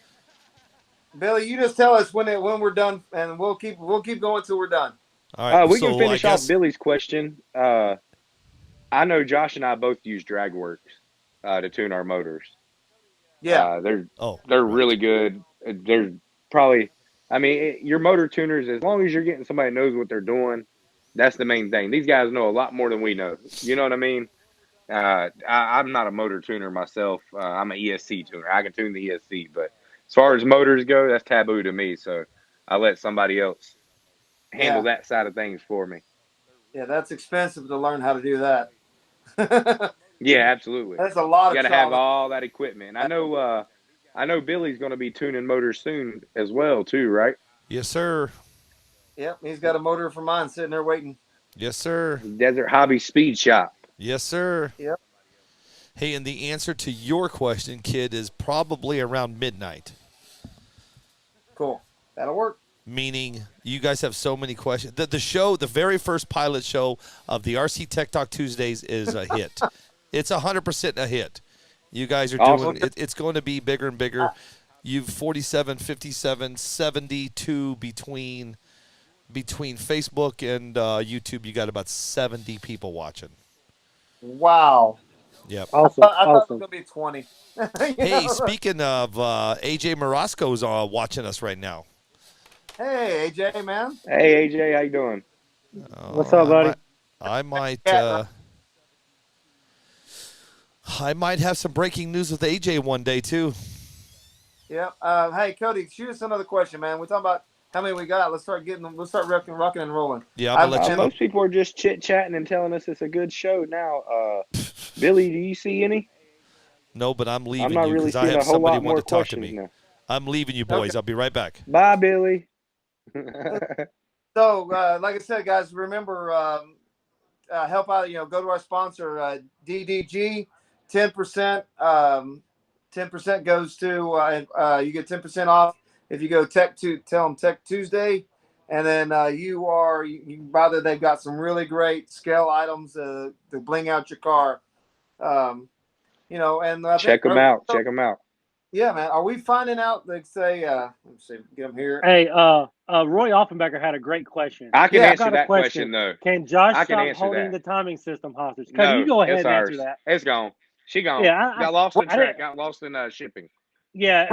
Billy, you just tell us when we're done, and we'll keep going till we're done. All right, We so can finish I guess, off Billy's question. I know Josh and I both use DragWorks to tune our motors. Yeah. They're really good. They're probably, I mean, your motor tuners, as long as you're getting somebody that knows what they're doing, that's the main thing. These guys know a lot more than we know. You know what I mean? I'm not a motor tuner myself. I'm an ESC tuner. I can tune the ESC, but as far as motors go, that's taboo to me. So I let somebody else handle that side of things for me. Yeah, that's expensive to learn how to do that. Yeah, absolutely. That's a lot of You got to have all that equipment. I know Billy's going to be tuning motors soon as well, too, right? Yes, sir. Yep, he's got a motor for mine sitting there waiting. Yes, sir. Desert Hobby Speed Shop. Yes, sir. Yep. Hey, and the answer to your question, kid, is probably around midnight. Cool. That'll work. Meaning you guys have so many questions. The show, the very first pilot show of the RC Tech Talk Tuesdays is a hit. It's 100% a hit. You guys are doing it. It's going to be bigger and bigger. You've 47, 57, 72 between Facebook and YouTube. You got about 70 people watching. Wow. Yep. Awesome. I thought it was Awesome. going to be 20. Hey, speaking of, AJ Morosco's watching us right now. Hey, AJ, man. Hey, AJ, how you doing? What's up, buddy? I might have some breaking news with AJ one day too. Yep. Hey, Cody, shoot us another question, man. We're talking about how many we got. Let's start rocking and rolling. Yeah, I'm gonna let you. Most people are just chit-chatting and telling us it's a good show now. Billy, do you see any? No, but I'm leaving I'm not you really because I seeing have a whole somebody lot want more to talk to questions me. now. I'm leaving you, boys. Okay. I'll be right back. Bye, Billy. So, like I said, guys, remember, help out. Go to our sponsor, DDG. 10%. 10% goes to. You get 10% off if you go tell them Tech Tuesday, And then by the they've got some really great scale items to bling out your car. And I Check think them out. Check them out. yeah, man. Are we finding out? They say, let's see, get them here. Hey, Roy Offenbecker had a great question. I can Yeah, answer got a that question. though. Can Josh I can stop answer holding that. the timing system hostage? Cody, you No, go ahead it's and ours. answer that. It's gone. She gone. Yeah, Got lost in I didn't- track. Got lost in shipping. Yeah,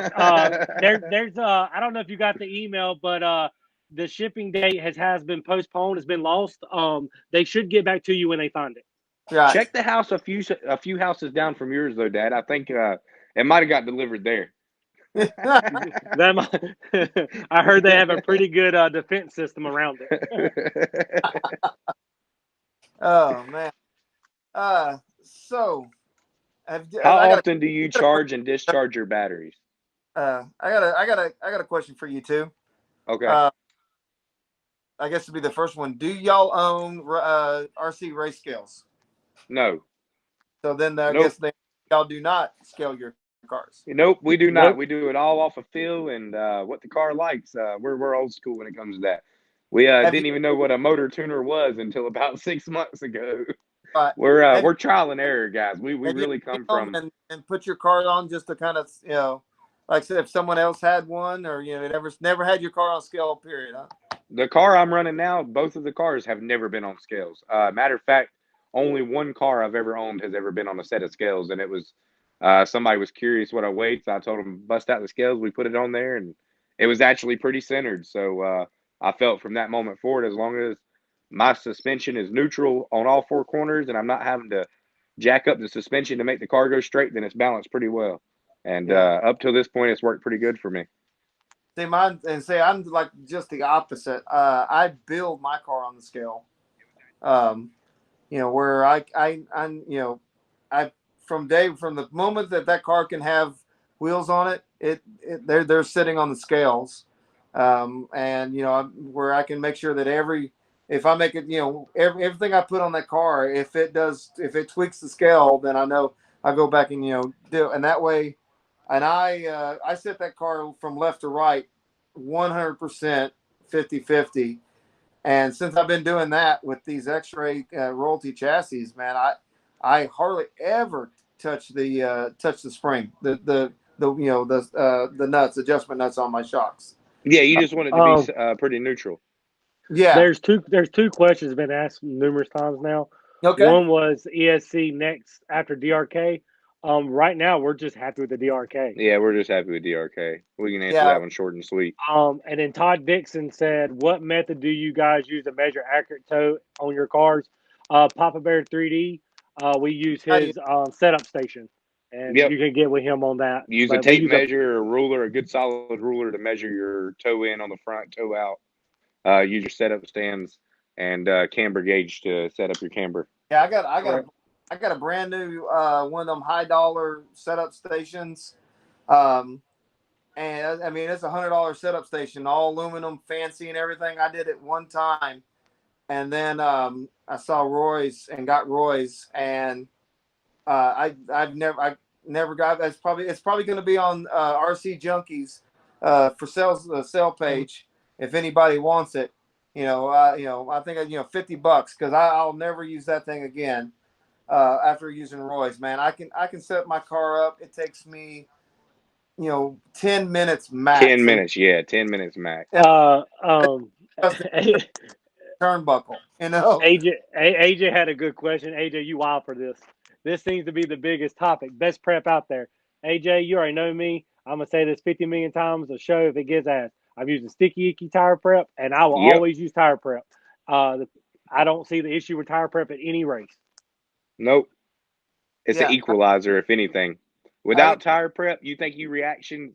there's I don't know if you got the email, but the shipping date has been postponed. It's been lost. They should get back to you when they find it. Right. Check the house a few houses down from yours though, Dad. I think it might have got delivered there. That might, I heard they have a pretty good defense system around it. Oh man. So How I got often do you charge and discharge your batteries? I got a question for you too. Okay. I guess to be the first one. Do y'all own RC race scales? No. So then I Nope. guess y'all do not scale your cars. Nope, we do not. Nope. We do it all off of feel and what the car likes. We're old school when it comes to that. We didn't even know what a motor tuner was until about 6 months ago. We're trial and error, guys. We really come from and put your car on just to kind of like I said, if someone else had one or never had your car on scale, period. Huh? the car I'm running now. Both of the cars have never been on scales. Matter of fact, only one car I've ever owned has ever been on a set of scales, and it was somebody was curious what I weighed, so I told them bust out the scales. We put it on there, and it was actually pretty centered. So I felt from that moment forward, as long as my suspension is neutral on all four corners, and I'm not having to jack up the suspension to make the car go straight, then it's balanced pretty well. And up till this point, it's worked pretty good for me. I'm like just the opposite. I build my car on the scale. Where I'm from the moment that car can have wheels on it, they're sitting on the scales. Where I can make sure that if I make it, everything I put on that car, if it tweaks the scale, then I know I go back and do, and that way, and I set that car from left to right, 100% 50-50. And since I've been doing that with these X-ray royalty chassis, man, I hardly ever touch the spring, the nuts, adjustment nuts on my shocks. Yeah, you just want it to be pretty neutral. Yeah. There's two questions been asked numerous times now. Okay. One was ESC next after DRK. Right now we're just happy with the DRK. Yeah, we're just happy with DRK. We can answer that one short and sweet. And then Todd Dixon said, "What method do you guys use to measure accurate tow on your cars?" Papa Bear 3D. We use his setup station, and you can get with him on that. Use a tape measure, a ruler, a good solid ruler to measure your toe in on the front, toe out. Use your setup stands and camber gauge to set up your camber. Yeah, I got a brand new one of them high dollar setup stations. And I mean, it's $100 setup station, all aluminum, fancy and everything. I did it one time, and then I saw Roy's and got Roy's, and I've never got. It's probably going to be on RC Junkies for sale page if anybody wants it. I think $50 because I'll never use that thing again after using Roy's. Man, I can set my car up. It takes me 10 minutes max. 10 minutes, 10 minutes max. Turnbuckle, AJ had a good question. AJ, you wild for this. This seems to be the biggest topic. Best prep out there. AJ, you already know me. I'm going to say this 50 million times a show if it gets asked. I'm using Sticky Icky tire prep, and I will always use tire prep. I don't see the issue with tire prep at any race. Nope. It's an equalizer, if anything. Without tire prep, you think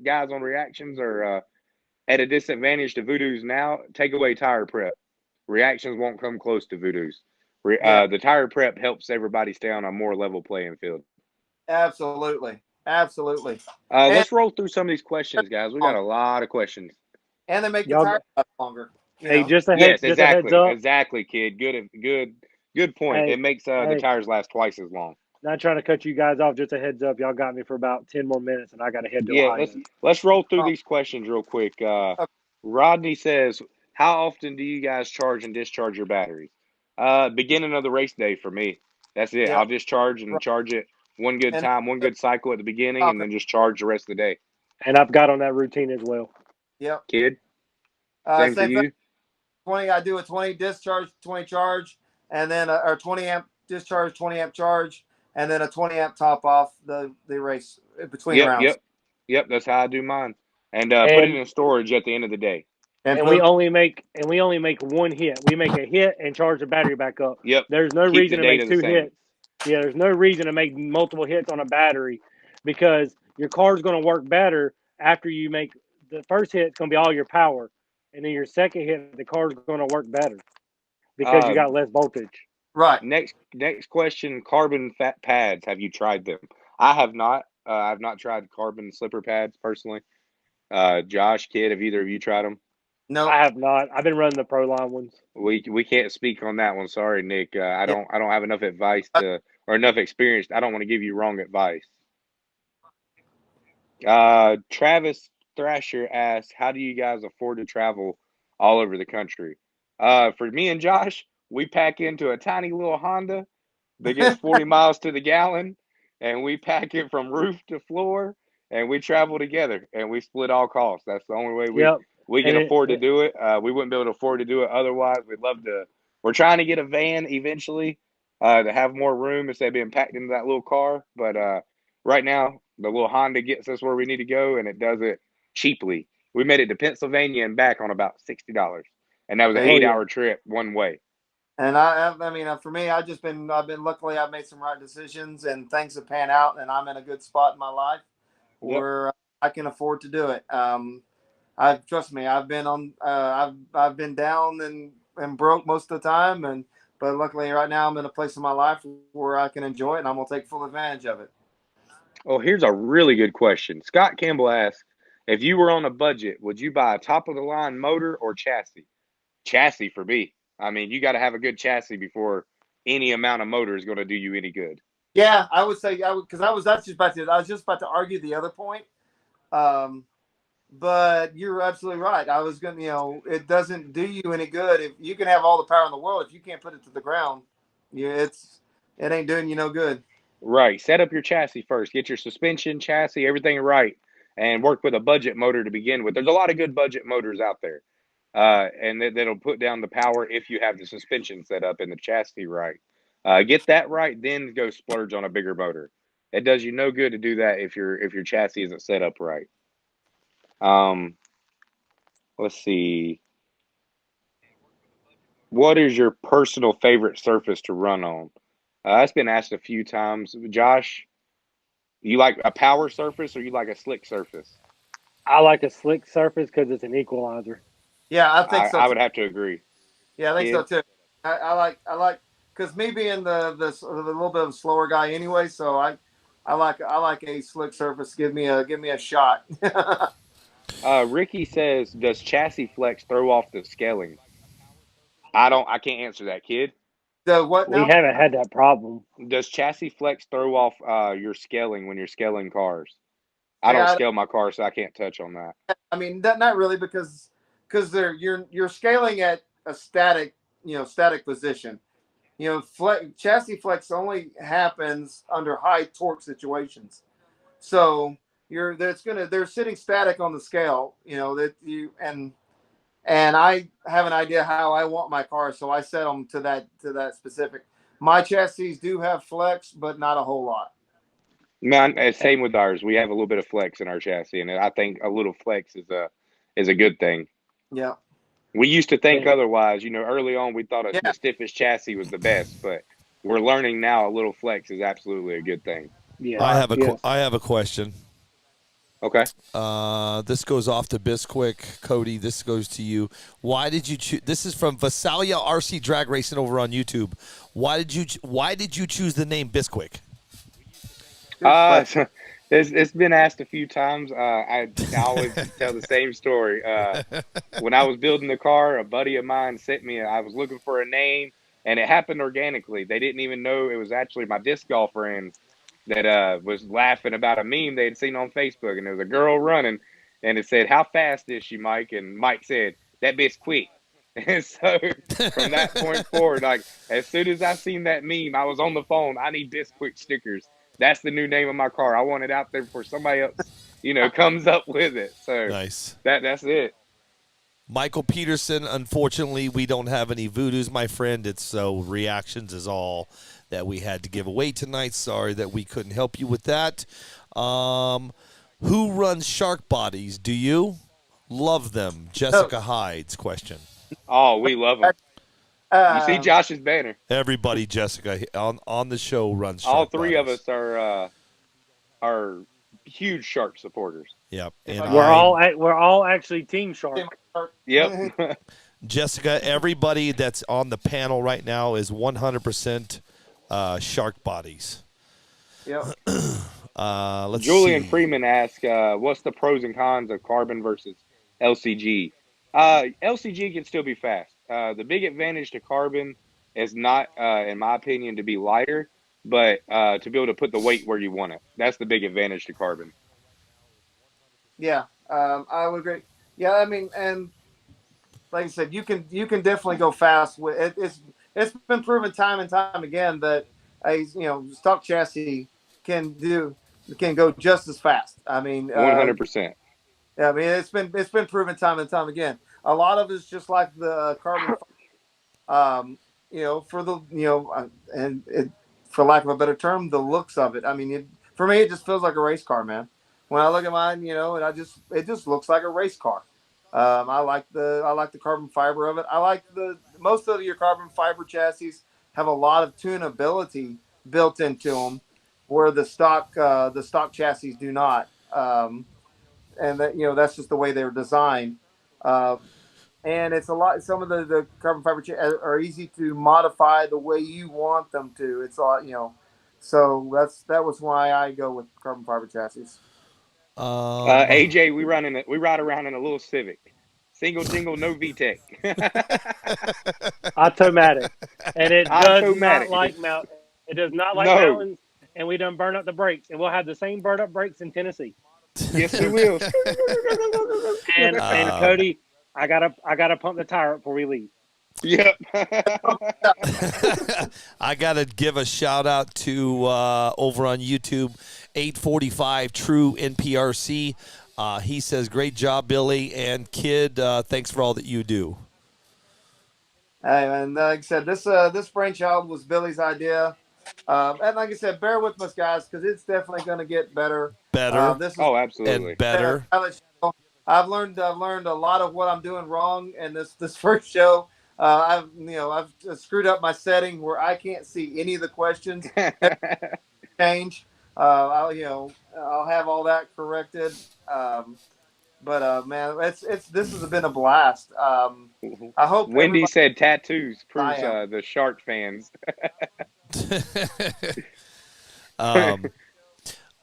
guys on reactions are at a disadvantage to Voodoo's now? Take away tire prep. Reactions won't come close to Voodoo's. The tire prep helps everybody stay on a more level playing field. Absolutely. Let's roll through some of these questions, guys. We got a lot of questions. And they make the tire last longer. Just a heads up. Exactly, kid. Good point. It makes the tires last twice as long. Not trying to cut you guys off, just a heads up. Y'all got me for about 10 more minutes, and I got to head to let's roll through these questions real quick. Rodney says, How often do you guys charge and discharge your batteries? Beginning of the race day for me. That's it. Yeah. I'll discharge and Right. charge it one good And time, one good cycle at the beginning, and okay. then just charge the rest of the day. And I've got on that routine as well. Yep. Kid, same for Same thing. you? 20. I do a 20 discharge, 20 charge, and then or 20 amp discharge, 20 amp charge, and then a 20 amp top off the race between Yep, rounds. yep, yep. That's how I do mine. And put it And in storage at the end of the day. And we only make one hit. We make a hit and charge the battery back up. Yep. There's no Keep the reason to data make the two same. hits. Yeah, there's no reason to make multiple hits on a battery because your car's going to work better after you make the first hit. It's going to be all your power, and then your second hit, the car's going to work better because you Uh, got less voltage. right. next question: carbon fat pads. Have you tried them? I have not. I've not tried carbon slipper pads personally. Josh, Kid, have either of you tried them? No. I have not. I've been running the Pro Line ones. We can't speak on that one. Sorry, Nick. I Yeah. don't have enough advice to or enough experience. I don't want to give you wrong advice. Travis Thrasher asks, "How do you guys afford to travel all over the country?" For me and Josh, we pack into a tiny little Honda that gets 40 miles to the gallon, and we pack it from roof to floor, and we travel together, and we split all costs. That's the only way Yep. we can And afford to do it. We wouldn't be able to afford to do it otherwise. We'd love to. We're trying to get a van eventually to have more room instead of being packed into that little car. But right now, the little Honda gets us where we need to go, and it does it cheaply. We made it to Pennsylvania and back on about $60, and that was an Hey, oh yeah, 8-hour trip one way. and I mean, for me, I've been luckily I've made some right decisions and things have panned out, and I'm in a good spot in my life Yep. where I can afford to do it. I trust me, I've been on, I've been down and broke most of the time, but luckily right now I'm in a place in my life where I can enjoy it, and I'm gonna take full advantage of it. Oh, here's a really good question. Scott Campbell asks, if you were on a budget, would you buy a top of the line motor or chassis? Chassis for me. I mean, you got to have a good chassis before any amount of motor is going to do you any good. Yeah, I would say I would because I was just about to argue the other point. Um, but you're absolutely right. I was going to, it doesn't do you any good if you can have all the power in the world if you can't put it to the ground. It ain't doing you no good. Right. Set up your chassis first. Get your suspension, chassis, everything right, and work with a budget motor to begin with. There's a lot of good budget motors out there, and that'll put down the power if you have the suspension set up and the chassis right. Get that right, then go splurge on a bigger motor. It does you no good to do that if your chassis isn't set up right. Um, let's see. What is your personal favorite surface to run on? That's been asked a few times. Josh, you like a power surface or you like a slick surface? I like a slick surface because it's an equalizer. Yeah, I think so I too. would have to agree. Yeah, I think so Kid? too. I like because me being the little bit of a slower guy anyway, so I like a slick surface. Give me a shot. Ricky says, does chassis flex throw off the scaling? I can't answer that, kid. The what We now? haven't had that problem. Does chassis flex throw off your scaling when you're scaling cars? I Hey, don't scale my car, so I can't touch on that. I mean not really because they're you're scaling at a static static position. Chassis flex only happens under high torque situations. So they're sitting static on the scale. That you and I have an idea how I want my car, so I set them to that specific. My chassis do have flex, but not a whole lot. Man, same with ours. We have a little bit of flex in our chassis, and I think a little flex is a good thing. Yeah, We used to think And, otherwise. Early on we thought yeah. the stiffest chassis was the best, but we're learning now a little flex is absolutely a good thing. yes, yes. I have a question. Okay. This goes off to Bisquick. Cody, this goes to you. Why did you choose? This is from Visalia RC Drag Racing over on YouTube. Why did you choose the name Bisquick? It's been asked a few times. I always tell the same story. When I was building the car, a buddy of mine sent me. I was looking for a name, and it happened organically. They didn't even know it was actually my disc golf friend that was laughing about a meme they had seen on Facebook, and there was a girl running, and it said, "How fast is she, Mike?" And Mike said, "That bitch quick." And so from that point forward, like as soon as I seen that meme, I was on the phone. I need Disc Quick stickers. That's the new name of my car. I want it out there before somebody else, comes up with it. So Nice. that's it. Michael Peterson, unfortunately, we don't have any voodoos, my friend. It's so reactions is all that we had to give away tonight. Sorry that we couldn't help you with that. Who runs Shark Bodies? Do you? Love them. Jessica Hyde's question. Oh, we love them. You see Josh's banner. Everybody, Jessica, on the show runs Shark All three Bodies. of us are huge Shark supporters. Yep. And we're all actually Team Shark. Yep. Jessica, everybody that's on the panel right now is 100% Shark Bodies. Yep. Let's Julian see. Freeman asked, what's the pros and cons of carbon versus LCG? LCG can still be fast. The big advantage to carbon is not, in my opinion, to be lighter, but to be able to put the weight where you want it. That's the big advantage to carbon. Yeah, I would agree. Yeah, I mean, and like I said, you can definitely go fast with it. It's been proven time and time again that a stock chassis can go just as fast. I mean, 100%. Yeah, I mean it's been proven time and time again. A lot of it's just like the carbon, for the for lack of a better term, the looks of it. I mean, for me, it just feels like a race car, man. When I look at mine, and it just looks like a race car. I like the carbon fiber of it. I like most of your carbon fiber chassis have a lot of tunability built into them, where the stock chassis do not. And that that's just the way they were designed. And it's a lot. Some of the carbon fiber are easy to modify the way you want them to. It's a lot, So that was why I go with carbon fiber chassis. AJ, we ride around in a little Civic, single, no VTEC. Automatic, and it does not like mountains. It does not like mountains, and we done burn up the brakes, and we'll have the same burn up brakes in Tennessee. Yes, we will. and Cody, I gotta pump the tire up before we leave. Yep. I gotta give a shout out to over on YouTube, 845 True NPRC. He says, "Great job, Billy and Kid. Thanks for all that you do." And like I said, this brainchild was Billy's idea. And like I said, bear with us, guys, because it's definitely going to get better. Absolutely. And better. I've learned a lot of what I'm doing wrong in this first show. I've screwed up my setting where I can't see any of the questions. Change. I'll have all that corrected. But man, this has been a blast. I hope Wendy said tattoos proves the Shark fans.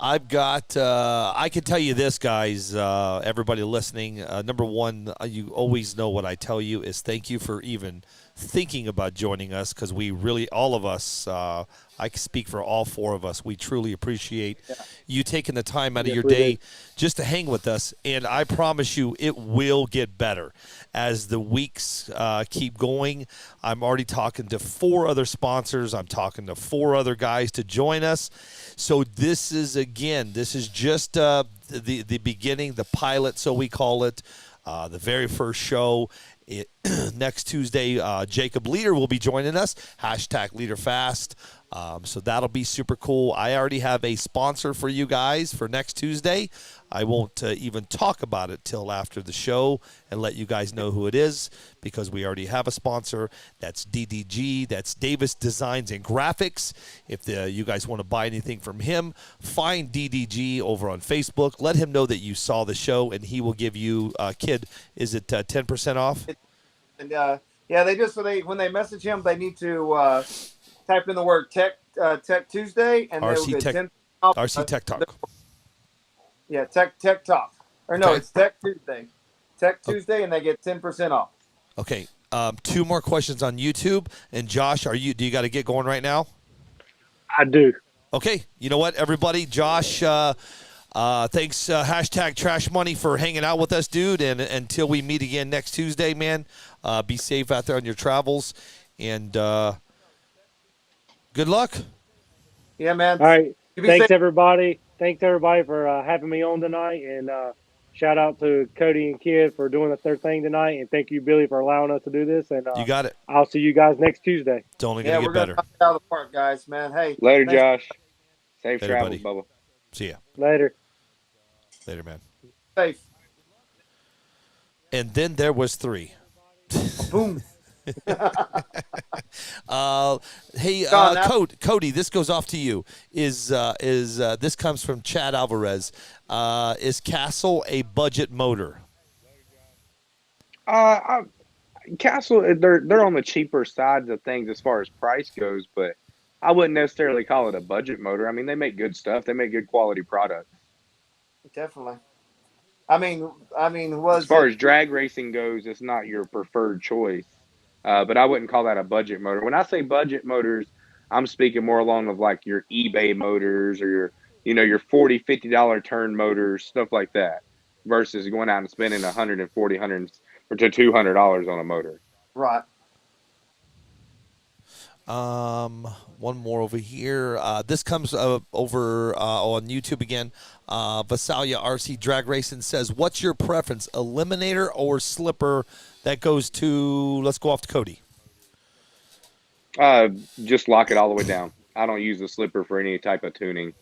I've got, I can tell you this, guys, everybody listening. Number one, you always know what I tell you is thank you for even thinking about joining us, because we really, all of us, I can speak for all four of us, we truly appreciate you taking the time out of your day just to hang with us. And I promise you it will get better as the weeks keep going. I'm already talking to 4 other sponsors. I'm talking to 4 other guys to join us. So this is just the beginning, the pilot, so we call it, the very first show. Next Tuesday, Jacob Leader will be joining us, #LeaderFast. So that'll be super cool. I already have a sponsor for you guys for next Tuesday. I won't even talk about it till after the show and let you guys know who it is, because we already have a sponsor. That's DDG. That's Davis Designs and Graphics. If you guys want to buy anything from him, find DDG over on Facebook. Let him know that you saw the show, and he will give you, Kid, is it 10% off? And when they message him, they need to type in the word Tech Tuesday, and they will get 10% off. RC Tech Talk. Yeah, Tech Talk. Or no, it's Tech Tuesday. Tech Tuesday, and they get 10% off. Okay. 2 more questions on YouTube. And Josh, do you got to get going right now? I do. Okay. You know what, everybody? Josh Thanks, hashtag Trash Money, for hanging out with us, dude. And until we meet again next Tuesday, man, be safe out there on your travels. And good luck. Yeah, man. All right. You be Thanks, safe. everybody. Thanks, everybody, for having me on tonight. And shout out to Cody and Kid for doing their thing tonight. And thank you, Billy, for allowing us to do this. And You got it. I'll see you guys next Tuesday. It's only Yeah, going to we're get gonna better. knock it out of the park, guys. Man, hey, Later, thanks. Josh. Safe Later, travels, buddy. Bubba. See ya. Later. Later, man. Safe. And then there was 3. Boom. Hey, John, now- Cody, this goes off to you. Is this comes from Chad Alvarez? Is Castle a budget motor? Castle, they're on the cheaper sides of things as far as price goes, but I wouldn't necessarily call it a budget motor. I mean, they make good stuff. They make good quality products. Definitely. I mean, was As far it? as drag racing goes, it's not your preferred choice, but I wouldn't call that a budget motor. When I say budget motors, I'm speaking more along of like your eBay motors or your $40-$50 turn motors, stuff like that, versus going out and spending $140 or to $200 on a motor. Right. One more over here. This comes over on YouTube again. Vasalia RC Drag Racing says, "What's your preference, eliminator or slipper?" That goes to. Let's go off to Cody. Just lock it all the way down. I don't use the slipper for any type of tuning.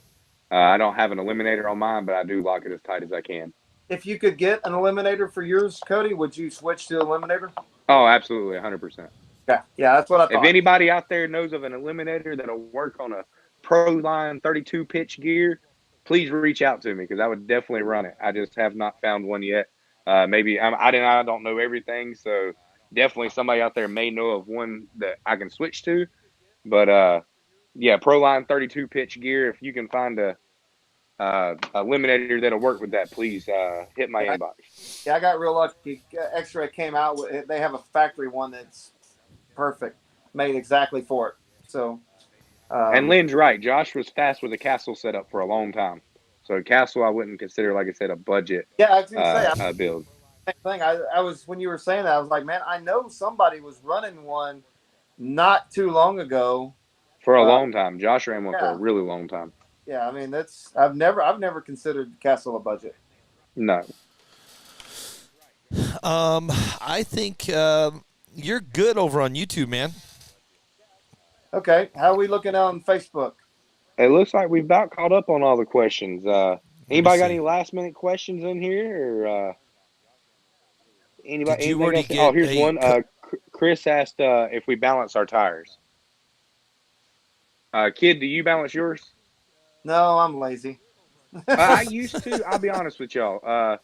I don't have an eliminator on mine, but I do lock it as tight as I can. If you could get an eliminator for yours, Cody, would you switch to eliminator? Oh, absolutely, 100%. Yeah, that's what I thought. If anybody out there knows of an eliminator that'll work on a Pro Line 32 pitch gear, please reach out to me because I would definitely run it. I just have not found one yet. Maybe I don't know everything, so definitely somebody out there may know of one that I can switch to. But yeah, Pro Line 32 pitch gear. If you can find a eliminator that'll work with that, please hit my inbox. Yeah, I got real lucky. X-Ray came out with it. They have a factory one that's perfect, made exactly for it. So, and Lynn's right. Josh was fast with a Castle setup for a long time. So Castle, I wouldn't consider, like I said, a budget yeah, I was gonna say build. same thing. I was when you were saying that, I was like, man, I know somebody was running one not too long ago. For a long time. Josh ran one for yeah. a really long time. Yeah, I mean I've never considered Castle a budget. No. I think you're good over on YouTube, man. Okay, how are we looking on Facebook? It looks like we've about caught up on all the questions. Anybody got see. any last minute questions in here? Or anybody? Did you anything already else? get Oh, here's a one. Chris asked if we balance our tires. Kid, do you balance yours? No, I'm lazy. I used to. I'll be honest with y'all.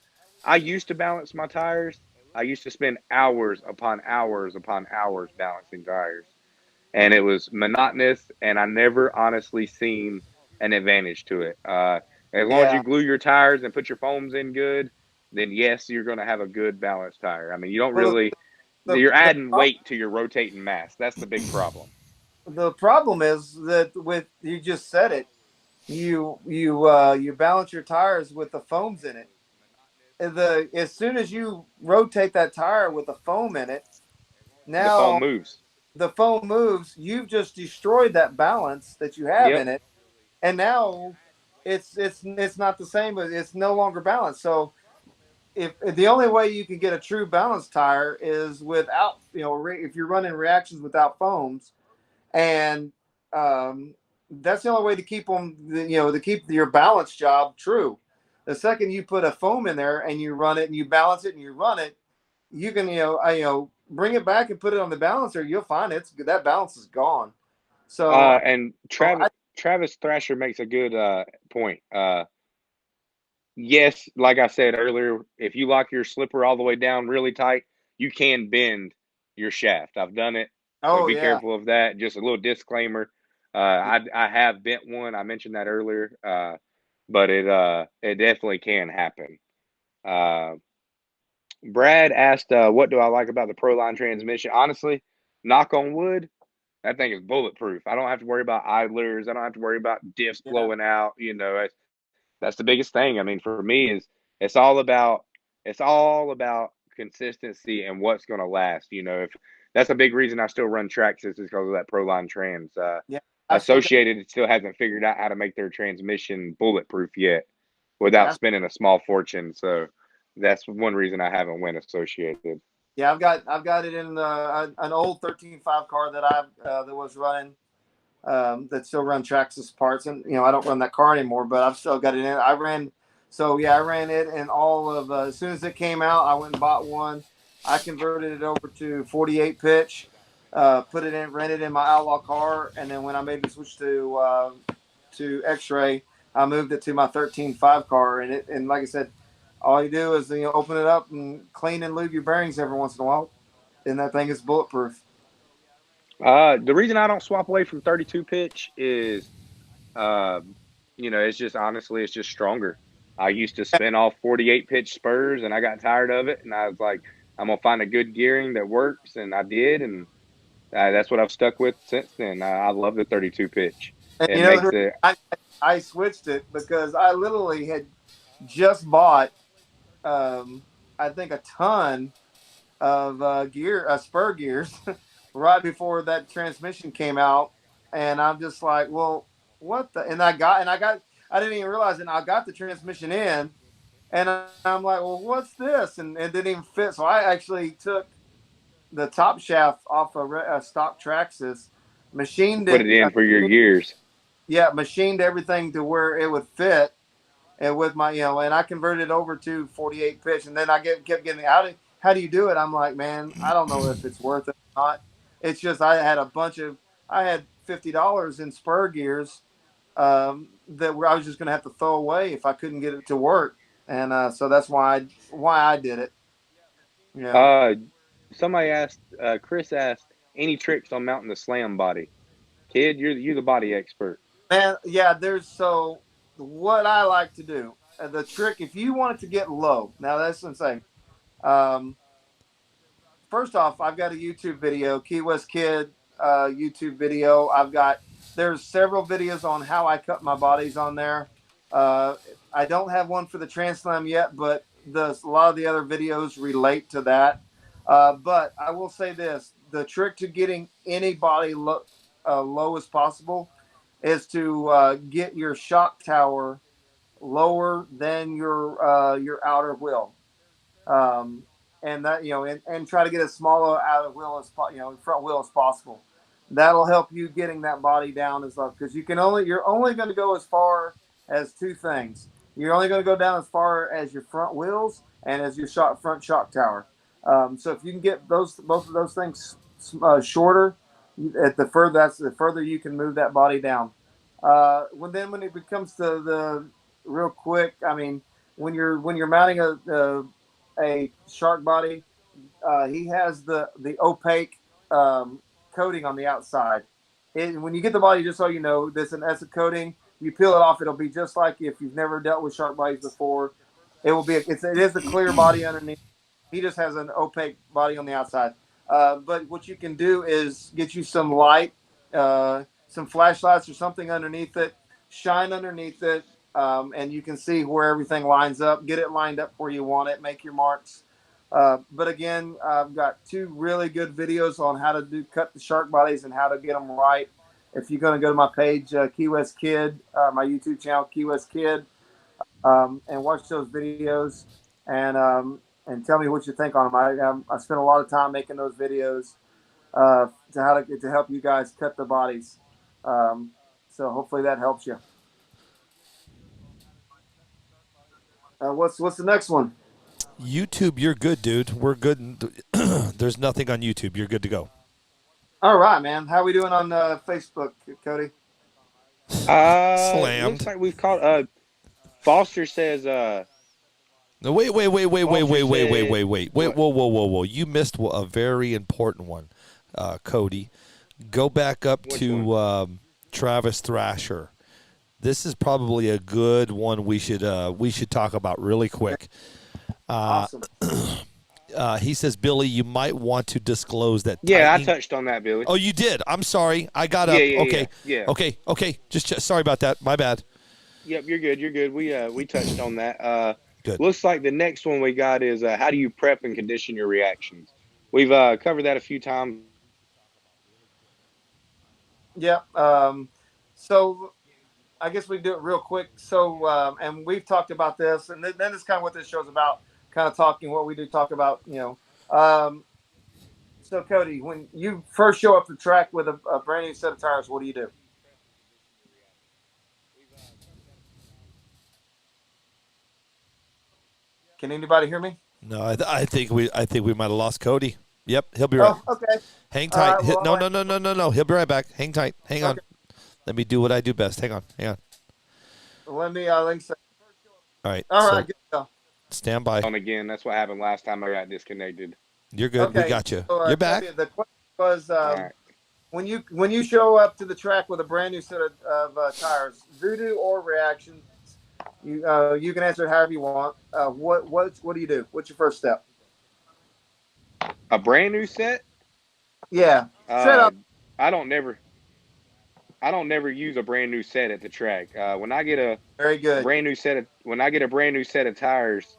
I used to balance my tires. I used to spend hours upon hours upon hours balancing tires, and it was monotonous. And I never honestly seen an advantage to it. As long as you glue your tires and put your foams in good, then yes, you're going to have a good balanced tire. I mean, you don't really. You're adding weight to your rotating mass. That's the big problem. The problem is that with you just said it, you balance your tires with the foams in it. As soon as you rotate that tire with the foam in it, now the foam moves. You've just destroyed that balance that you have in it, and now it's not the same. But it's no longer balanced. So if the only way you can get a true balanced tire is without if you're running reactions without foams, and that's the only way to keep them to keep your balance job true. The second you put a foam in there and you run it and you balance it and you run it, you can bring it back and put it on the balancer. You'll find that balance is gone. So and Travis Thrasher makes a good point. Yes, like I said earlier, if you lock your slipper all the way down really tight, you can bend your shaft. I've done it. So be careful of that. Just a little disclaimer. I have bent one. I mentioned that earlier. But it definitely can happen. Brad asked, what do I like about the Proline transmission? Honestly, knock on wood, that thing is bulletproof. I don't have to worry about idlers. I don't have to worry about diffs blowing out. that's the biggest thing. I mean, for me, is it's all about consistency and what's going to last. You know, if that's a big reason I still run Traxxas is because of that Proline trans. Yeah, I still got, Associated still hasn't figured out how to make their transmission bulletproof yet without yeah, spending a small fortune. So that's one reason I haven't went Associated. yeah. I've got it in an old 13.5 car that that was running. That still run Traxxas parts, and I don't run that car anymore, but I've still got it in. I ran it, and all of as soon as it came out, I went and bought one. I converted it over to 48 pitch, put it in, rented in my Outlaw car, and then when I made the switch to X-ray, I moved it to my 13.5 car, and like I said, all you do is open it up and clean and lube your bearings every once in a while, and that thing is bulletproof. The reason I don't swap away from 32 pitch is, it's just honestly, it's just stronger. I used to spin off 48 pitch spurs, and I got tired of it, and I was like, I'm gonna find a good gearing that works, and I did, and that's what I've stuck with since then. I love the 32 pitch. And It makes it. I switched it because I literally had just bought, I think, a ton of spur gears right before that transmission came out, and I'm just like, well, what the? And I didn't even realize it. And I got the transmission in, and I'm like, well, what's this? And it didn't even fit. So I actually took the top shaft off a stock Traxxas, machined Put it in for your gears. Yeah, machined everything to where it would fit, and with my, and I converted over to 48 pitch, and then I kept getting out of. How do you do it? I'm like, man, I don't know if it's worth it or not. It's just I had $50 in spur gears that I was just going to have to throw away if I couldn't get it to work, and so that's why I did it. Yeah. Somebody asked, Chris asked, any tricks on mounting the slam body? Kid, you're the body expert. Man, yeah, so what I like to do, the trick, if you want it to get low, now that's what I'm saying. First off, I've got a YouTube video, Key West Kid YouTube video. There's several videos on how I cut my bodies on there. I don't have one for the Trans Slam yet, but a lot of the other videos relate to that. But I will say this, the trick to getting any body low as possible is to get your shock tower lower than your outer wheel, and that and try to get as small outer wheel as front wheel as possible. That'll help you getting that body down as low, because you're only going to go as far as two things. You're only going to go down as far as your front wheels and as your front shock tower. So if you can get both of those things shorter, that's the further you can move that body down. When it comes to the real quick, I mean, when you're mounting a shark body, he has the opaque coating on the outside. When you get the body, just so you know, that's a coating. You peel it off, it'll be just like if you've never dealt with shark bodies before. It will be. It is a clear body underneath. He just has an opaque body on the outside. But what you can do is get you some light, some flashlights or something underneath it, shine underneath it, and you can see where everything lines up. Get it lined up where you want it. Make your marks. But again, I've got two really good videos on how to cut the shark bodies and how to get them right. If you're going to go to my page, Key West Kid, my YouTube channel, Key West Kid, and watch those videos and tell me what you think on them. I spent a lot of time making those videos to help you guys cut the bodies. So hopefully that helps you. What's the next one? YouTube, you're good, dude. We're good. There's nothing on YouTube. You're good to go. All right, man. How are we doing on Facebook, Cody? Slammed. Looks like we've caught. Foster says. No, wait. Whoa. You missed a very important one, Cody. Go back up to Travis Thrasher. This is probably a good one we should talk about really quick. Awesome. He says, Billy, you might want to disclose that. Yeah, I touched on that, Billy. Oh, you did. I'm sorry. I got up. Yeah. Okay. Just sorry about that. My bad. Yep, you're good. You're good. We touched on that. Good. Looks like the next one we got is how do you prep and condition your reactions? We've covered that a few times. Yeah. So I guess we do it real quick. So, and we've talked about this, and then it's kind of what this show's about. Kind of talking what we do, talk about, So, Cody, when you first show up the track with a brand new set of tires, what do you do? Can anybody hear me? No, I think we might have lost Cody. Yep, he'll be right. Oh, okay. Hang All tight. right. Well, No. He'll be right back. Hang tight. Hang on. okay. Let me do what I do best. Hang on. Let me say. All right. All So right. Good to go. stand by. On again. That's what happened last time I got disconnected. You're good. We Okay. got you. So, You're back. The question was All right. when you show up to the track with a brand new set of tires, voodoo or reactions, you can answer it however you want. What do you do? What's your first step? A brand new set. Yeah. Set Uh, up. I don't never use a brand new set at the track. When I get a Very good. brand new set of tires,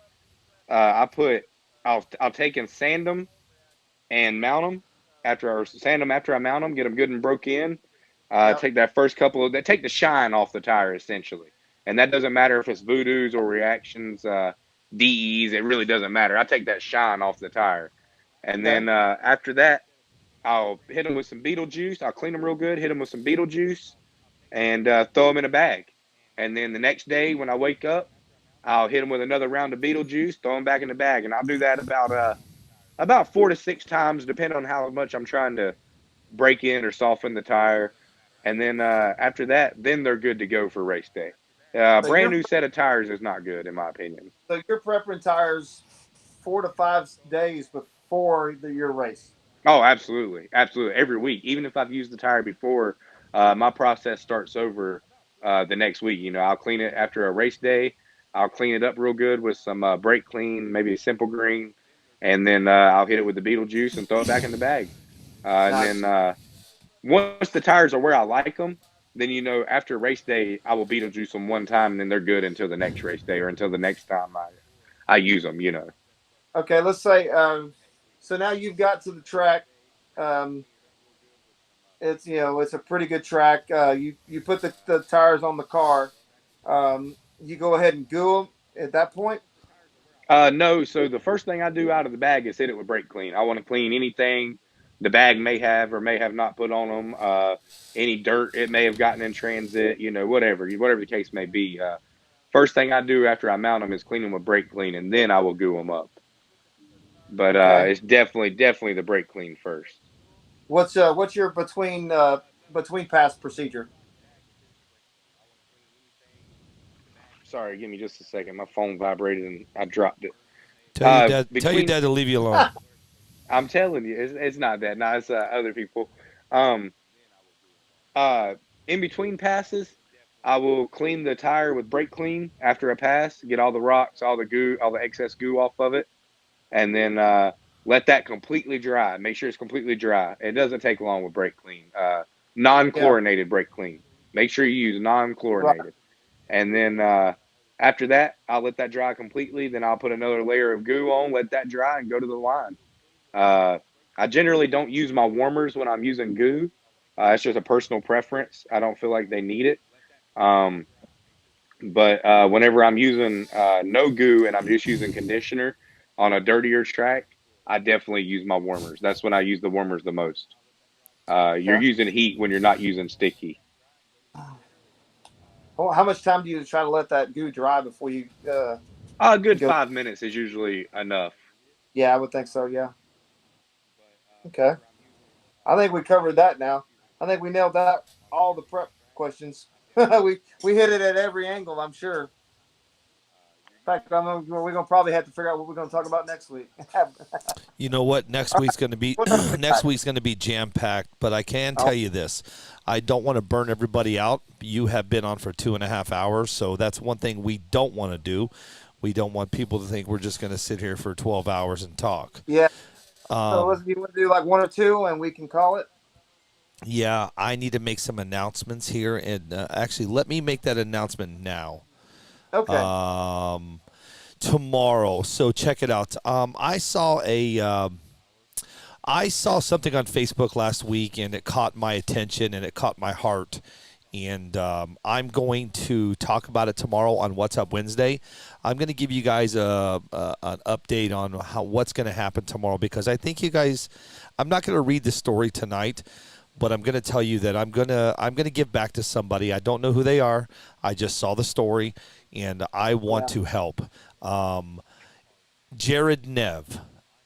I'll take and sand them and mount them after I mount them, get them good and broke in. Yep. Take that first take the shine off the tire essentially, and that doesn't matter if it's voodoos or reactions, DEs. It really doesn't matter. I take that shine off the tire, and Okay. then after that, I'll hit them with some beetle juice. I'll clean them real good, hit them with some beetle juice, and throw them in a bag. And then the next day when I wake up, I'll hit them with another round of beetle juice, throw them back in the bag, and I'll do that about 4 to 6 times, depending on how much I'm trying to break in or soften the tire. And then after that, then they're good to go for race day. So Brand you're new set of tires is not good, in my opinion. so you're prepping tires 4 to 5 days before your race. Oh, absolutely. Absolutely. Every week. Even if I've used the tire before, my process starts over the next week. I'll clean it after a race day. I'll clean it up real good with some brake clean, maybe a simple green, and then I'll hit it with the beetle juice and throw it back in the bag. And Nice. then once the tires are where I like them, then after race day I will beetle juice them one time, and then they're good until the next race day or until the next time I use them. Okay. Let's say. So now you've got to the track. Um, it's a pretty good track. You put the tires on the car. You go ahead and goo them at that point. No. So the first thing I do out of the bag is hit it with brake clean. I want to clean anything the bag may have or may have not put on them. Any dirt it may have gotten in transit. Whatever the case may be. First thing I do after I mount them is clean them with brake clean, and then I will goo them up. But Okay. it's definitely the brake clean first. What's your between pass procedure? Sorry, give me just a second. My phone vibrated and I dropped it. Tell your dad. Tell your Between, dad to leave you alone. I'm telling you, it's not that. No, it's other people. Um, in between passes, I will clean the tire with brake clean after a pass, get all the rocks, all the goo, all the excess goo off of it, and then let that completely dry. Make sure it's completely dry. It doesn't take long with brake clean. Yeah. Non-chlorinated brake clean. Make sure you use Right. non-chlorinated. And then after that, I'll let that dry completely. Then I'll put another layer of goo on, let that dry, and go to the line. Uh, I generally don't use my warmers when I'm using goo. It's just a personal preference. I don't feel like they need it. Um, but whenever I'm using no goo and I'm just using conditioner on a dirtier track, I definitely use my warmers. That's when I use the warmers the most. You're Okay. using heat when you're not using sticky. Well, how much time do you try to let that goo dry before you A good go? 5 minutes is usually enough. Yeah, I would think so. Yeah. Okay. I think we covered that now. I think we nailed that all the prep questions. We hit it at every angle, I'm sure. In fact, we're gonna probably have to figure out what we're gonna talk about next week. You know what? Next week's going to be What else we next got? week's going to be jam packed. But I can Oh, tell you this: I don't want to burn everybody out. You have been on for 2.5 hours, so that's one thing we don't want to do. We don't want people to think we're just going to sit here for 12 hours and talk. yeah. So Um, let's you want to do like one or two, and we can call it. Yeah, I need to make some announcements here, and actually, let me make that announcement now. Okay. Tomorrow, so check it out. I saw something on Facebook last week, and it caught my attention, and it caught my heart. And I'm going to talk about it tomorrow on What's Up Wednesday. I'm going to give you guys an update on what's going to happen tomorrow, because I think you guys. I'm not going to read the story tonight, but I'm going to tell you that I'm going to give back to somebody. I don't know who they are. I just saw the story, and I want to help. Jared Nev.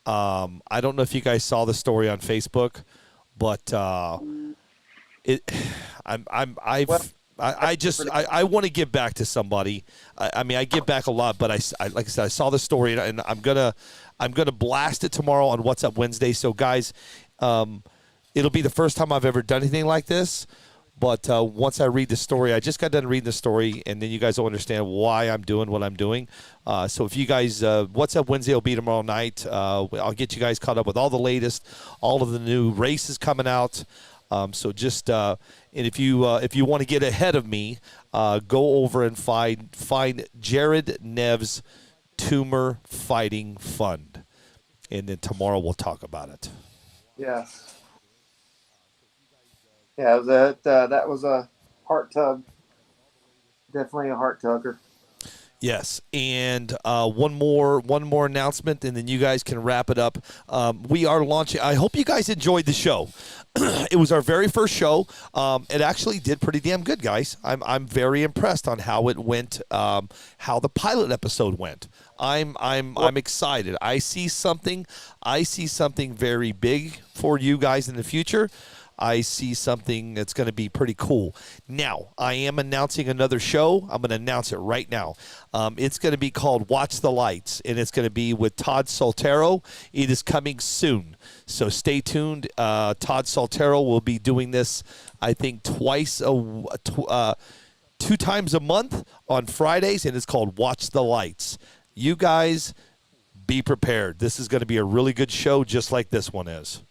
I don't know if you guys saw the story on Facebook, but I want to give back to somebody. I mean, I give back a lot, but I like I said, I saw the story, and I'm gonna blast it tomorrow on What's Up Wednesday. So guys, it'll be the first time I've ever done anything like this. But once I read the story, I just got done reading the story, and then you guys will understand why I'm doing what I'm doing. So if you guys, What's Up Wednesday will be tomorrow night. I'll get you guys caught up with all the latest, all of the new races coming out. So just and if you want to get ahead of me, go over and find Jared Nev's Tumor Fighting Fund, and then tomorrow we'll talk about it. Yes. Yeah, that was a heart tug. Definitely a heart tugger. Yes, and one more announcement, and then you guys can wrap it up. We are launching. I hope you guys enjoyed the show. It was our very first show. It actually did pretty damn good, guys. I'm very impressed on how it went, how the pilot episode went. I'm excited. I see something very big for you guys in the future. I see something that's going to be pretty cool. Now, I am announcing another show. I'm going to announce it right now. It's going to be called Watch the Lights, and it's going to be with Todd Soltero. It is coming soon, so stay tuned. Todd Soltero will be doing this, I think, 2 times a month on Fridays, and it's called Watch the Lights. You guys be prepared. This is going to be a really good show, just like this one is.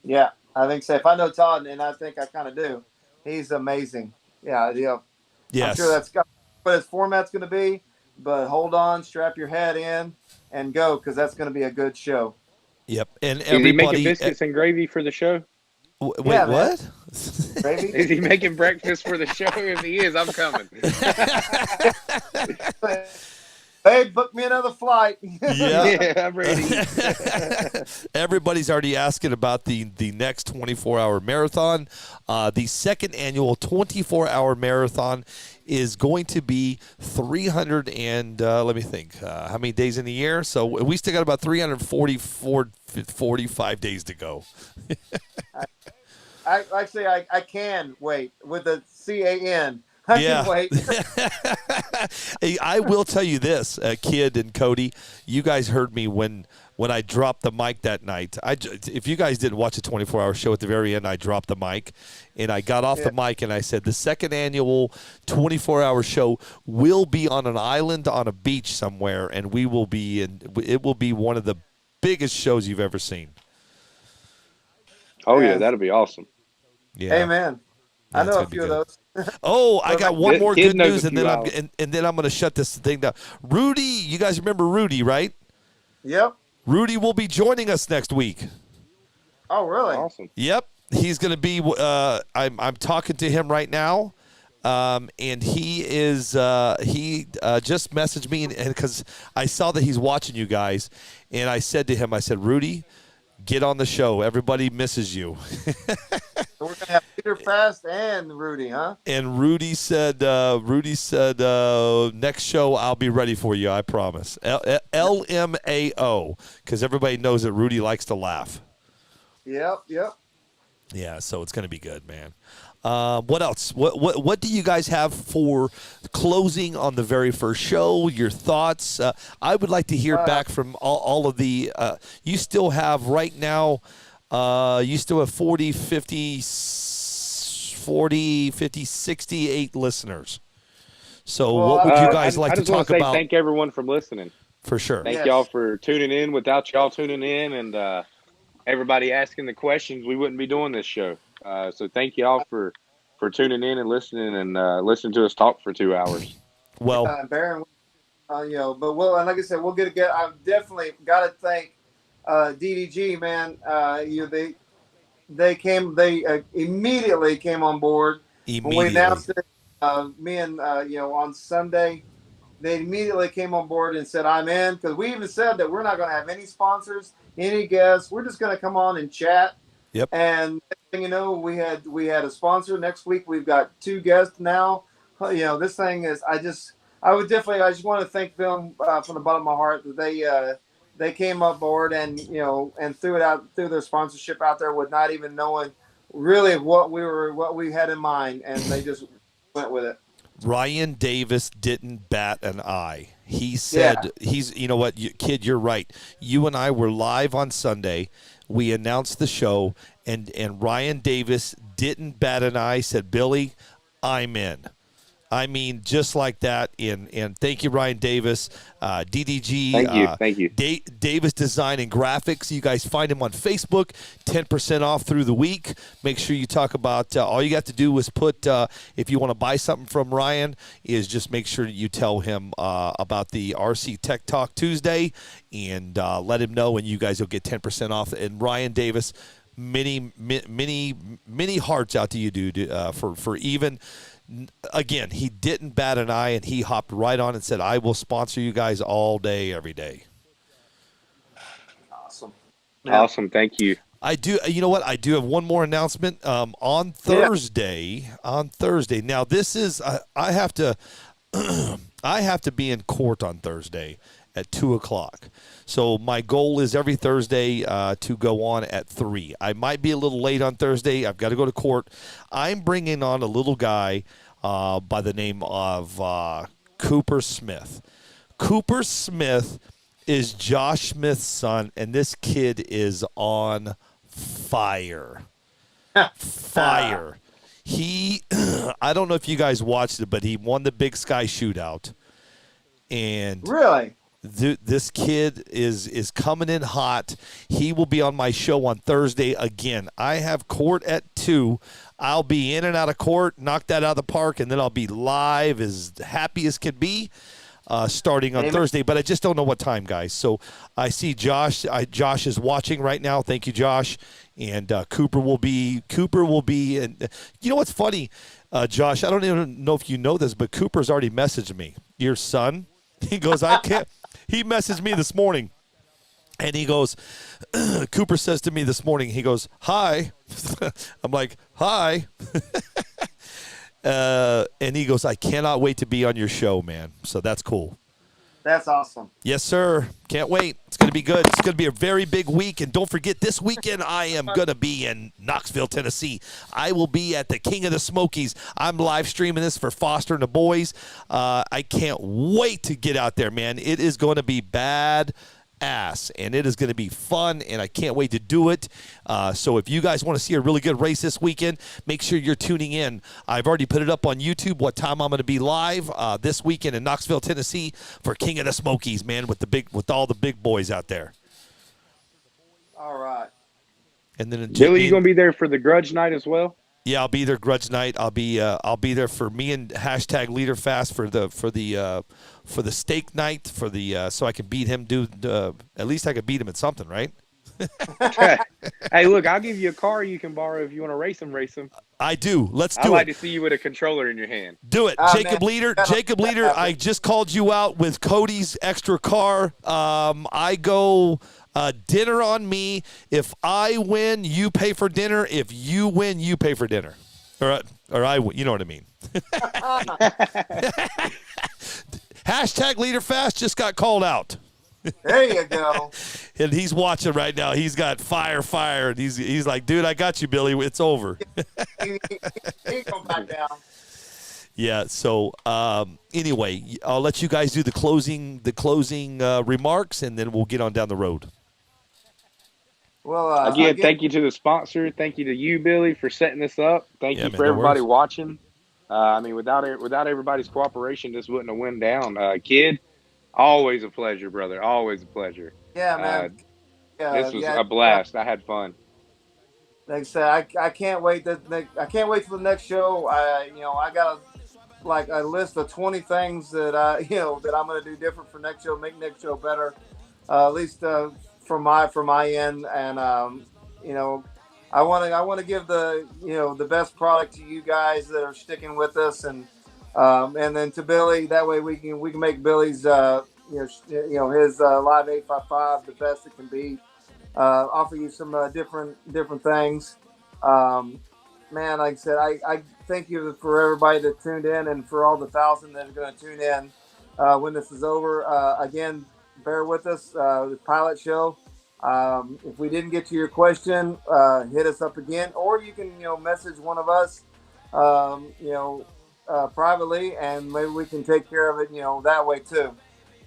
Yeah. I think so. If I know Todd, and I think I kind of do, he's amazing. Yeah. Yes. I'm sure that's what his format's going to be. But hold on, strap your head in, and go, because that's going to be a good show. Yep. And Is he making biscuits and gravy for the show? Wait, Yeah, what? Gravy? Is he making breakfast for the show? If he is, I'm coming. Hey, book me another flight. Yeah, I'm ready. Everybody's already asking about the next 24-hour marathon. The second annual 24-hour marathon is going to be 300 and let me think, how many days in the year? So we still got about 45 days to go. I can wait with the CAN. I can wait. Hey, I will tell you this, Kid and Cody, you guys heard me when I dropped the mic that night. If you guys didn't watch the 24-hour show, at the very end, I dropped the mic, and I got off the mic, and I said, the second annual 24-hour show will be on an island on a beach somewhere, and it will be one of the biggest shows you've ever seen. Oh, yeah, that'll be awesome. Yeah. Amen. I know a few of those. Oh, I got one more good news, and then I'm going to shut this thing down. Rudy, you guys remember Rudy, right? Yep. Rudy will be joining us next week. Oh, really? Awesome. Yep, he's going to be. I'm talking to him right now, and he is. He just messaged me, and because I saw that he's watching you guys, and I said to him, I said, Rudy, get on the show. Everybody misses you. So we're gonna have Peter Fast and Rudy, huh? And Rudy said, next show I'll be ready for you. I promise. LMAO, because everybody knows that Rudy likes to laugh. Yep. Yeah, so it's gonna be good, man. What else? What do you guys have for closing on the very first show? Your thoughts? I would like to hear back from all of the. You still have right now. You still have 40, 50, 68 listeners. So what would you guys like to talk about? Thank everyone for listening. For sure. Thank y'all for tuning in. Without y'all tuning in, and everybody asking the questions, we wouldn't be doing this show. So thank you all for tuning in and listening listening to us talk for 2 hours. Well, Baron, but and like I said, we'll get. I've definitely got to thank DDG, man. They immediately came on board when we immediately. announced it. Me and on Sunday, they immediately came on board and said, "I'm in," because we even said that we're not going to have any sponsors, any guests. We're just going to come on and chat. Yep. And next thing you know, we had a sponsor. Next week we've got 2 guests now. This thing is. I just want to thank them from the bottom of my heart that they came on board and threw their sponsorship out there with not even knowing really what we had in mind, and they just went with it. Ryan Davis didn't bat an eye. He said, you know what, kid, you're right. You and I were live on Sunday. We announced the show, and Ryan Davis didn't bat an eye, said, Billy, I'm in. I mean, just like that. And thank you, Ryan Davis, DDG. Thank you. Davis Design and Graphics. You guys find him on Facebook. 10% off through the week. Make sure you talk about. All you got to do is put. If you want to buy something from Ryan, is just make sure you tell him about the RC Tech Talk Tuesday, and let him know, and you guys will get 10% off. And Ryan Davis, many hearts out to you, dude. For even. Again, he didn't bat an eye, and he hopped right on and said, I will sponsor you guys all day, every day. Awesome. Awesome. Thank you. I do. You know what? I do have one more announcement on Thursday. On Thursday. Now, this is I have to I have to be in court on Thursday at 2:00. So my goal is every Thursday to go on at 3. I might be a little late on Thursday. I've got to go to court. I'm bringing on a little guy by the name of Cooper Smith. Cooper Smith is Josh Smith's son, and this kid is on fire. Fire. He, I don't know if you guys watched it, but he won the Big Sky Shootout. And really, this kid is coming in hot. He will be on my show on Thursday again. I have court at 2. I'll be in and out of court, knock that out of the park, and then I'll be live as happy as can be starting on Thursday. But I just don't know what time, guys. So I see Josh. Josh is watching right now. Thank you, Josh. And Cooper will be. And you know what's funny, Josh? I don't even know if you know this, but Cooper's already messaged me. Your son. He goes, I can't. He messaged me this morning, and he goes, Cooper says to me this morning, he goes, hi. I'm like, hi. And he goes, I cannot wait to be on your show, man. So that's cool. That's awesome. Yes, sir. Can't wait. It's going to be good. It's going to be a very big week. And don't forget, this weekend I am going to be in Knoxville, Tennessee. I will be at the King of the Smokies. I'm live streaming this for Foster and the boys. I can't wait to get out there, man. It is going to be bad ass, and it is going to be fun, and I can't wait to do it. So if you guys want to see a really good race this weekend, make sure you're tuning in. I've already put it up on YouTube what time I'm going to be live this weekend in Knoxville, Tennessee for King of the Smokies, man, with all the big boys out there. All right. And then Billy, you gonna be there for the grudge night as well? Yeah, I'll be there grudge night. I'll be there for me and hashtag Leader Fast for the steak night so I can beat him. At least I could beat him at something, right? Hey, look, I'll give you a car you can borrow if you want to race him. I do. Let's do I'd it. like to see you with a controller in your hand. Do it. Jacob Leader, I just called you out with Cody's extra car. I go dinner on me. If I win, you pay for dinner. If you win, you pay for dinner. Or I win. You know what I mean. Hashtag Leader Fast just got called out. There you go. And he's watching right now. He's got fire. And he's like, dude, I got you, Billy. It's over. He go back down. Yeah. So anyway, I'll let you guys do the closing remarks, and then we'll get on down the road. Well, again, thank you to the sponsor. Thank you to you, Billy, for setting this up. Thank you for everybody watching. I mean, without everybody's cooperation, this wouldn't have went down. Kid, always a pleasure, brother. Always a pleasure. Yeah, man. This was yeah. a blast. I had fun. Like I said, I can't wait. I can't wait for the next show. I got a list of 20 things that that I'm going to do different for next show, make next show better. At least from my end, and you know, I want to give the best product to you guys that are sticking with us, and then to Billy. That way we can make Billy's his Live 855 the best it can be. Offer you some different things. Um, Man, like I said, I thank you for everybody that tuned in and for all the 1,000 that are going to tune in when this is over. Again, bear with us. The pilot show. If we didn't get to your question, hit us up again, or you can message one of us, privately, and maybe we can take care of it that way too.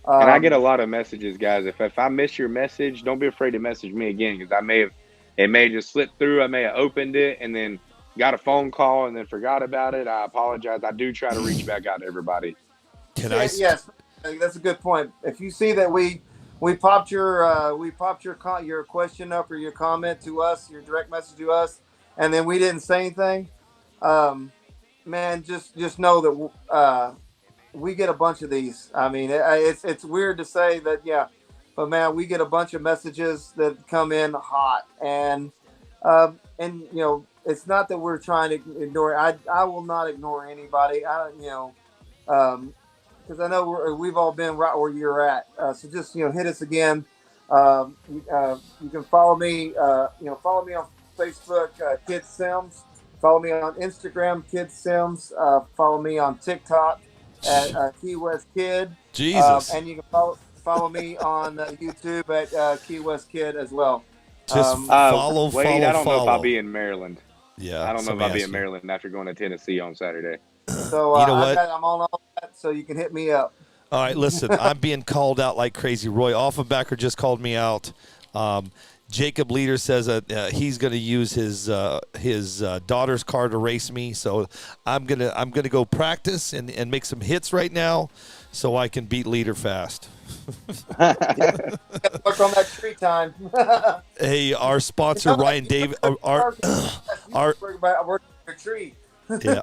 And I get a Um, lot of messages, guys. If I miss your message, don't be afraid to message me again because it may just slip through. I may have opened it and then got a phone call and then forgot about it. I apologize. I do try to reach back out to everybody. Can I? Yeah, yes, that's a good point. If you see that we popped your question up or your comment to us, your direct message to us, and then we didn't say anything, man, just know that we get a bunch of these. I mean, it's weird to say that, yeah, but man, we get a bunch of messages that come in hot, and it's not that we're trying to ignore. I will not ignore anybody. I don't, because I know we've all been right where you're at. So just hit us again. You can follow me. Follow me on Facebook, Kid Sims. Follow me on Instagram, Kid Sims. Follow me on TikTok at Key West Kid. Jesus. And you can follow me on YouTube at KeyEst Kid as well. Just follow, Wade, I don't know if follow. I'll be in Maryland. Yeah. I don't know if somebody I'll be asked in you. Maryland after going to Tennessee on Saturday. So You know what? I'm on all that, so you can hit me up. All right, listen, I'm being called out like crazy. Roy Offenbacher just called me out. Jacob Leader says that he's going to use his daughter's car to race me. So I'm gonna go practice and make some hits right now, so I can beat Leader fast. Work on that tree time. Hey, our sponsor Ryan Davis, our work your tree. yeah,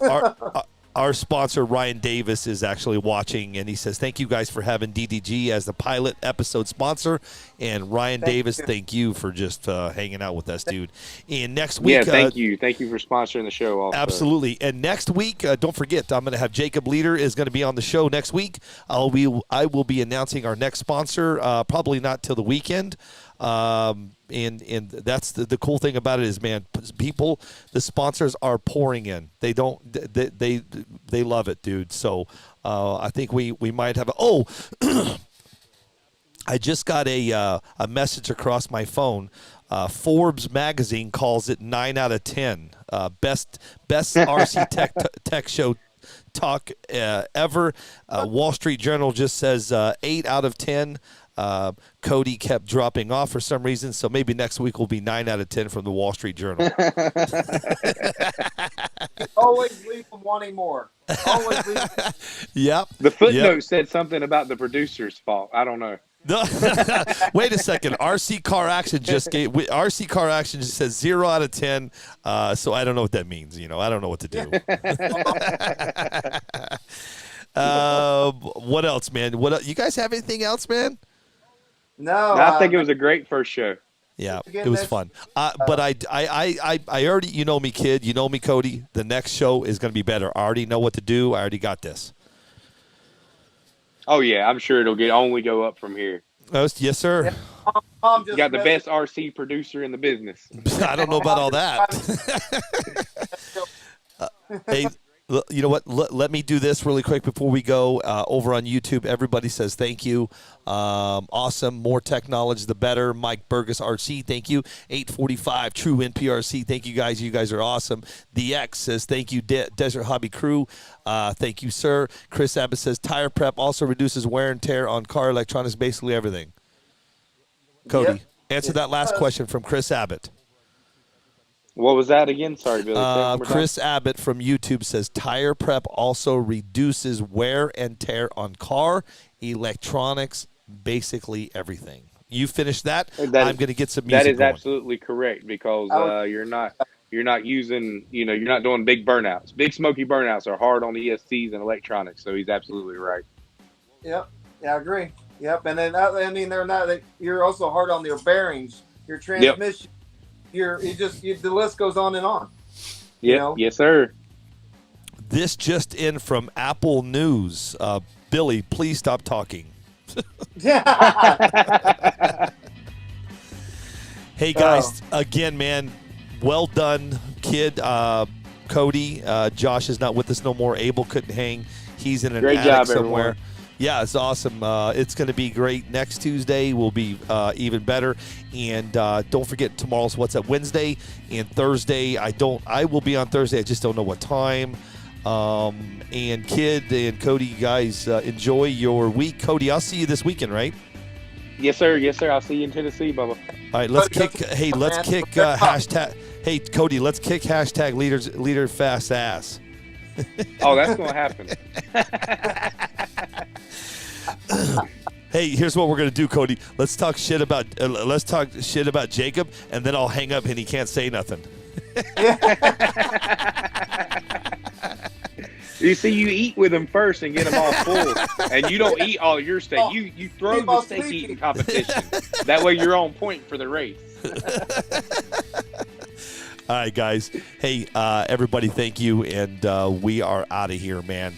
our sponsor Ryan Davis is actually watching, and he says thank you guys for having DDG as the pilot episode sponsor. And Ryan Davis, thank you for just hanging out with us, dude. And next week, Yeah, thank you for sponsoring the show. Also. Absolutely. And next week, don't forget, I'm going to have Jacob Leader is going to be on the show next week. I will be announcing our next sponsor, probably not till the weekend. And that's the cool thing about it is, man, people, the sponsors are pouring in. They love it, dude. So I think we might have I just got a message across my phone. Forbes magazine calls it 9 out of 10. Best RC tech show talk ever. Wall Street Journal just says 8 out of 10. Cody kept dropping off for some reason, so maybe next week will be 9 out of 10 from the Wall Street Journal. Always leave them wanting more. Always leave. Yep. The footnote said something about the producer's fault. I don't know. No. Wait a second. RC Car Action just says 0 out of 10. So I don't know what that means. I don't know what to do. What else, man? You guys have anything else, man? No, I think it was a great first show. Yeah, it was fun. But I already, you know me, kid. You know me, Cody. The next show is going to be better. I already know what to do. I already got this. Oh yeah, I'm sure it'll only go up from here. Yes, sir. Mom You just got the read- best RC producer in the business. I don't know about all that. Hey, you know what? Let me do this really quick before we go. Over on YouTube, everybody says thank you. Awesome. More tech knowledge, the better. Mike Burgess, RC, thank you. 845, True NPRC, thank you guys. You guys are awesome. The X says thank you. Desert Hobby Crew, thank you, sir. Chris Abbott says tire prep also reduces wear and tear on car electronics, basically everything. Cody, Yep. answer that last question from Chris Abbott. What was that again? Sorry, Billy. Say it one more time. Chris Abbott from YouTube says tire prep also reduces wear and tear on car, electronics, basically everything. You finish that. That I'm is- going to get some music That is going. absolutely correct because I you're not using you're not doing big burnouts. Big smoky burnouts are hard on ESCs and electronics. So he's absolutely right. Yep. Yeah, I agree. Yep. And then I mean, they're not. You're also hard on your bearings, your Yep. transmission. The list goes on and on. Yep. You know? Yes, sir. This just in from Apple News. Billy, please stop talking. Yeah. Hey guys, again, man, well done, kid. Cody, Josh is not with us no more. Abel couldn't hang. He's in an Great attic job, somewhere. everyone. Yeah, it's awesome. It's going to be great. Next Tuesday will be even better. And don't forget tomorrow's What's Up Wednesday and Thursday. I will be on Thursday. I just don't know what time. And Kid and Cody, you guys enjoy your week. Cody, I'll see you this weekend, right? Yes, sir. Yes, sir. I'll see you in Tennessee, Bubba. All right, let's Cody, kick. Hey, let's kick hashtag. Hey, Cody, let's kick hashtag leader fast ass. Oh, that's gonna happen. Hey, here's what we're gonna do, Cody. Let's talk shit about Jacob, and then I'll hang up and he can't say nothing. You see, you eat with them first and get them all full, and you don't eat all your steak. You throw Keep on the steak sleeping. eating competition. That way, you're on point for the race. All right, guys. Hey, everybody, thank you, and we are out of here, man.